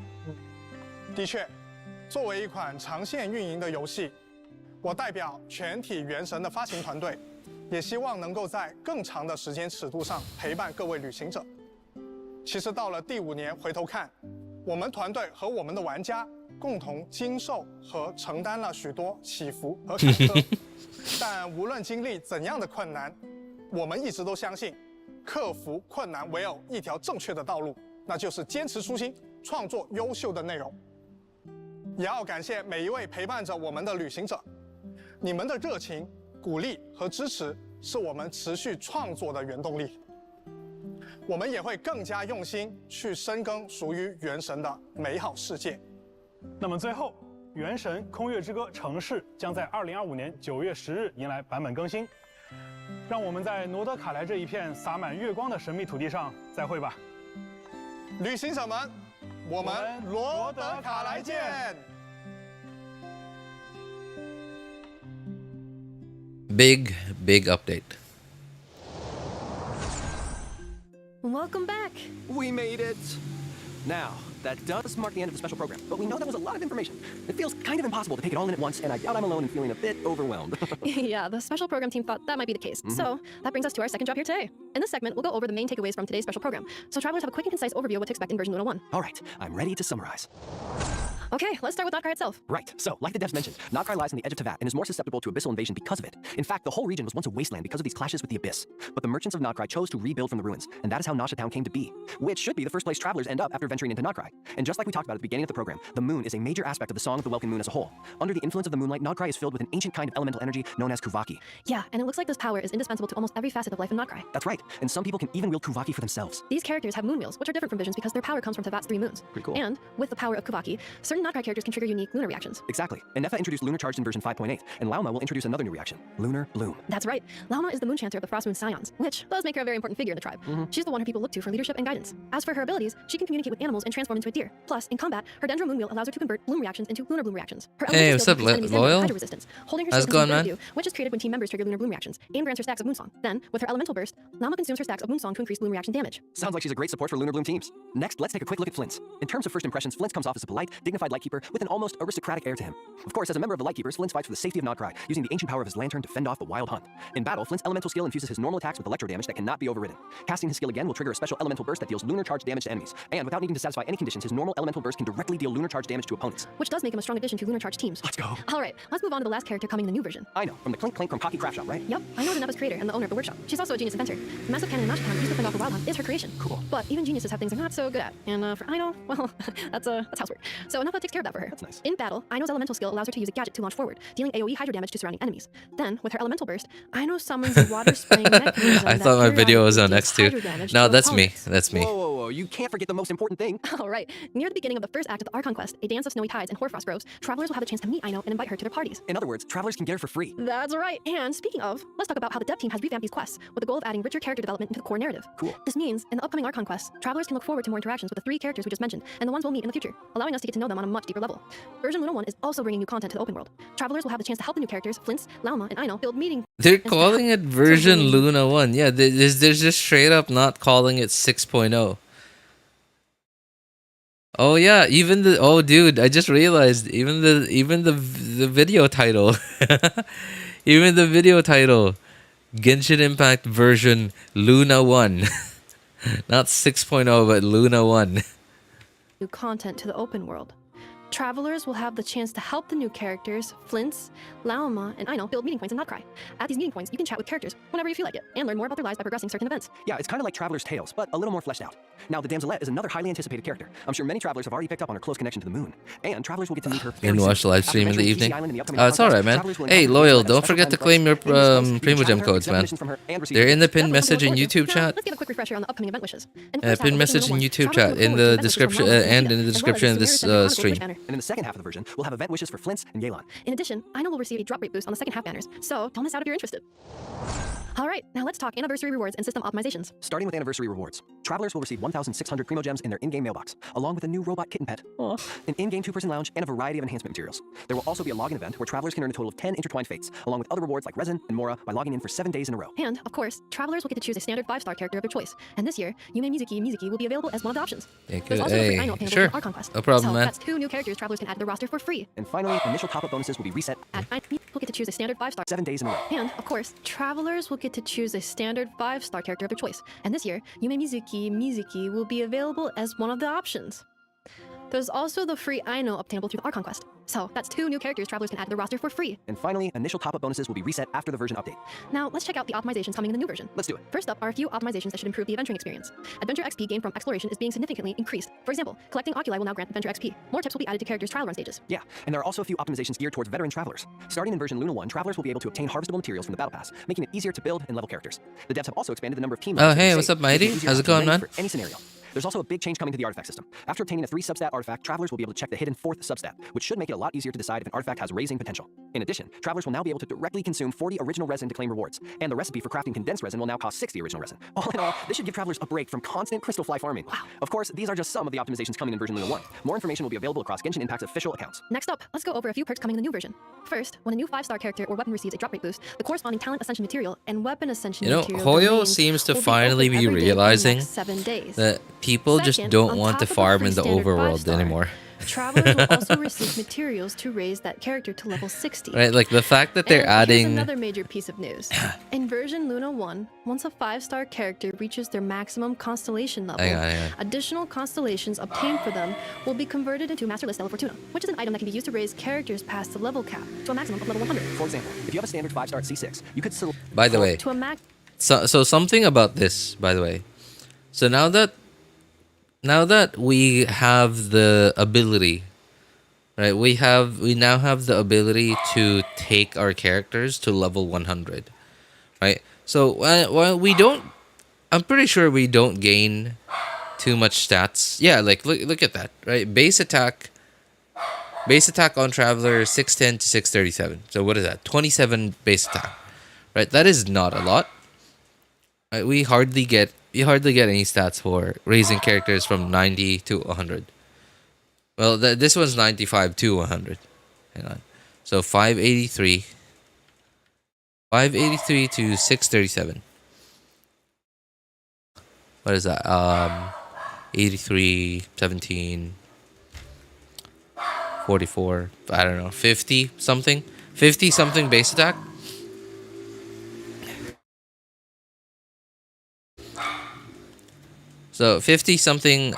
的确，作为一款长线运营的游戏，我代表全体原神的发行团队，也希望能够在更长的时间尺度上陪伴各位旅行者。其实到了第5年回头看，我们团队和我们的玩家共同经受和承担了许多起伏和坎坷。但无论经历怎样的困难，我们一直都相信，克服困难唯有一条正确的道路，那就是坚持初心，创作优秀的内容。也要感谢每一位陪伴着我们的旅行者，你们的热情、鼓励和支持是我们持续创作的原动力。我们也会更加用心去深耕属于原神的美好世界。那么最后，《原神：空月之歌：城市》将在2025年9月10日迎来版本更新。让我们在诺德卡莱这一片洒满月光的神秘土地上再会吧，旅行者们，我们罗德卡莱见。Big update. Welcome back. We made it. Now, that does mark the end of the special program, but we know that was a lot of information. It feels kind of impossible to take it all in at once, and I doubt I'm alone in feeling a bit overwhelmed. Yeah, the special program team thought that might be the case. So that brings us to our second job here today. In this segment, we'll go over the main takeaways from today's special program, so travelers have a quick and concise overview of what to expect in version 101. All right, I'm ready to summarize. Okay, let's start with NotKrai itself. Right. So, like the devs mentioned, NotKrai lies on the edge of Teyvat and is more susceptible to abyssal invasion because of it. In fact, the whole region was once a wasteland because of these clashes with the Abyss. But the merchants of NotKrai chose to rebuild from the ruins, and that is how Nasha Town came to be, which should be the first place travelers end up after venturing into NotKrai. And just like we talked about at the beginning of the program, the moon is a major aspect of the Song of the Welkin Moon as a whole. Under the influence of the moonlight, NotKrai is filled with an ancient kind of elemental energy known as Kuvaki. Yeah, and it looks like this power is indispensable to almost every facet of life in NotKrai. That's right, and some people can even wield Kuvaki for themselves. These characters have moon wheels, which are different from visions because their power comes from Teyvat's 3 moons. Pretty cool. And with the power of Kuvaki, certain NotKrai characters can trigger unique lunar reactions. Exactly. Ineffa introduced Lunar Charged in version 5.8, and Lauma will introduce another new reaction, Lunar Bloom. That's right. Lauma is the moon chanter of the Frost Moon Scions, which does make her a very important figure in the tribe. She's the one who people look to for leadership and guidance. As for her abilities, she can communicate with animals and transform into a deer. Plus, in combat, her Dendro moon wheel allows her to convert bloom reactions into lunar bloom reactions. Her Hey, elemental what's skill up, increases enemies' Dendro Loyal? hydro resistance. Holding her How's skill it going, consumes man? View, which is created when team members trigger lunar bloom reactions. Aim grants her stacks of Moonsong. Then, with her elemental burst, Lauma consumes her stacks of Moonsong to increase bloom reaction damage. Sounds like she's a great support for Lunar Bloom teams. Next, let's take a quick look at Flins. In terms of first impressions, Flins comes off as a polite, dignified Lightkeeper with an almost aristocratic air to him. Of course, as a member of the Lightkeepers, Flins fights for the safety of NotKrai, using the ancient power of his lantern to fend off the Wild Hunt. In battle, Flint's elemental skill infuses his normal attacks with electro damage that cannot be overridden. Casting his skill again will trigger a special elemental burst that deals lunar charge damage to enemies. And without needing to satisfy any conditions, his normal elemental burst can directly deal lunar charge damage to opponents. Which does make him a strong addition to lunar charge teams. Let's go. Alright, let's move on to the last character coming in the new version. Aino, from the Clink Clank from Cocky Craft Shop, right? Yep, Aino is Ineffa's creator and the owner of the workshop. She's also a genius inventor. The massive cannon in Nasha Town used to fend off the Wild Hunt is her creation. Cool. But even geniuses have things they're not so good at. And for Aino, well, that's housework. So Ineffa takes care of that for her. That's nice. In battle, Aino's elemental skill allows her to use a gadget to launch forward, dealing AoE hydro damage to surrounding enemies. Then, with her elemental burst, Aino summons a water spraying mechanism. I thought my video was on X2. No, that's me. That's me. Whoa, whoa, whoa. You can't forget the most important thing. Alright, near the beginning of the first act of the Archon quest, A Dance of Snowy Tides and Hoarfrost Groves, travelers will have a chance to meet Aino and invite her to their parties. In other words, travelers can get her for free. That's right. And speaking of, let's talk about how the dev team has revamped these quests with the goal of adding richer character development into the core narrative. Cool. This means, in the upcoming Archon quests, travelers can look forward to more interactions with the 3 characters we just mentioned and the ones we'll meet in the future, allowing us to get to know them on a much deeper level. Version Luna 1 is also bringing new content to the open world. Travelers will have the chance to help the new characters, Flins, Lauma, and Aino, build meeting. They're calling it version Luna 1. Yeah, they're just straight up not calling it 6.0. Oh yeah, even the dude, I just realized even the video title. Even the video title. Genshin Impact version Luna 1. Not 6.0, but Luna 1. New content to the open world. Travelers will have the chance to help the new characters, Flins, Lauma, and Aino, build meeting points in NotKrai. At these meeting points, you can chat with characters whenever you feel like it, and learn more about their lives by progressing certain events. Yeah, it's kind of like Traveler's Tales, but a little more fleshed out. Now, the Damselette is another highly anticipated character. I'm sure many travelers have already picked up on her close connection to the moon. And travelers will get to meet her And watch the live stream in the evening. It's alright, man. Hey, Loyal, don't forget to claim your Primogem codes, man. They're in the pinned message in YouTube chat. Let's give a quick refresher on the upcoming event wishes. Pinned message in YouTube chat in the description and in the description of this stream. And in the second half of the version, we'll have event wishes for Flins and Yelan. In addition, Aino will receive a drop rate boost on the second half banners, so don't miss out if you're interested. Alright, now let's talk anniversary rewards and system optimizations. Starting with anniversary rewards, travelers will receive 1,600 Primogems in their in-game mailbox, along with a new robot kitten pet, an in-game 2-person lounge, and a variety of enhancement materials. There will also be a login event where travelers can earn a total of 10 intertwined fates, along with other rewards like resin and mora by logging in for 7 days in a row. And, of course, travelers will get to choose a standard 5-star character of their choice. And this year, Yume Mizuki will be available as one of the options. There's also a free Aino obtainable from Archon Quest. No problem, so man. That's 2 new characters travelers can add to the roster for free. And finally, initial top-up bonuses will be reset. At Aino, will get to choose a standard 5-star 7 days in a row. And, of course, travelers will get to choose a standard 5-star character of their choice. And this year, Yume Mizuki will be available as one of the options. There's also the free Aino obtainable through the Archon Quest. So that's 2 new characters travelers can add to the roster for free. And finally, initial top-up bonuses will be reset after the version update. Now, let's check out the optimizations coming in the new version. Let's do it. First up are a few optimizations that should improve the adventuring experience. Adventure XP gained from exploration is being significantly increased. For example, collecting oculi will now grant adventure XP. More tips will be added to characters' trial run stages. Yeah, and there are also a few optimizations geared towards veteran travelers. Starting in version Luna 1, travelers will be able to obtain harvestable materials from the battle pass, making it easier to build and level characters. The devs have also expanded the number of team Oh, hey, what's up, Mighty? How's it going, man? For any scenario. There's also a big change coming to the artifact system. After obtaining a 3-substat artifact, travelers will be able to check the hidden 4th substat, which should make it a lot easier to decide if an artifact has raising potential. In addition, travelers will now be able to directly consume 40 original resin to claim rewards, and the recipe for crafting condensed resin will now cost 60 original resin. All in all, this should give travelers a break from constant crystal fly farming. Wow. Of course, these are just some of the optimizations coming in version Luna 1. More information will be available across Genshin Impact's official accounts. Next up, let's go over a few perks coming in the new version. First, when a new 5-star character or weapon receives a drop rate boost, the corresponding talent ascension material and weapon ascension material Hoyo seems to finally be realizing that people just don't want to farm in the overworld anymore. Travelers will also receive materials to raise that character to level 60. Right, like the fact that they're And adding... here's another major piece of news. In version Luna 1, once a 5-star character reaches their maximum constellation level, hang on. additional constellations obtained for them will be converted into Master List Stellar Fortuna, which is an item that can be used to raise characters past the level cap to a maximum of level 100. For example, if you have a standard 5-star at C6, you could select... By the way, To a max... so something about this, by the way. So now that we have the ability, right? We now have the ability to take our characters to level 100, right? So while we don't, I'm pretty sure we don't gain too much stats. Yeah, like look at that, right? Base attack on Traveler 610 to 637. So what is that? 27 base attack, right? That is not a lot. Right? We hardly get any stats for raising characters from 90 to 100. Well, this one's 95 to 100. Hang on. So 583 to 637. What is that? 83, 17, 44, I don't know, 50 something base attack. So 50 something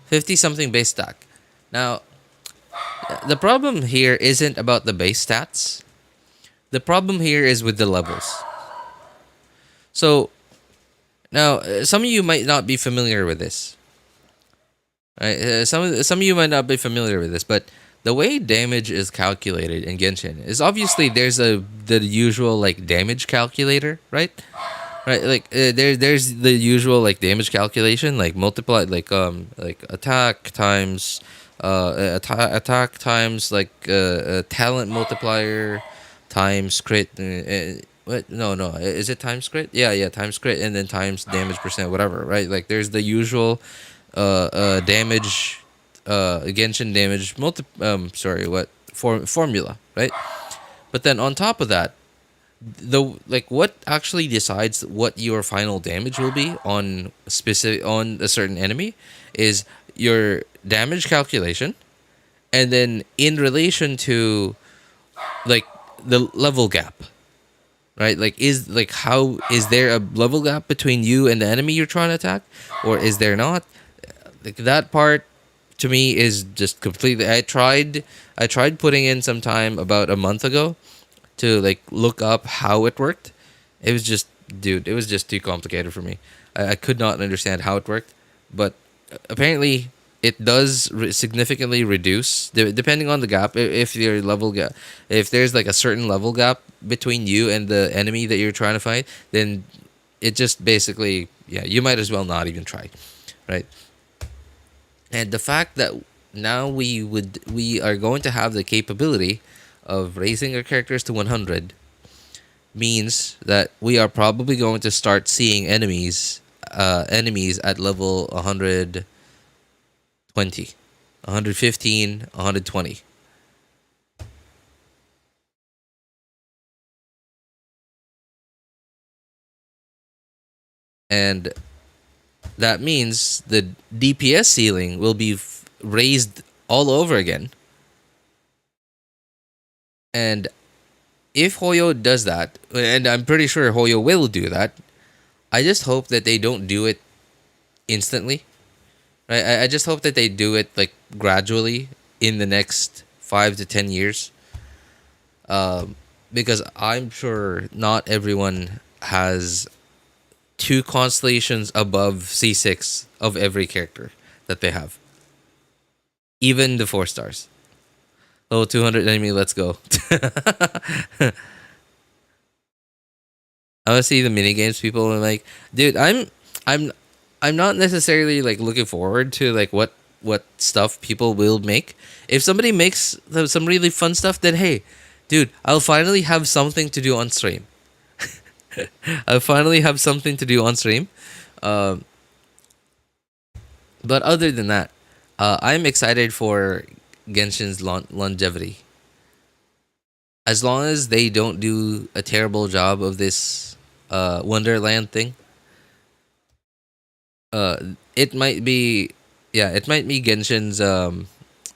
base attack. Now, the problem here isn't about the base stats. The problem here is with the levels. So now, some of you might not be familiar with this. Right? Some of you might not be familiar with this, but the way damage is calculated in Genshin is obviously there's the usual like damage calculator, right? Right, like there's the usual like damage calculation, like multiply, like attack times like talent multiplier times crit. What? No, is it times crit? Yeah, times crit, and then times damage percent, whatever. Right, like there's the usual damage Genshin damage formula, right? But then on top of that, what actually decides what your final damage will be on a certain enemy is your damage calculation, and then in relation to like the level gap, right? Like is there a level gap between you and the enemy you're trying to attack, or is there not? Like that part to me is just completely. I tried putting in some time about a month ago to like look up how it worked. It was just too complicated for me. I could not understand how it worked, but apparently it does significantly reduce depending on the gap. If your level gap, if there's like a certain level gap between you and the enemy that you're trying to fight, then it just basically, you might as well not even try, right? And the fact that now we are going to have the capability of raising our characters to 100 means that we are probably going to start seeing enemies at level 120, 115, 120. And that means the DPS ceiling will be raised all over again. And if Hoyo does that, and I'm pretty sure Hoyo will do that, I just hope that they don't do it instantly. Right? I just hope that they do it like gradually in the next 5 to 10 years. Because I'm sure not everyone has 2 constellations above C6 of every character that they have. Even the 4 stars. Oh, 200 enemy, let's go. I want to see the mini games people are like, dude, I'm not necessarily like looking forward to like what stuff people will make. If somebody makes some really fun stuff, then hey, dude, I'll finally have something to do on stream. I'll finally have something to do on stream. But other than that, I'm excited for Genshin's longevity. As long as they don't do a terrible job of this Wonderland thing, it might be Genshin's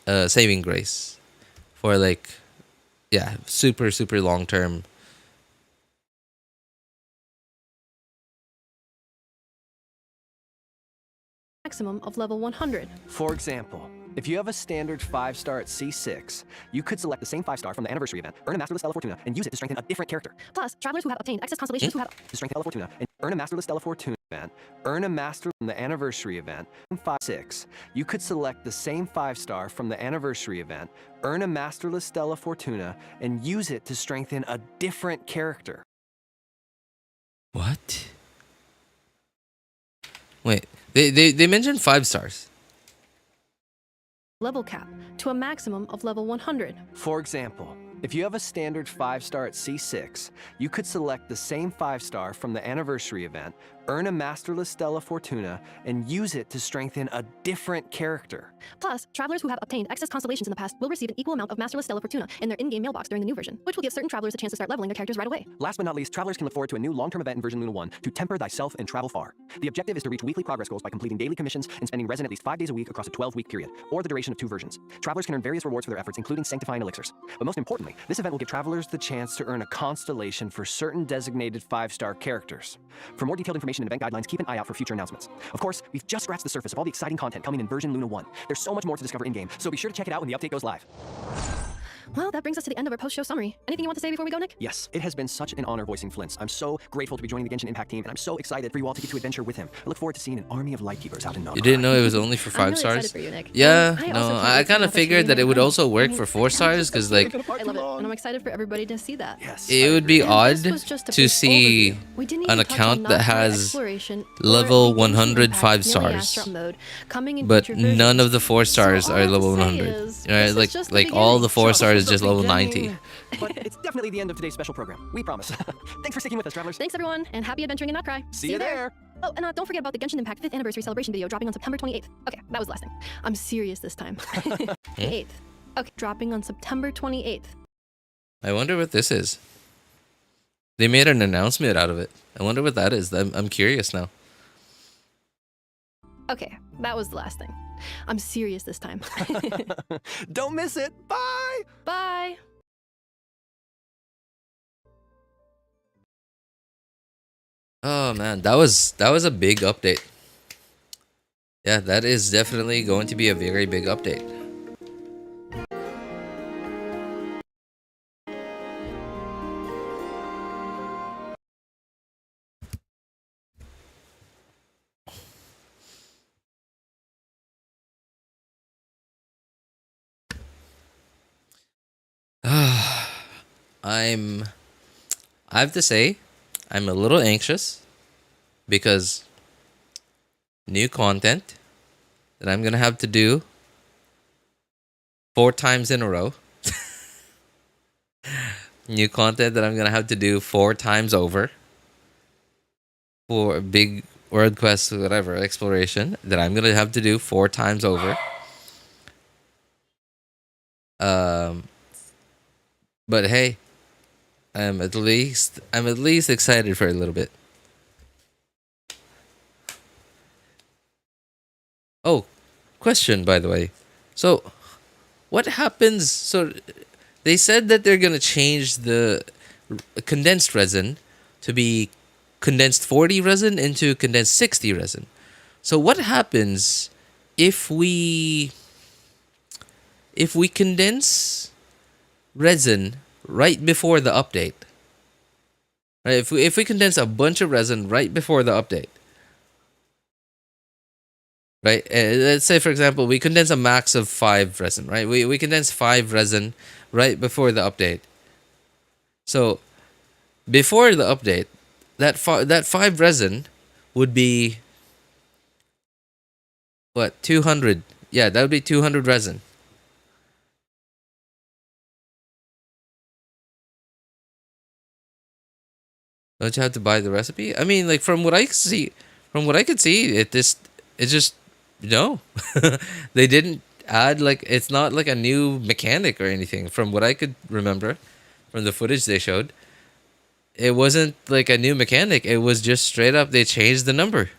saving grace for like, yeah, super long term. Maximum of level 100. For example, if you have a standard 5-star at C6, you could select the same 5-star from the anniversary event, earn a Masterless Stella Fortuna, and use it to strengthen a different character. Plus, travelers who have obtained excess constellations who have To strengthen Stella Fortuna, and earn a Masterless Stella Fortuna event, earn a Master from the anniversary event, 5-6. You could select the same 5-star from the anniversary event, earn a Masterless Stella Fortuna, and use it to strengthen a different character. What? Wait, they mentioned 5 stars. level cap to a maximum of level 100. For example, if you have a standard 5-star at C6, you could select the same 5-star from the anniversary event, earn a Masterless Stella Fortuna, and use it to strengthen a different character. Plus, travelers who have obtained excess constellations in the past will receive an equal amount of Masterless Stella Fortuna in their in-game mailbox during the new version, which will give certain travelers a chance to start leveling their characters right away. Last but not least, travelers can look forward to a new long-term event in version Luna 1 to temper thyself and travel far. The objective is to reach weekly progress goals by completing daily commissions and spending resin at least 5 days a week across a 12-week period, or the duration of 2 versions. Travelers can earn various rewards for their efforts, including sanctifying elixirs. But most importantly, this event will give travelers the chance to earn a constellation for certain designated 5-star characters. For more detailed information and event guidelines, keep an eye out for future announcements. Of course, we've just scratched the surface of all the exciting content coming in version Luna 1. There's so much more to discover in-game, so be sure to check it out when the update goes live. Well, that brings us to the end of our post-show summary. Anything you want to say before we go, Nick? Yes, it has been such an honor voicing Flins. I'm so grateful to be joining the Genshin Impact team, and I'm so excited for you all to get to adventure with him. I look forward to seeing an army of Lightkeepers out in You didn't know it was only for 5 I'm really stars? excited for you, Nick. Yeah, I no, also can't I wait to kind of have this figured that it would reunion. also work for 4 stars, because like, I love it, and I'm excited for everybody to see that. Yes. it would be And odd this was just a to brief see overview. We didn't an even touch on account that non-player has exploration or level the Genshin 100 Impact 5 Millie stars, Astral mode coming in but future versions. none of the 4 stars all I are have to level say 100. is, Right? this is Like just the like all the 4 Just stars is the just level beginning. 90. But it's definitely the end of today's special program. We promise. Thanks for sticking with us, travelers. Thanks everyone, and happy adventuring in Crai. See you there. Oh, and don't forget about the Genshin Impact 5th anniversary celebration video dropping on September 28th. Okay, that was the last thing. I'm serious this time. 8th. Okay, dropping on September 28th. I wonder what this is. They made an announcement out of it. I wonder what that is. I'm curious now. Okay, that was the last thing. I'm serious this time. Don't miss it. Bye. Bye. Oh man, that was a big update. Yeah, that is definitely going to be a very big update. I have to say, I'm a little anxious because new content that I'm gonna have to do 4 times in a row. New content that I'm gonna have to do 4 times over for big world quest, whatever exploration that I'm gonna have to do 4 times over. But hey, I'm at least excited for a little bit. Oh, question by the way. So, what happens? So, they said that they're gonna change the condensed resin to be condensed 40 resin into condensed 60 resin. So, what happens if we condense resin right before the update? Right? If we condense a bunch of resin right before the update. Right? Let's say, for example, we condense a max of 5 resin, right? We condense 5 resin right before the update. So, before the update, that 5 resin would be, what, 200? Yeah, that would be 200 resin. Don't you have to buy the recipe? I mean, like, from what I could see, it just no. They didn't add, like, it's not like a new mechanic or anything. From what I could remember from the footage they showed, it wasn't like a new mechanic. It was just straight up they changed the number.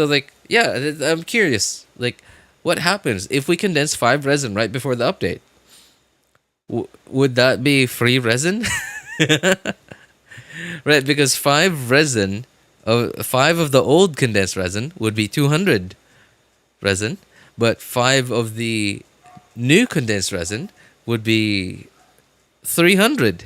So like, yeah, I'm curious. Like, what happens if we condense 5 resin right before the update? Would that be free resin? Right, because 5 resin, 5 of the old condensed resin would be 200 resin, but 5 of the new condensed resin would be 300.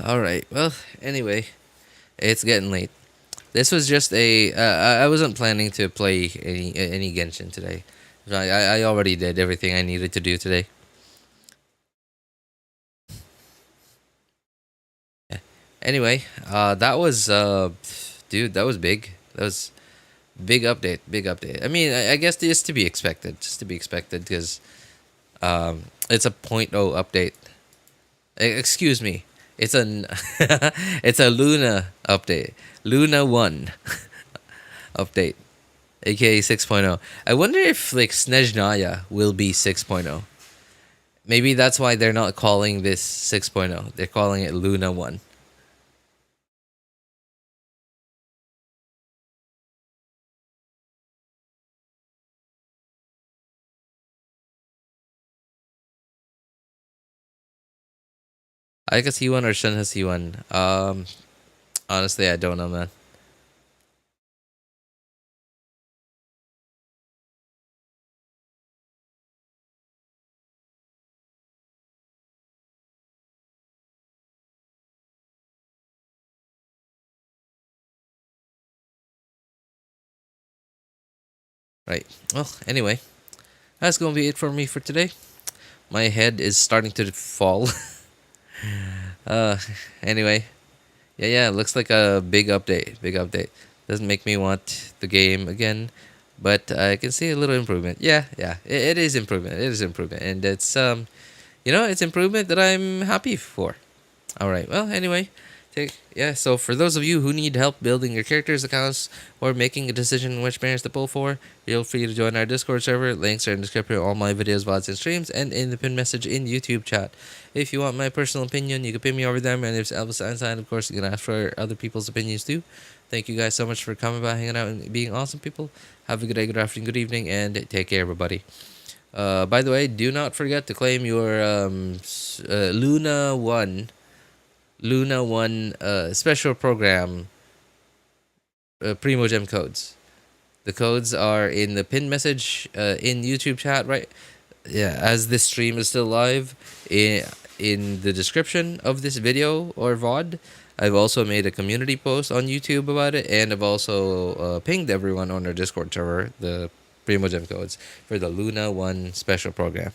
All right. Well, anyway, it's getting late. This was just a. I wasn't planning to play any Genshin today. I already did everything I needed to do today. Yeah. Anyway, that was dude. That was big. That was big update. Big update. I mean, I guess just to be expected. Just to be expected because it's a 0.0 update. Excuse me. It's a it's a Luna update. Luna 1 update, aka 6.0. I wonder if like Snezhnaya will be 6.0. Maybe that's why they're not calling this 6.0. They're calling it Luna 1. I guess he1 or Shun has he1. Honestly, I don't know, man. Right. Well, anyway, that's gonna be it for me for today. My head is starting to fall. Anyway, yeah, looks like a big update. Big update. Doesn't make me want the game again, but I can see a little improvement. Yeah, it is improvement. It is improvement, and it's it's improvement that I'm happy for. All right. Well, anyway, so for those of you who need help building your characters' accounts or making a decision which banners to pull for, feel free to join our Discord server. Links are in the description of all my videos, VODs, and streams, and in the pinned message in YouTube chat. If you want my personal opinion, you can pin me over there. My name is Elvis Einstein. Of course, you can ask for other people's opinions too. Thank you guys so much for coming by, hanging out, and being awesome people. Have a good day, good afternoon, good evening, and take care, everybody. By the way, do not forget to claim your Luna 1 special program Primogem codes. The codes are in the pinned message in YouTube chat, right? Yeah, as this stream is still live, in the description of this video or VOD, I've also made a community post on YouTube about it, and I've also pinged everyone on our Discord server the Primogem codes for the Luna 1 special program.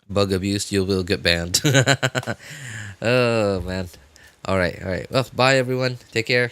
Bug abuse, you will get banned. Oh man. All right. Well, bye everyone. Take care.